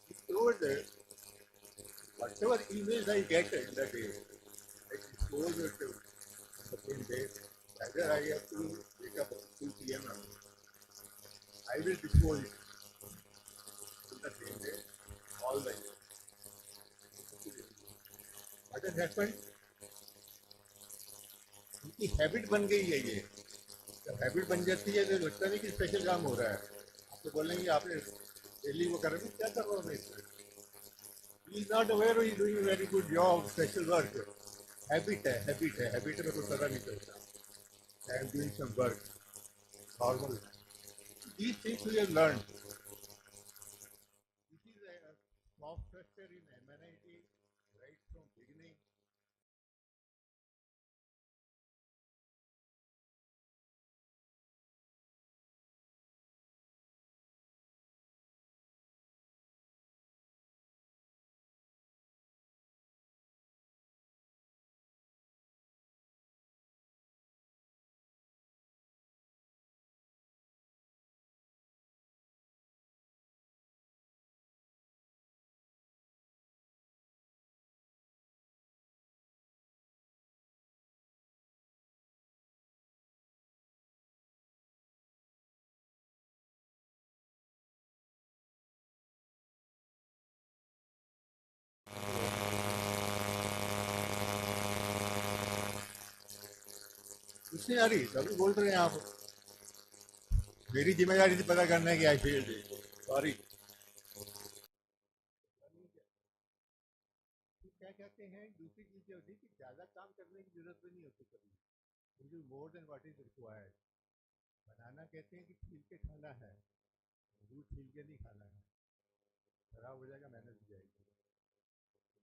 S7: He told that whatever emails I get in the day, I dispose it on the same day. Either I have to wake up at 2 p.m. I will dispose it on the same day, all the day. What has happened? उनकी habit बन गई है ये. जब habit बन जाती है तो लगता नहीं कि स्पेशल काम हो रहा है. आपको बोलेंगे आपने डेली वो करेंगे, क्या कर रहा हूँ मैं इसमें. He is not aware he doing very good job, special work. Habit है, हैबिट है, हैबिट में कुछ पता नहीं चलता. I am doing some work normal. These things we have learn. This is a soft structure in MNIT right from beginning. उसने यारी तभी बोल रहे हैं आप. मेरी जिम्मेदारी थी पता करना है कि आई फेल्ड. सॉरी. क्या कहते हैं दूसरी चीज ये होती है कि ज्यादा काम करने की जरूरत भी नहीं होती कभी. More than what is required. बनाना कहते हैं कि छील के खाना है, दूध छील के नहीं खाना है, खराब हो जाएगा, मेहनत हो जाएगी.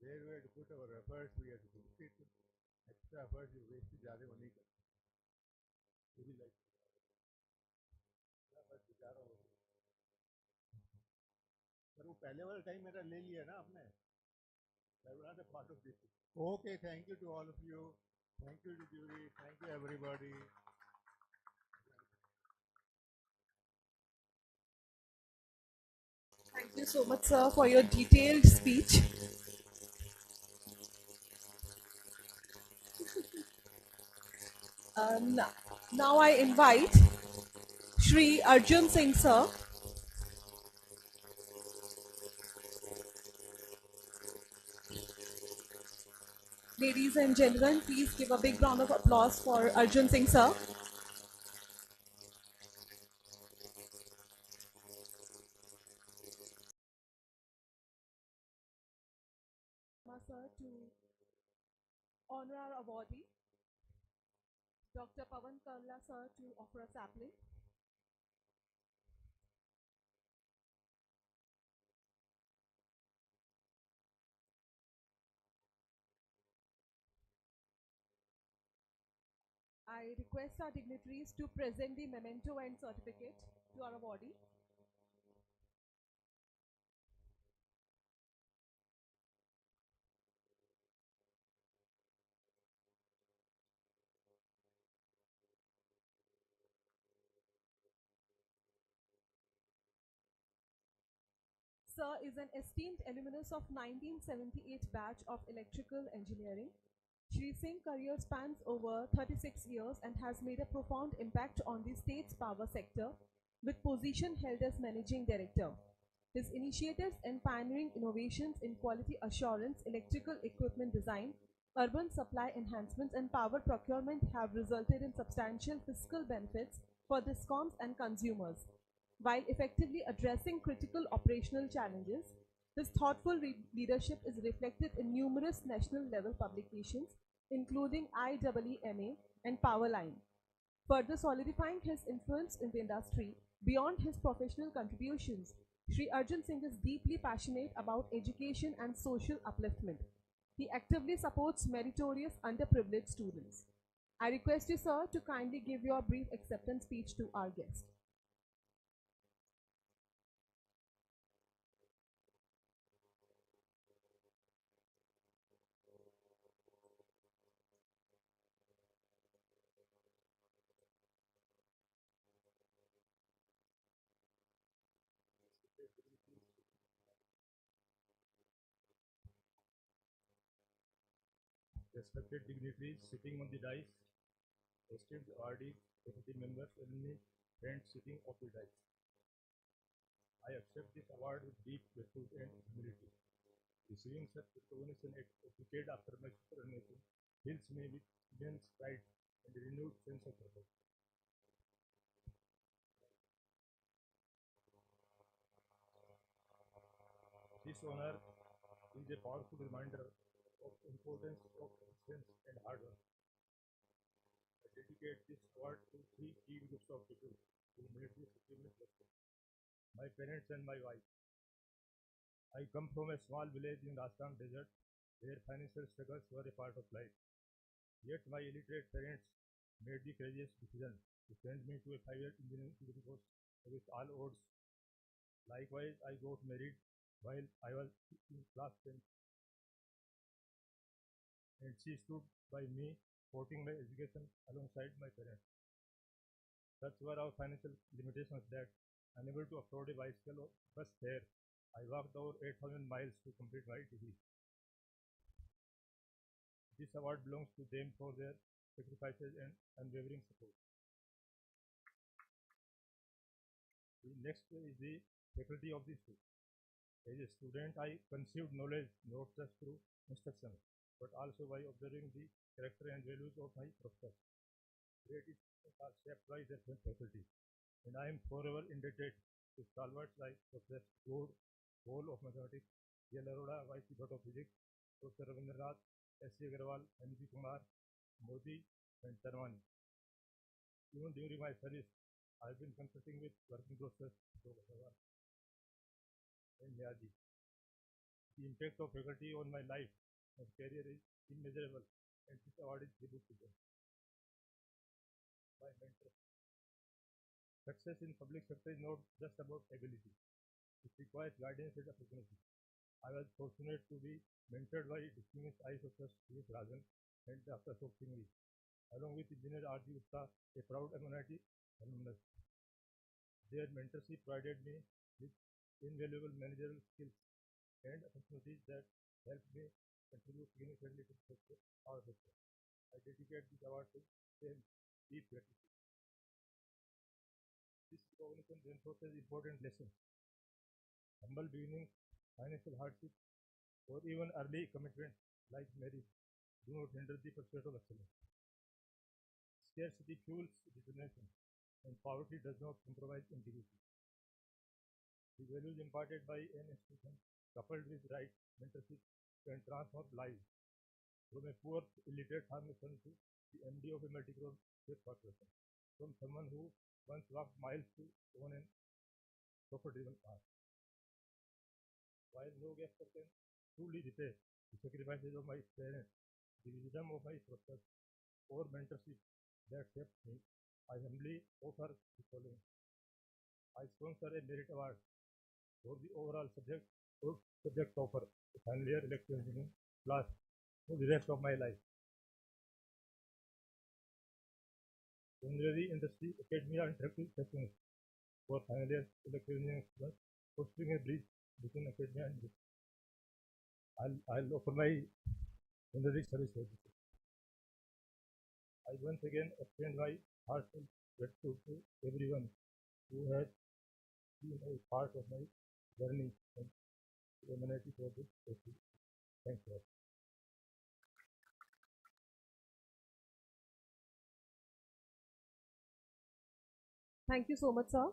S7: Where we have to put our efforts, we have to put it. Extra efforts you waste ज़्यादा वो नहीं करते. भी लाइक बस बेचारा हो. पर वो पहले वाला टाइम मेरा ले लिया ना आपने. I was not a part of this. Okay, thank you to all of you. Thank you to jury. Thank you everybody.
S2: Thank you so much, sir, for your detailed speech. Now I invite Shri Arjun Singh, sir. Ladies and gentlemen, please give a big round of applause for Arjun Singh, sir. Sir, to honor our awardee, Dr. Pawan Karla, sir, to offer a sapling. I request our dignitaries to present the memento and certificate to our awardee. Sir is an esteemed alumnus of 1978 batch of electrical engineering. Shri Singh's career spans over 36 years and has made a profound impact on the state's power sector, with position held as managing director. His initiatives and pioneering innovations in quality assurance, electrical equipment design, urban supply enhancements, and power procurement have resulted in substantial fiscal benefits for DISCOMs and consumers. While effectively addressing critical operational challenges, his thoughtful leadership is reflected in numerous national level publications, including IEEMA and Powerline. Further solidifying his influence in the industry, beyond his professional contributions, Sri Arjun Singh is deeply passionate about education and social upliftment. He actively supports meritorious underprivileged students. I request you, sir, to kindly give your brief acceptance speech to our guest.
S10: Respected dignitaries sitting on the dais, esteemed awardees, faculty members, alumni, friends sitting off the dais. I accept this award with deep gratitude and humility. Receiving such recognition a decade after my superannuation fills me with immense pride and a renewed sense of purpose. This honor is a powerful reminder of the importance of excellence and hard work. I dedicate this award to three key groups of people who made this achievement possible: my parents and my wife. I come from a small village in Rajasthan desert where financial struggles were a part of life. Yet my illiterate parents made the courageous decision to send me to a 5-year engineering degree course with all odds. Likewise, I got married while I was in class 10, and she stood by me, supporting my education alongside my parents. Such were our financial limitations that, unable to afford a bicycle or bus fare, I walked over 8,000 miles to complete my degree. This award belongs to them for their sacrifices and unwavering support. The next is the faculty of the school. As a student, I conceived knowledge not just through instruction, but also by observing the character and values of my professors. Great institutions are shaped by their faculty, and I am forever indebted to stalwarts like Professor Gould, Paul of Mathematics, J. L. Arora, Vice Dean of Physics, Professor Ravindranath, S. C. Agarwal, M. G. Kumar, Modi, and Ceremonial. Even during my service, I have been consulting with working professors and Niyazi. The impact of faculty on my life and career is immeasurable, and this award is tribute to them. My mentor. Success in public sector is not just about ability. It requires guidance and opportunity. I was fortunate to be mentored by distinguished IAS officers C. S. Rajan and Dr. Ashok Singhvi, along with Engineer R. G. Gupta, a proud MNIT alumnus. Their mentorship provided me with invaluable managerial skills and opportunities that helped me contribute significantly to our sector. I dedicate this award to them deep gratitude. This recognition reinforces important lessons. Humble beginnings, financial hardship, or even early commitment like marriage do not hinder the pursuit of excellence. Scarcity fuels determination, and poverty does not compromise integrity. The values imparted by an institution, coupled with right mentorship, can transform lives. From a poor, illiterate farmer son to the MD of a multi-crore state corporation. From someone who once walked miles to own an profit-driven car. While no gesture can truly repay the sacrifices of my parents, the wisdom of my professors, or mentorship that shaped me, I humbly offer the following. I sponsor a merit award for the overall subject offer the final year electrical engineering class for the rest of my life. Similarly, industry, academia, and interactive sessions for final year electrical engineering students, fostering a bridge between academia and industry. I'll offer my honorary service for this. I once again extend my heartfelt gratitude to everyone who has been a part of my journey and to MNIT for this festival. Thank you.
S2: Thank you so much, sir.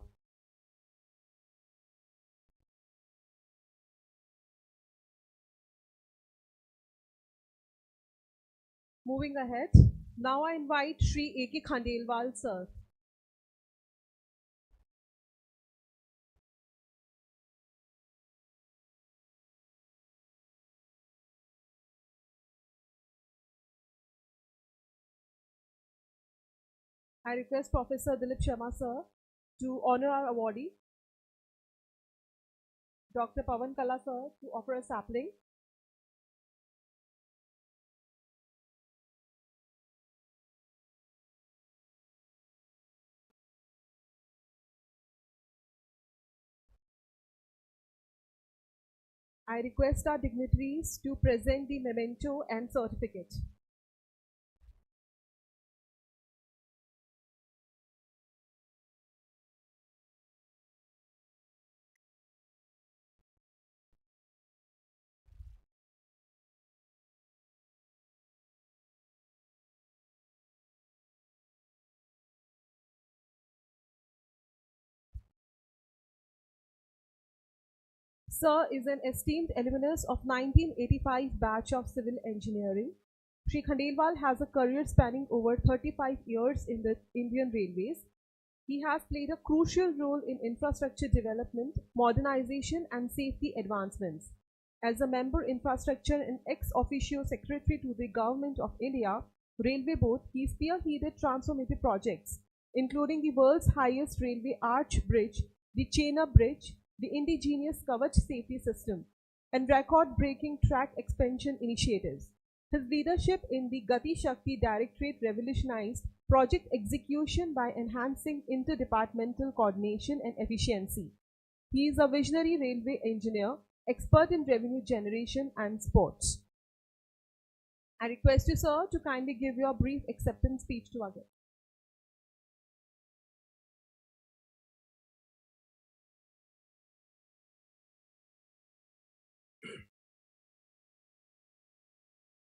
S2: Moving ahead, now I invite Shri A.K. Khandelwal, sir. I request Professor Dilip Sharma, sir, to honor our awardee. Dr. Pavan Kala, sir, to offer a sapling. I request our dignitaries to present the memento and certificate. Sir is an esteemed alumnus of 1985 batch of civil engineering. Shri Khandelwal has a career spanning over 35 years in the Indian Railways. He has played a crucial role in infrastructure development, modernization and safety advancements. As a member infrastructure and ex officio secretary to the Government of India Railway Board, he spearheaded transformative projects, including the world's highest railway arch bridge, the Chena Bridge, the indigenous Kavach safety system, and record-breaking track expansion initiatives. His leadership in the Gati Shakti Directorate revolutionized project execution by enhancing interdepartmental coordination and efficiency. He is a visionary railway engineer, expert in revenue generation and sports. I request you, sir, to kindly give your brief acceptance speech to our guests.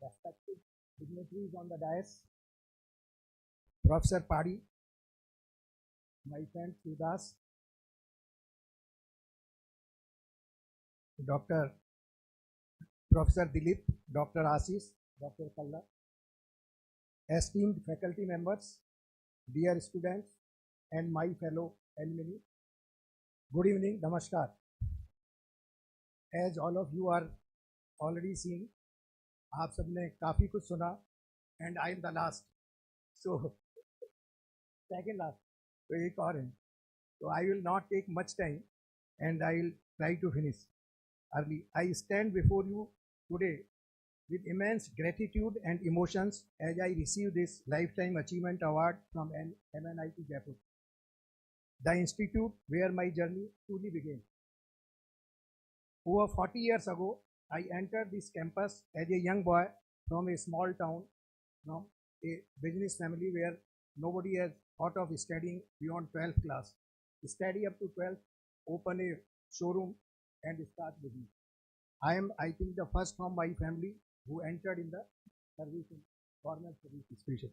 S3: Respected dignitaries on the dais, Professor Padi, my friend Sudas, Dr. Professor Dilip, Dr. Ashish, Dr. Kalla, esteemed faculty members, dear students, and my fellow alumni. Good evening, Namaskar. As all of you are already seeing, आप सबने काफी कुछ सुना and I am the last, so second last, तो एक और है, so I will not take much time and I will try to finish early. I stand before you today with immense gratitude and emotions as I receive this Lifetime Achievement Award from MNIT Jaipur, the institute where my journey truly began. Over 40 years ago, I entered this campus as a young boy from a small town, from a business family where nobody has thought of studying beyond 12th class. Study up to 12th, open a showroom and start business. I am, I think, the first from my family who entered in the service, government service especially.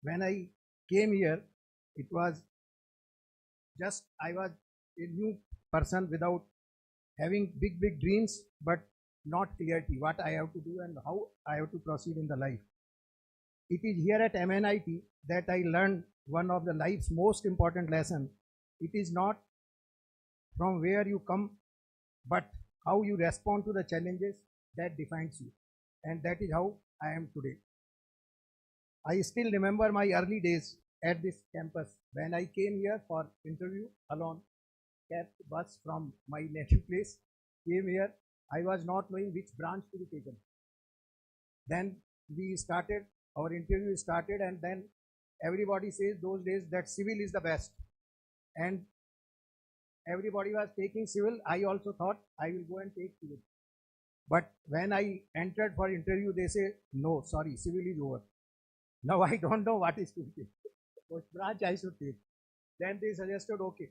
S3: When I came here, it was just, I was a new person without having big dreams, but not clarity what I have to do and how I have to proceed in the life. It is here at MNIT that I learned one of the life's most important lessons. It is not from where you come, but how you respond to the challenges that defines you. And that is how I am today. I still remember my early days at this campus when I came here for interview alone, kept bus from my native place, came here. I was not knowing which branch to be taken. Then we started, our interview started, and then everybody says those days that civil is the best. And everybody was taking civil. I also thought I will go and take civil. But when I entered for interview, they say, no, sorry, civil is over. Now I don't know what is to take, which branch I should take. Then they suggested, okay,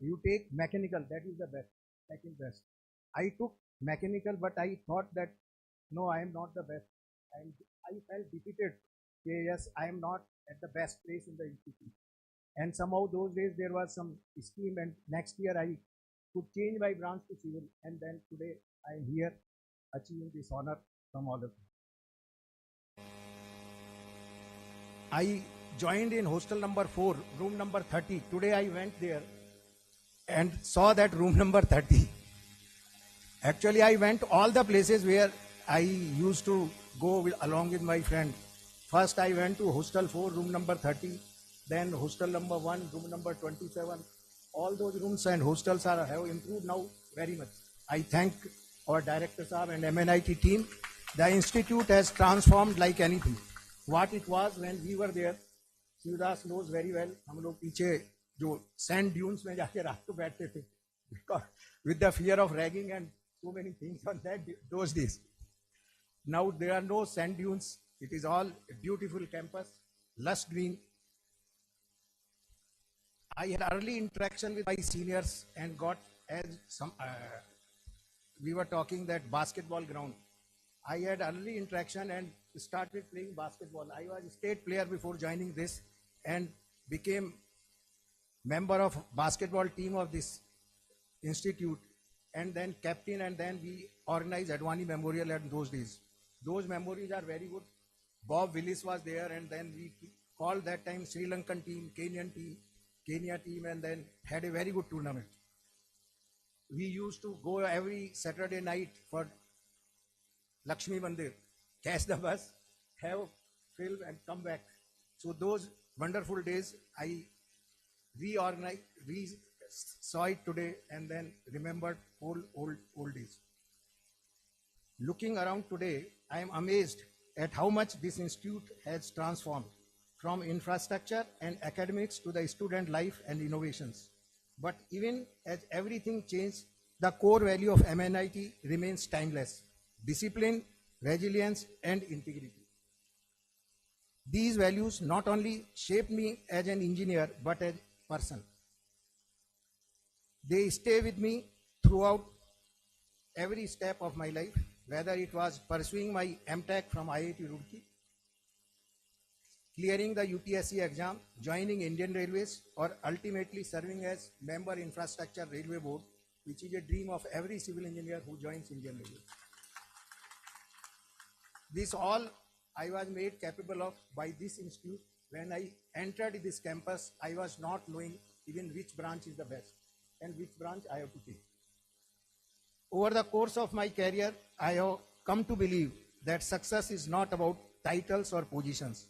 S3: you take mechanical, that is the best, second best. I took mechanical, but I thought that, no, I am not the best. And I felt defeated. Yes, I am not at the best place in the institute. And somehow those days there was some scheme, and next year I could change my branch to civil, and then today I am here achieving this honor from all of you. I joined in hostel number 4, room number 30. Today I went there and saw that room number 30. Actually, I went all the places where I used to go along with my friend. First, I went to hostel 4, room number 30. Then hostel number 1, room number 27. All those rooms and hostels have improved now very much. I thank our director Saab and MNIT team. The institute has transformed like anything. What it was when we were there, Shivdas knows very well. हम लोग पीछे जो sand dunes में जाके रात को बैठते थे, because with the fear of ragging and so many things on those days. Now there are no sand dunes. It is all a beautiful campus, lush green. I had early interaction with my seniors and got, as some we were talking, that basketball ground. I had early interaction and started playing basketball. I was a state player before joining this and became member of basketball team of this institute, and then captain, and then we organized Advani Memorial at those days. Those memories are very good. Bob Willis was there, and then we called that time Sri Lankan team, Kenya team, and then had a very good tournament. We used to go every Saturday night for Lakshmi Mandir, catch the bus, have film and come back. So those wonderful days, I reorganized, saw it today, and then remembered old days. Looking around today, I am amazed at how much this institute has transformed, from infrastructure and academics to the student life and innovations. But even as everything changed, the core value of MNIT remains timeless: discipline, resilience, and integrity. These values not only shaped me as an engineer, but as a person. They stay with me throughout every step of my life, whether it was pursuing my MTech from IIT Roorkee, clearing the UPSC exam, joining Indian Railways, or ultimately serving as member Infrastructure Railway Board, which is a dream of every civil engineer who joins Indian Railways. This all I was made capable of by this institute. When I entered this campus, I was not knowing even which branch is the best and which branch I have to take. Over the course of my career, I have come to believe that success is not about titles or positions.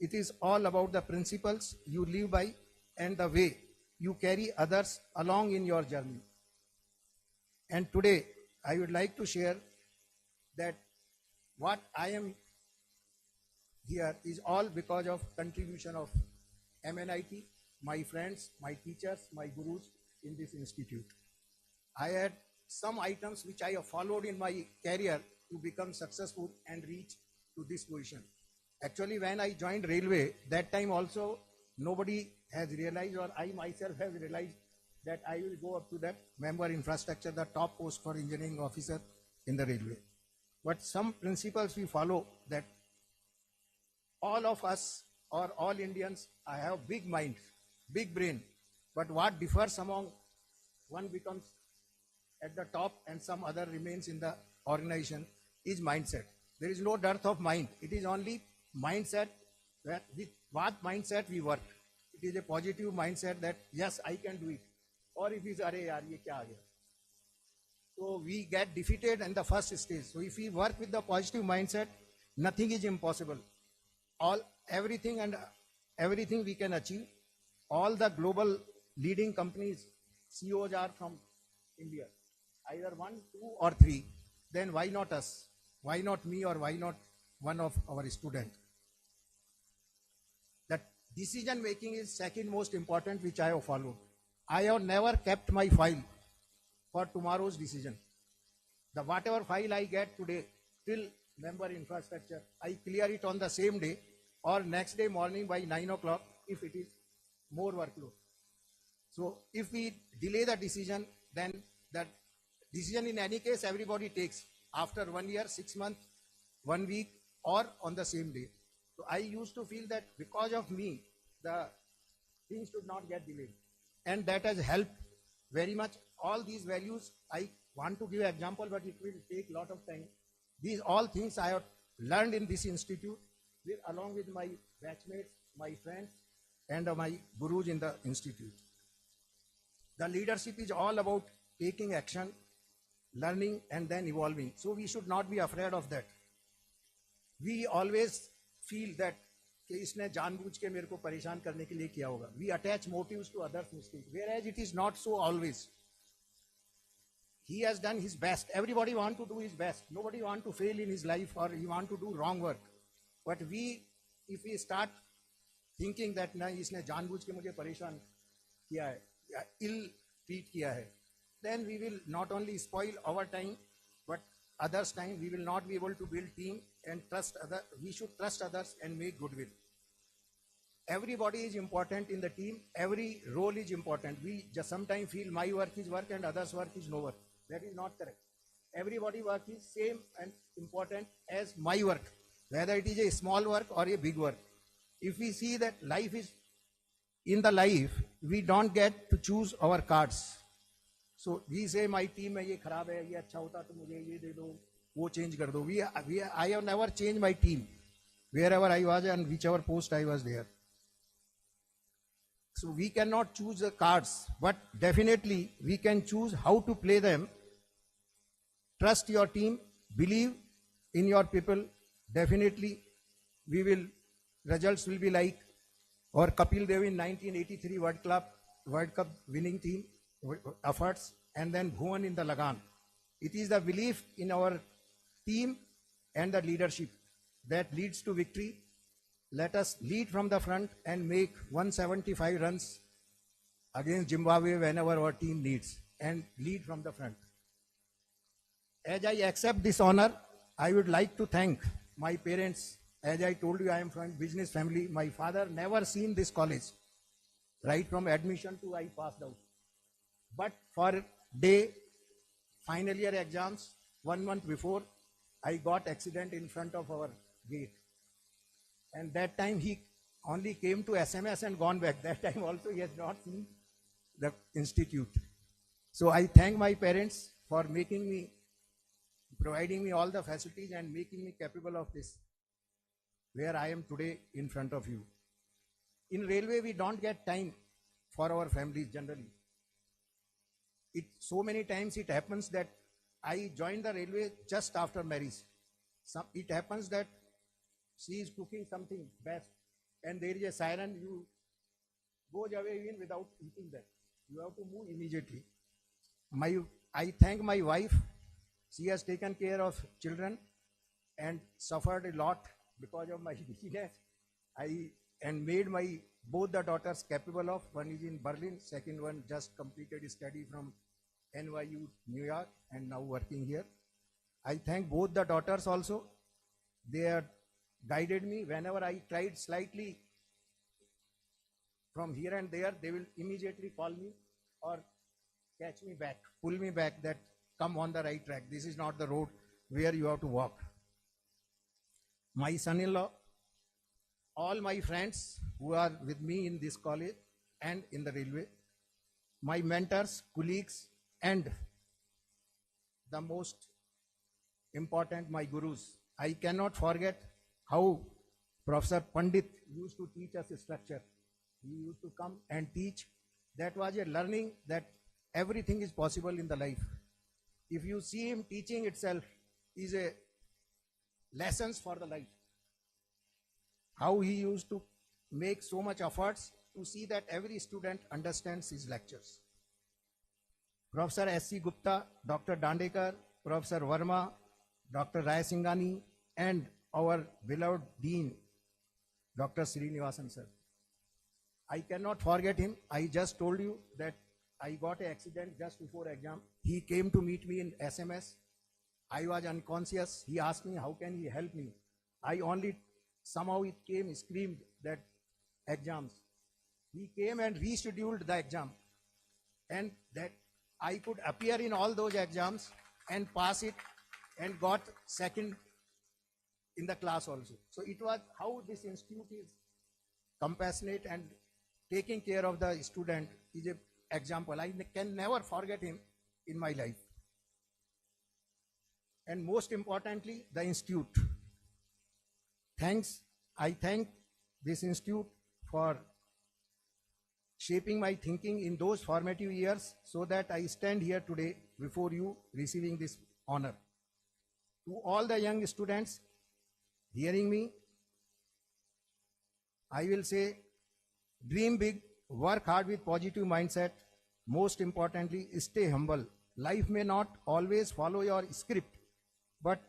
S3: It is all about the principles you live by and the way you carry others along in your journey. And today, I would like to share that what I am here is all because of contribution of MNIT, my friends, my teachers, my gurus in this institute. I had some items which I have followed in my career to become successful and reach to this position. Actually, when I joined railway, that time also nobody has realized, or I myself have realized, that I will go up to that member infrastructure, the top post for engineering officer in the railway. But some principles we follow, that all of us, or all Indians, I have big mind, big brain. But what differs among one becomes at the top and some other remains in the organization is mindset. There is no dearth of mind. It is only mindset, that with what mindset we work. It is a positive mindset that yes, I can do it. Or if it's, arey yaar, ye kya aa gaya? So we get defeated in the first stage. So if we work with the positive mindset, nothing is impossible. Everything we can achieve. All the global leading companies, CEOs are from India, either 1, 2 or 3. Then why not us? Why not me, or why not one of our students? That decision making is second most important, which I have followed. I have never kept my file for tomorrow's decision. The whatever file I get today, till member infrastructure, I clear it on the same day or next day morning by 9 o'clock if it is more workload. So if we delay the decision, then that decision in any case everybody takes after 1 year, 6 months, 1 week, or on the same day. So I used to feel that because of me, the things should not get delayed. And that has helped very much. All these values, I want to give an example, but it will take a lot of time. These all things I have learned in this institute, along with my batchmates, my friends, and my gurus in the institute. The leadership is all about taking action, learning, and then evolving. So we should not be afraid of that. We always feel that कि इसने जानबूझ के मेरे को परेशान करने के लिए किया होगा. We attach motives to others' mistakes, whereas it is not so always. He has done his best. Everybody wants to do his best. Nobody wants to fail in his life, or he wants to do wrong work. But if we start thinking that ना इसने जानबूझ के मुझे परेशान किया है या ill treat किया है, then we will not only spoil our time, but others' time. We will not be able to build team and trust others. We should trust others and make goodwill. Everybody is important in the team. Every role is important. We just sometimes feel my work is work and others' work is no work. That is not correct. Everybody work is same and important as my work, whether it is a small work or a big work. If we see that life is in the life, we don't get to choose our cards. So we say my team में ये खराब है, ये अच्छा होता तो मुझे ये दे दो, वो change कर दो. I have never changed my team wherever I was and whichever post I was there. So we cannot choose the cards, but definitely we can choose how to play them. Trust your team, believe in your people. Definitely results will be like or Kapil Dev in 1983 World Cup winning team efforts, and then Bhuvan in the Lagan. It is the belief in our team and the leadership that leads to victory. Let us lead from the front and make 175 runs against Zimbabwe whenever our team needs, and lead from the front. As I accept this honor, I would like to thank my parents. As I told you, I am from business family. My father never seen this college, right from admission to I passed out. But for final year exams, 1 month before, I got accident in front of our gate. And that time he only came to SMS and gone back. That time also he has not seen the institute. So I thank my parents for providing me all the facilities and making me capable of this, where I am today in front of you. In railway, we don't get time for our families generally. So many times it happens that I joined the railway just after marriage. It happens that she is cooking something best and there is a siren, you go away even without eating that. You have to move immediately. I thank my wife. She has taken care of children and suffered a lot because of my busyness. And made both the daughters capable of. One is in Berlin, second one just completed his study from NYU, New York, and now working here. I thank both the daughters also. They have guided me whenever I tried slightly from here and there. They will immediately call me or catch me back, pull me back, that come on the right track. This is not the road where you have to walk. My son-in-law, all my friends who are with me in this college and in the railway, my mentors, colleagues, and the most important, my gurus. I cannot forget how Professor Pandit used to teach us structure. He used to come and teach. That was a learning that everything is possible in the life. If you see him teaching itself is a lessons for the life. How he used to make so much efforts to see that every student understands his lectures. Professor S.C. Gupta, Dr. Dandekar, Professor Verma, Dr. Rai Singhani, and our beloved Dean, Dr. Srinivasan sir. I cannot forget him. I just told you that I got an accident just before exam. He came to meet me in SMS. I was unconscious. He asked me, how can he help me? I only, somehow it came, screamed that exams. He came and rescheduled the exam. And that I could appear in all those exams and pass it and got second in the class also. So it was how this institute is compassionate and taking care of the student is an example. I can never forget him in my life. And most importantly, the institute. I thank this institute for shaping my thinking in those formative years so that I stand here today before you receiving this honor. To all the young students hearing me, I will say, dream big, work hard with positive mindset. Most importantly, stay humble. Life may not always follow your script, but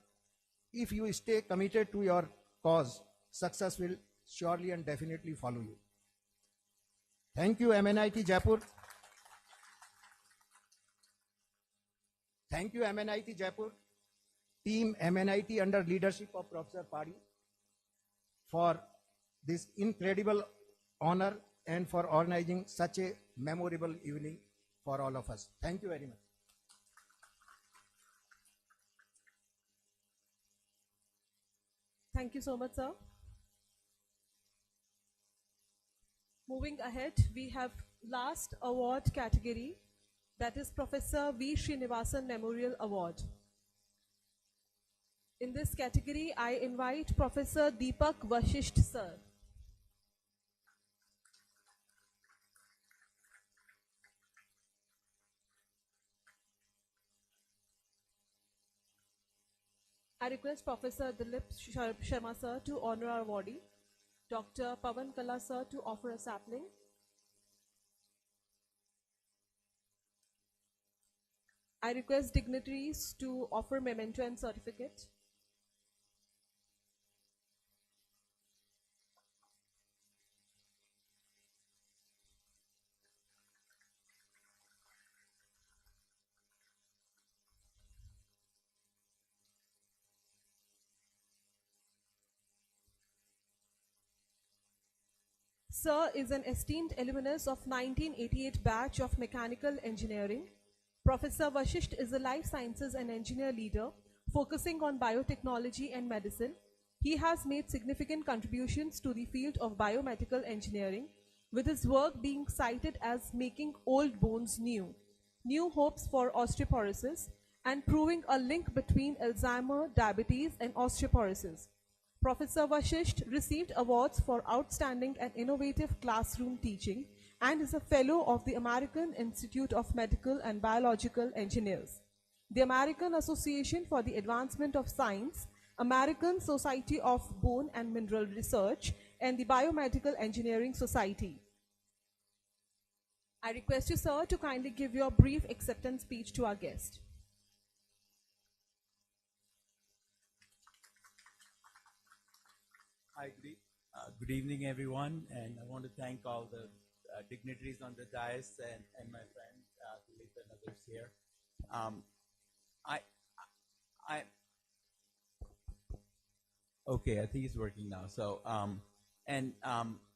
S3: if you stay committed to your cause, success will surely and definitely follow you. Thank you, MNIT Jaipur. Thank you, MNIT Jaipur, team MNIT under leadership of Professor Padi, for this incredible honor and for organizing such a memorable evening for all of us. Thank you very much.
S2: Thank you so much, sir. Moving ahead, we have last award category, that is Professor V. Srinivasan Memorial Award. In this category, I invite Professor Deepak Vashisht, sir. I request Professor Dilip Sharma, sir, to honor our awardee. Dr. Pavan Kala, sir, to offer a sapling. I request dignitaries to offer memento and certificate. Sir is an esteemed alumnus of 1988 batch of Mechanical Engineering. Professor Vashisht is a life sciences and engineer leader focusing on biotechnology and medicine. He has made significant contributions to the field of biomedical engineering, with his work being cited as making old bones new, new hopes for osteoporosis, and proving a link between Alzheimer, diabetes, and osteoporosis. Professor Vashisht received awards for outstanding and innovative classroom teaching and is a fellow of the American Institute of Medical and Biological Engineers, the American Association for the Advancement of Science, American Society of Bone and Mineral Research, and the Biomedical Engineering Society. I request you, sir, to kindly give your brief acceptance speech to our guest.
S4: Hi, good evening, everyone, and I want to thank all the dignitaries on the dais and my friend Dilip and others here. Okay, I think it's working now. So,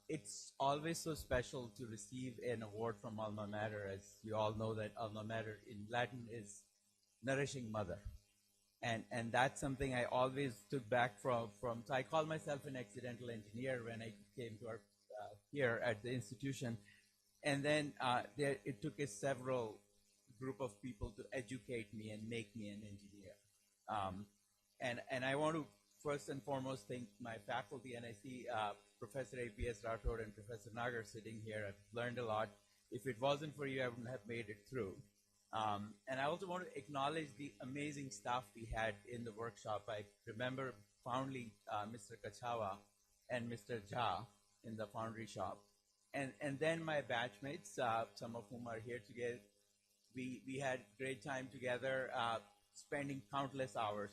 S4: it's always so special to receive an award from Alma Mater, as you all know that Alma Mater in Latin is nourishing mother. And that's something I always took back from. So I call myself an accidental engineer when I came to our here at the institution, and then it took a several group of people to educate me and make me an engineer. And I want to first and foremost thank my faculty, and I see Professor A.P.S. Rathod and Professor Nagar sitting here. I've learned a lot. If it wasn't for you, I wouldn't have made it through. And I also want to acknowledge the amazing staff we had in the workshop. I remember profoundly Mr. Kachawa and Mr. Jha in the foundry shop. And then my batchmates, some of whom are here together, we had great time together, spending countless hours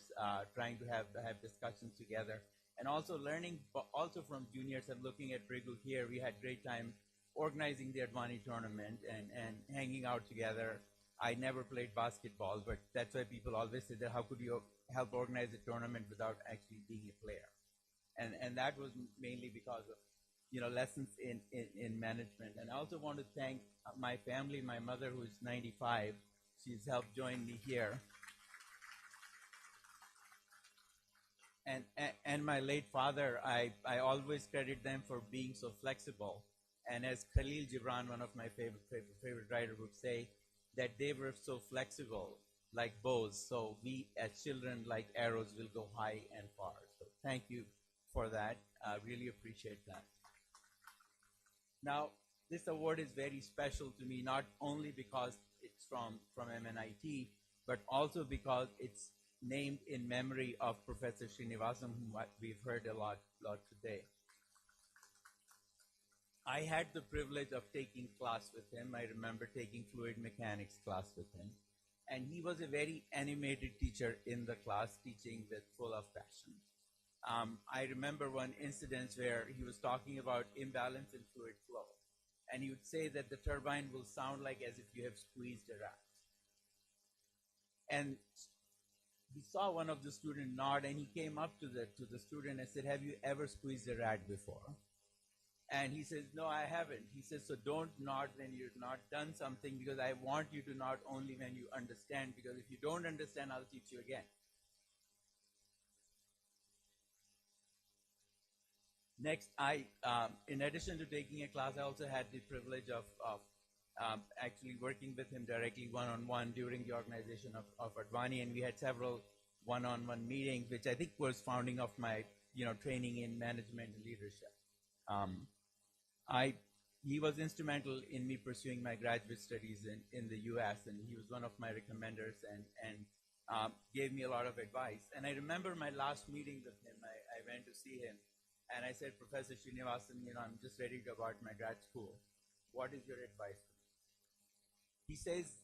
S4: trying to have discussions together, and also learning also from juniors. And looking at Brigu here, we had great time organizing the Advani tournament and hanging out together. I never played basketball, but that's why people always say that how could you help organize a tournament without actually being a player? And that was mainly because of lessons in management. And I also want to thank my family, my mother who is 95. She's helped join me here. And my late father, I always credit them for being so flexible. And as Khalil Gibran, one of my favorite writers, would say, that they were so flexible, like bows. So we as children, like arrows, will go high and far. So thank you for that. I really appreciate that. Now, this award is very special to me, not only because it's from MNIT, but also because it's named in memory of Professor Srinivasan, whom we've heard a lot today. I had the privilege of taking class with him. I remember taking fluid mechanics class with him. And he was a very animated teacher in the class, teaching with full of passion. I remember one incident where he was talking about imbalance in fluid flow. And he would say that the turbine will sound like as if you have squeezed a rat. And he saw one of the students nod, and he came up to the student and said, "Have you ever squeezed a rat before?" And he says, "No, I haven't." He says, "So don't nod when you've not done something, because I want you to nod only when you understand, because if you don't understand, I'll teach you again." Next, in addition to taking a class, I also had the privilege of actually working with him directly one-on-one during the organization of Advani, and we had several one-on-one meetings, which I think was founding of my training in management and leadership. He was instrumental in me pursuing my graduate studies in the US, and he was one of my recommenders and gave me a lot of advice. And I remember my last meeting with him, I went to see him, and I said, "Professor Srinivasan, I'm just ready to start my grad school. What is your advice for me?" He says,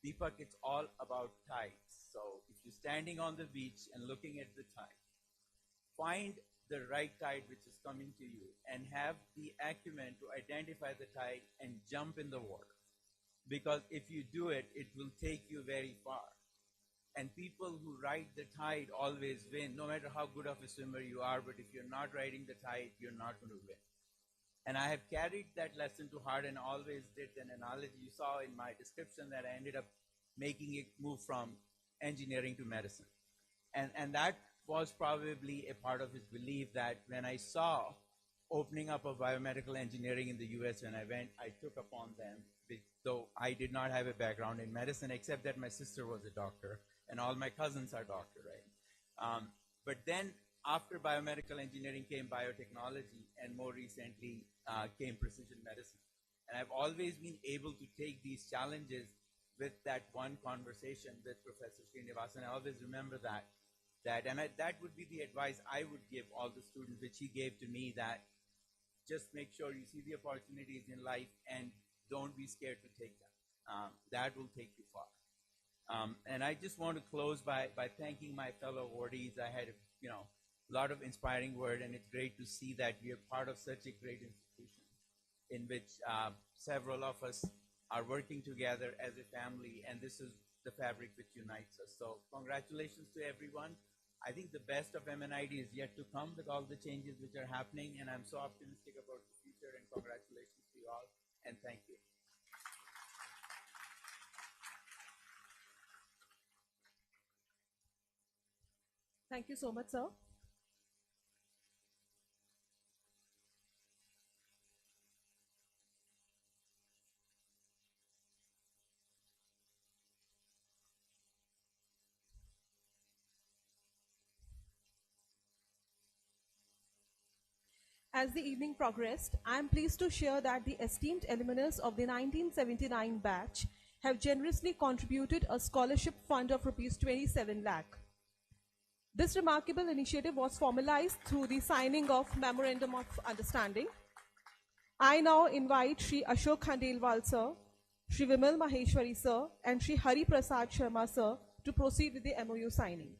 S4: "Deepak, it's all about tides. So if you're standing on the beach and looking at the tide, find the right tide which is coming to you and have the acumen to identify the tide and jump in the water. Because if you do it, it will take you very far. And people who ride the tide always win, no matter how good of a swimmer you are, but if you're not riding the tide, you're not going to win." And I have carried that lesson to heart and always did an analogy. You saw in my description that I ended up making it move from engineering to medicine. And that was probably a part of his belief that when I saw opening up of biomedical engineering in the US when I went, I took upon them, though I did not have a background in medicine, except that my sister was a doctor and all my cousins are doctors, right? But then after biomedical engineering came biotechnology, and more recently came precision medicine. And I've always been able to take these challenges with that one conversation with Professor Srinivasan. I always remember that would be the advice I would give all the students, which he gave to me, that just make sure you see the opportunities in life and don't be scared to take them. That will take you far. And I just want to close by thanking my fellow awardees. I had a lot of inspiring word, and it's great to see that we are part of such a great institution in which several of us are working together as a family, and this is the fabric which unites us. So congratulations to everyone. I think the best of MNIT is yet to come with all the changes which are happening, and I'm so optimistic about the future, and congratulations to you all, and thank you.
S2: Thank you so much, sir. As the evening progressed, I am pleased to share that the esteemed alumnus of the 1979 batch have generously contributed a scholarship fund of Rs 27 lakh. This remarkable initiative was formalized through the signing of Memorandum of Understanding. I now invite Shri Ashok Khandelwal sir, Shri Vimal Maheshwari sir, and Shri Hari Prasad Sharma sir to proceed with the MOU signing.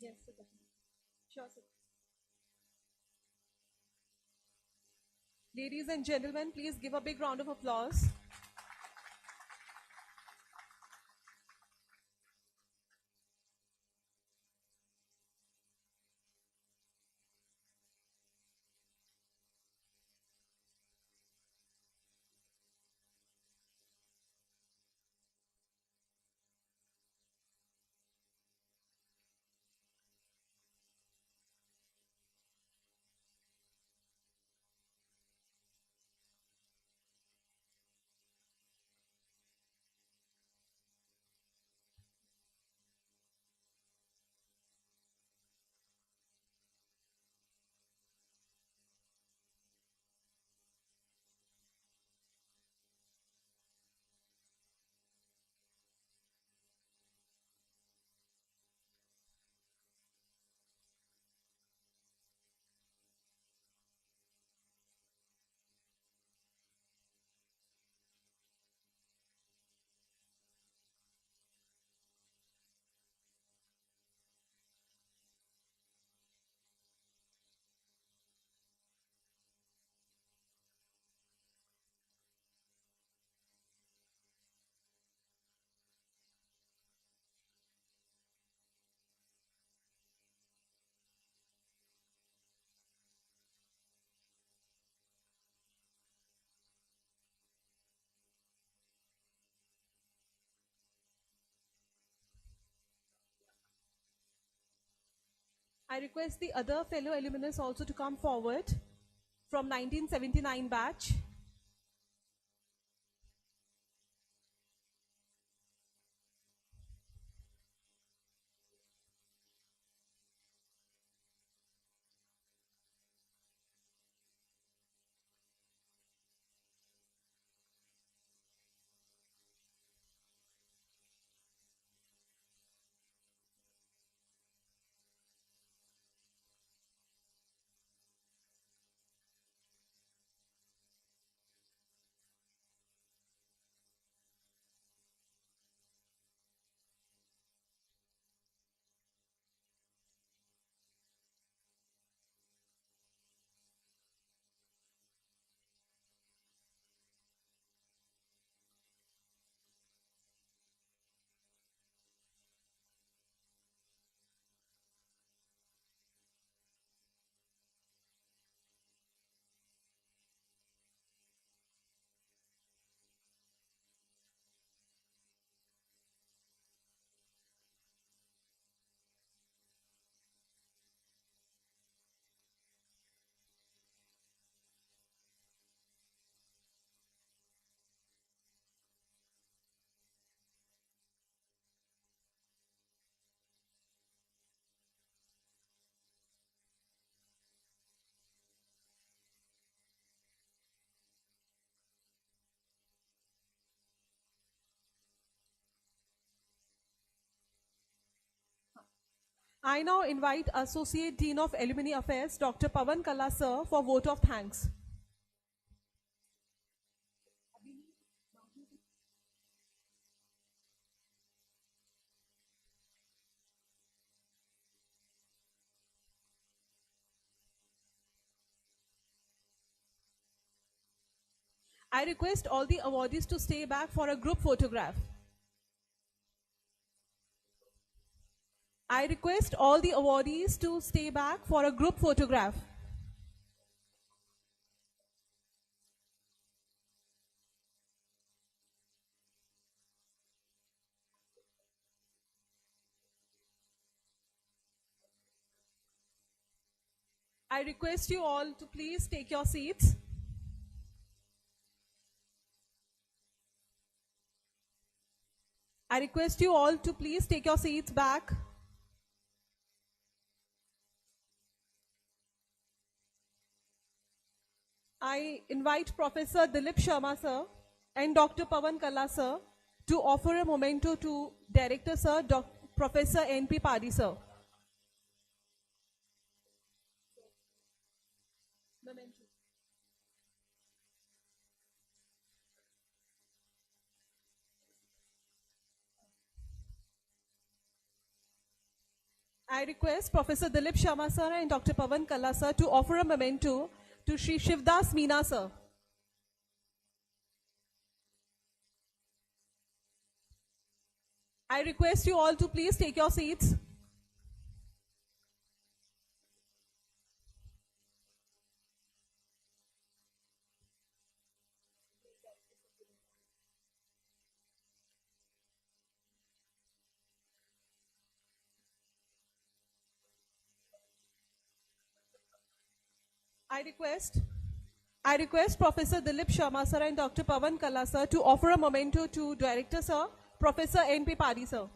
S2: Yes, sir. Sure, sir. Ladies and gentlemen, please give a big round of applause. I request the other fellow alumnus also to come forward from 1979 batch. I now invite Associate Dean of Alumni Affairs, Dr. Pawan Kalla sir, for vote of thanks. I request all the awardees to stay back for a group photograph. I request all the awardees to stay back for a group photograph. I request you all to please take your seats. I request you all to please take your seats back. I invite Professor Dilip Sharma sir and Dr. Pawan Kalla sir to offer a memento to Director sir, Professor N.P. Padi sir. I request Professor Dilip Sharma sir and Dr. Pawan Kalla sir to offer a memento to Shri Shivdas Meena sir. I request you all to please take your seats. I request Professor Dilip Sharma sir and Dr. Pawan Kalla sir to offer a memento to Director sir, Professor N.P. Padi sir.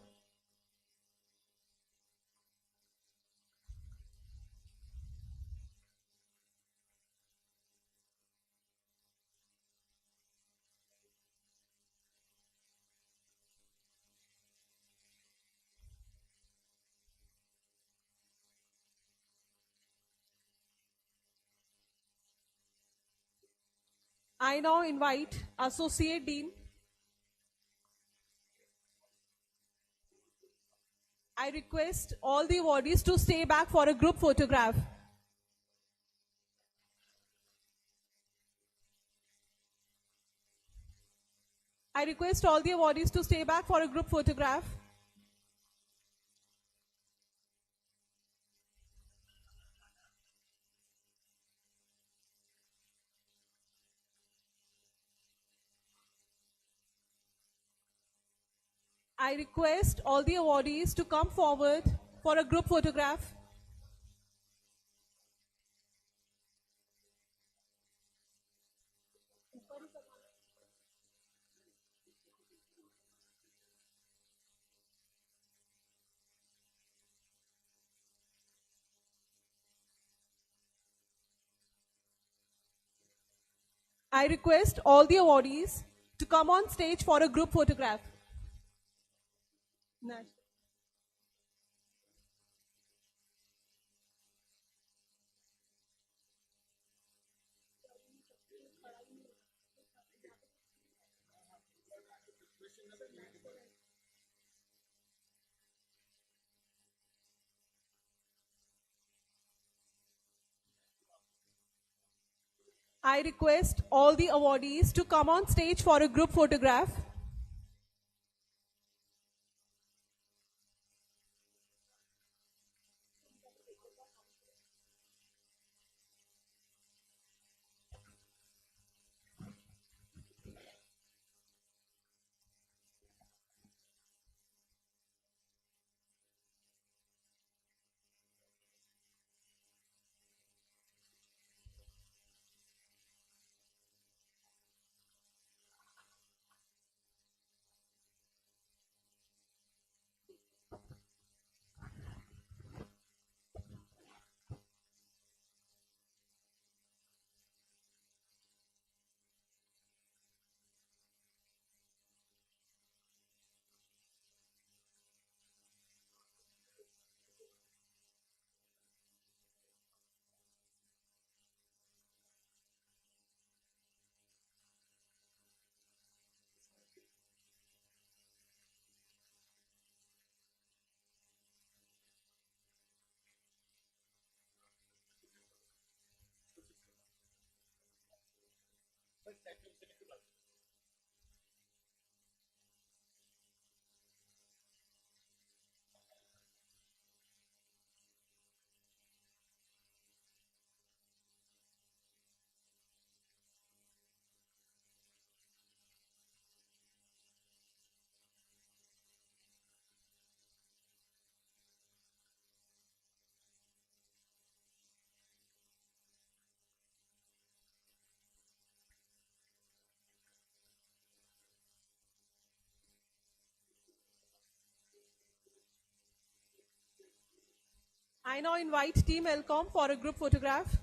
S2: I now invite Associate Dean. I request all the awardees to stay back for a group photograph. I request all the awardees to stay back for a group photograph. I request all the awardees to come forward for a group photograph. I request all the awardees to come on stage for a group photograph. I request all the awardees to come on stage for a group photograph. I now invite Team Elcom for a group photograph.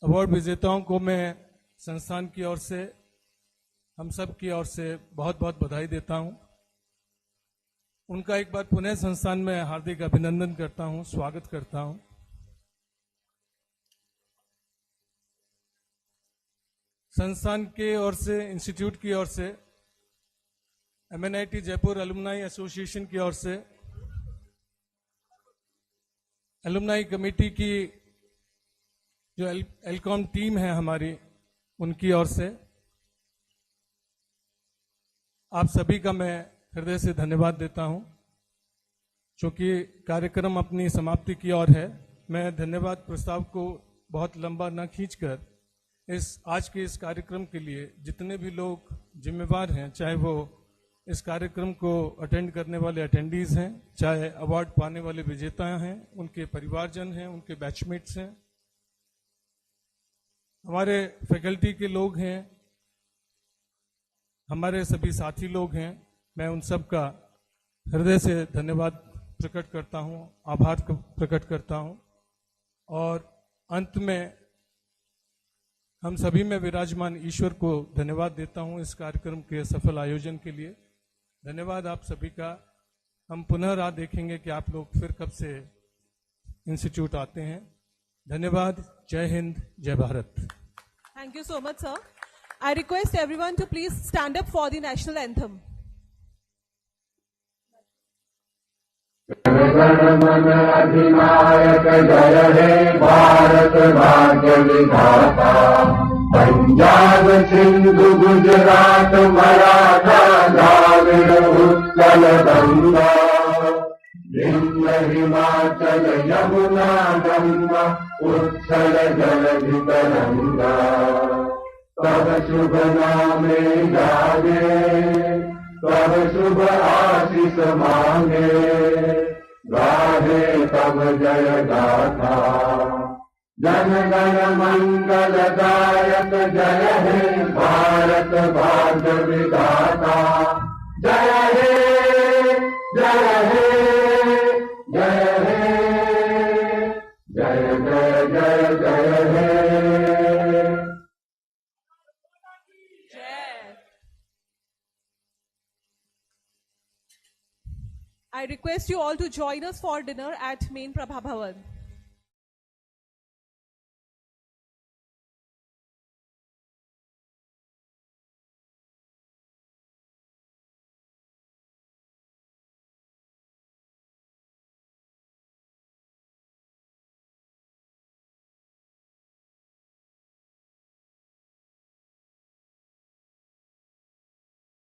S5: Award विजेताओं को मैं संस्थान की ओर से, हम सब की ओर से बहुत बहुत बधाई देता हूं। उनका एक बार पुनः संस्थान में हार्दिक अभिनंदन करता हूं, स्वागत करता हूं। संस्थान के ओर से, इंस्टीट्यूट की ओर से, MNIT जयपुर अलुमनाई एसोसिएशन की ओर से, अलुमनाई कमेटी की जो एलकॉम टीम है हमारी, उनकी ओर से आप सभी का मैं हृदय से धन्यवाद देता हूं। चूंकि कार्यक्रम अपनी समाप्ति की ओर है, मैं धन्यवाद प्रस्ताव को बहुत लंबा न खींचकर आज के इस कार्यक्रम के लिए जितने भी लोग जिम्मेवार हैं, चाहे वो इस कार्यक्रम को अटेंड करने वाले अटेंडीज हैं, चाहे अवार्ड पाने वाले विजेता हैं, उनके परिवारजन हैं, उनके बैचमेट्स हैं, हमारे फैकल्टी के लोग हैं, हमारे सभी साथी लोग हैं, मैं उन सब का हृदय से धन्यवाद प्रकट करता हूं, आभार प्रकट करता हूं। और अंत में हम सभी में विराजमान ईश्वर को धन्यवाद देता हूं इस कार्यक्रम के सफल आयोजन के लिए। धन्यवाद आप सभी का। हम पुनः राह देखेंगे कि आप लोग फिर कब से इंस्टीट्यूट आते हैं। धन्यवाद। जय हिंद, जय Bharat.
S2: Thank you so much, sir. I request everyone to please stand up for the national anthem.
S22: मन अधिनायक जय हे भारत भाग्य विधाता, पंजाब सिंधु गुजरात मराठा द्राविड़ उत्कल गंगा, विंध्य हिमाचल यमुना गंगा उत्कल जलधि तरंगा, तब शुभ नामे जागे, तब शुभ आशीष मांगे, गाहे तब जय गाथा, जन गण मंगल दायक जय हे भारत भाग्य विधाता जय हे जय हे जय हे जय जय जय जय हे
S2: I request you all to join us for dinner at Main Prabha Bhavan.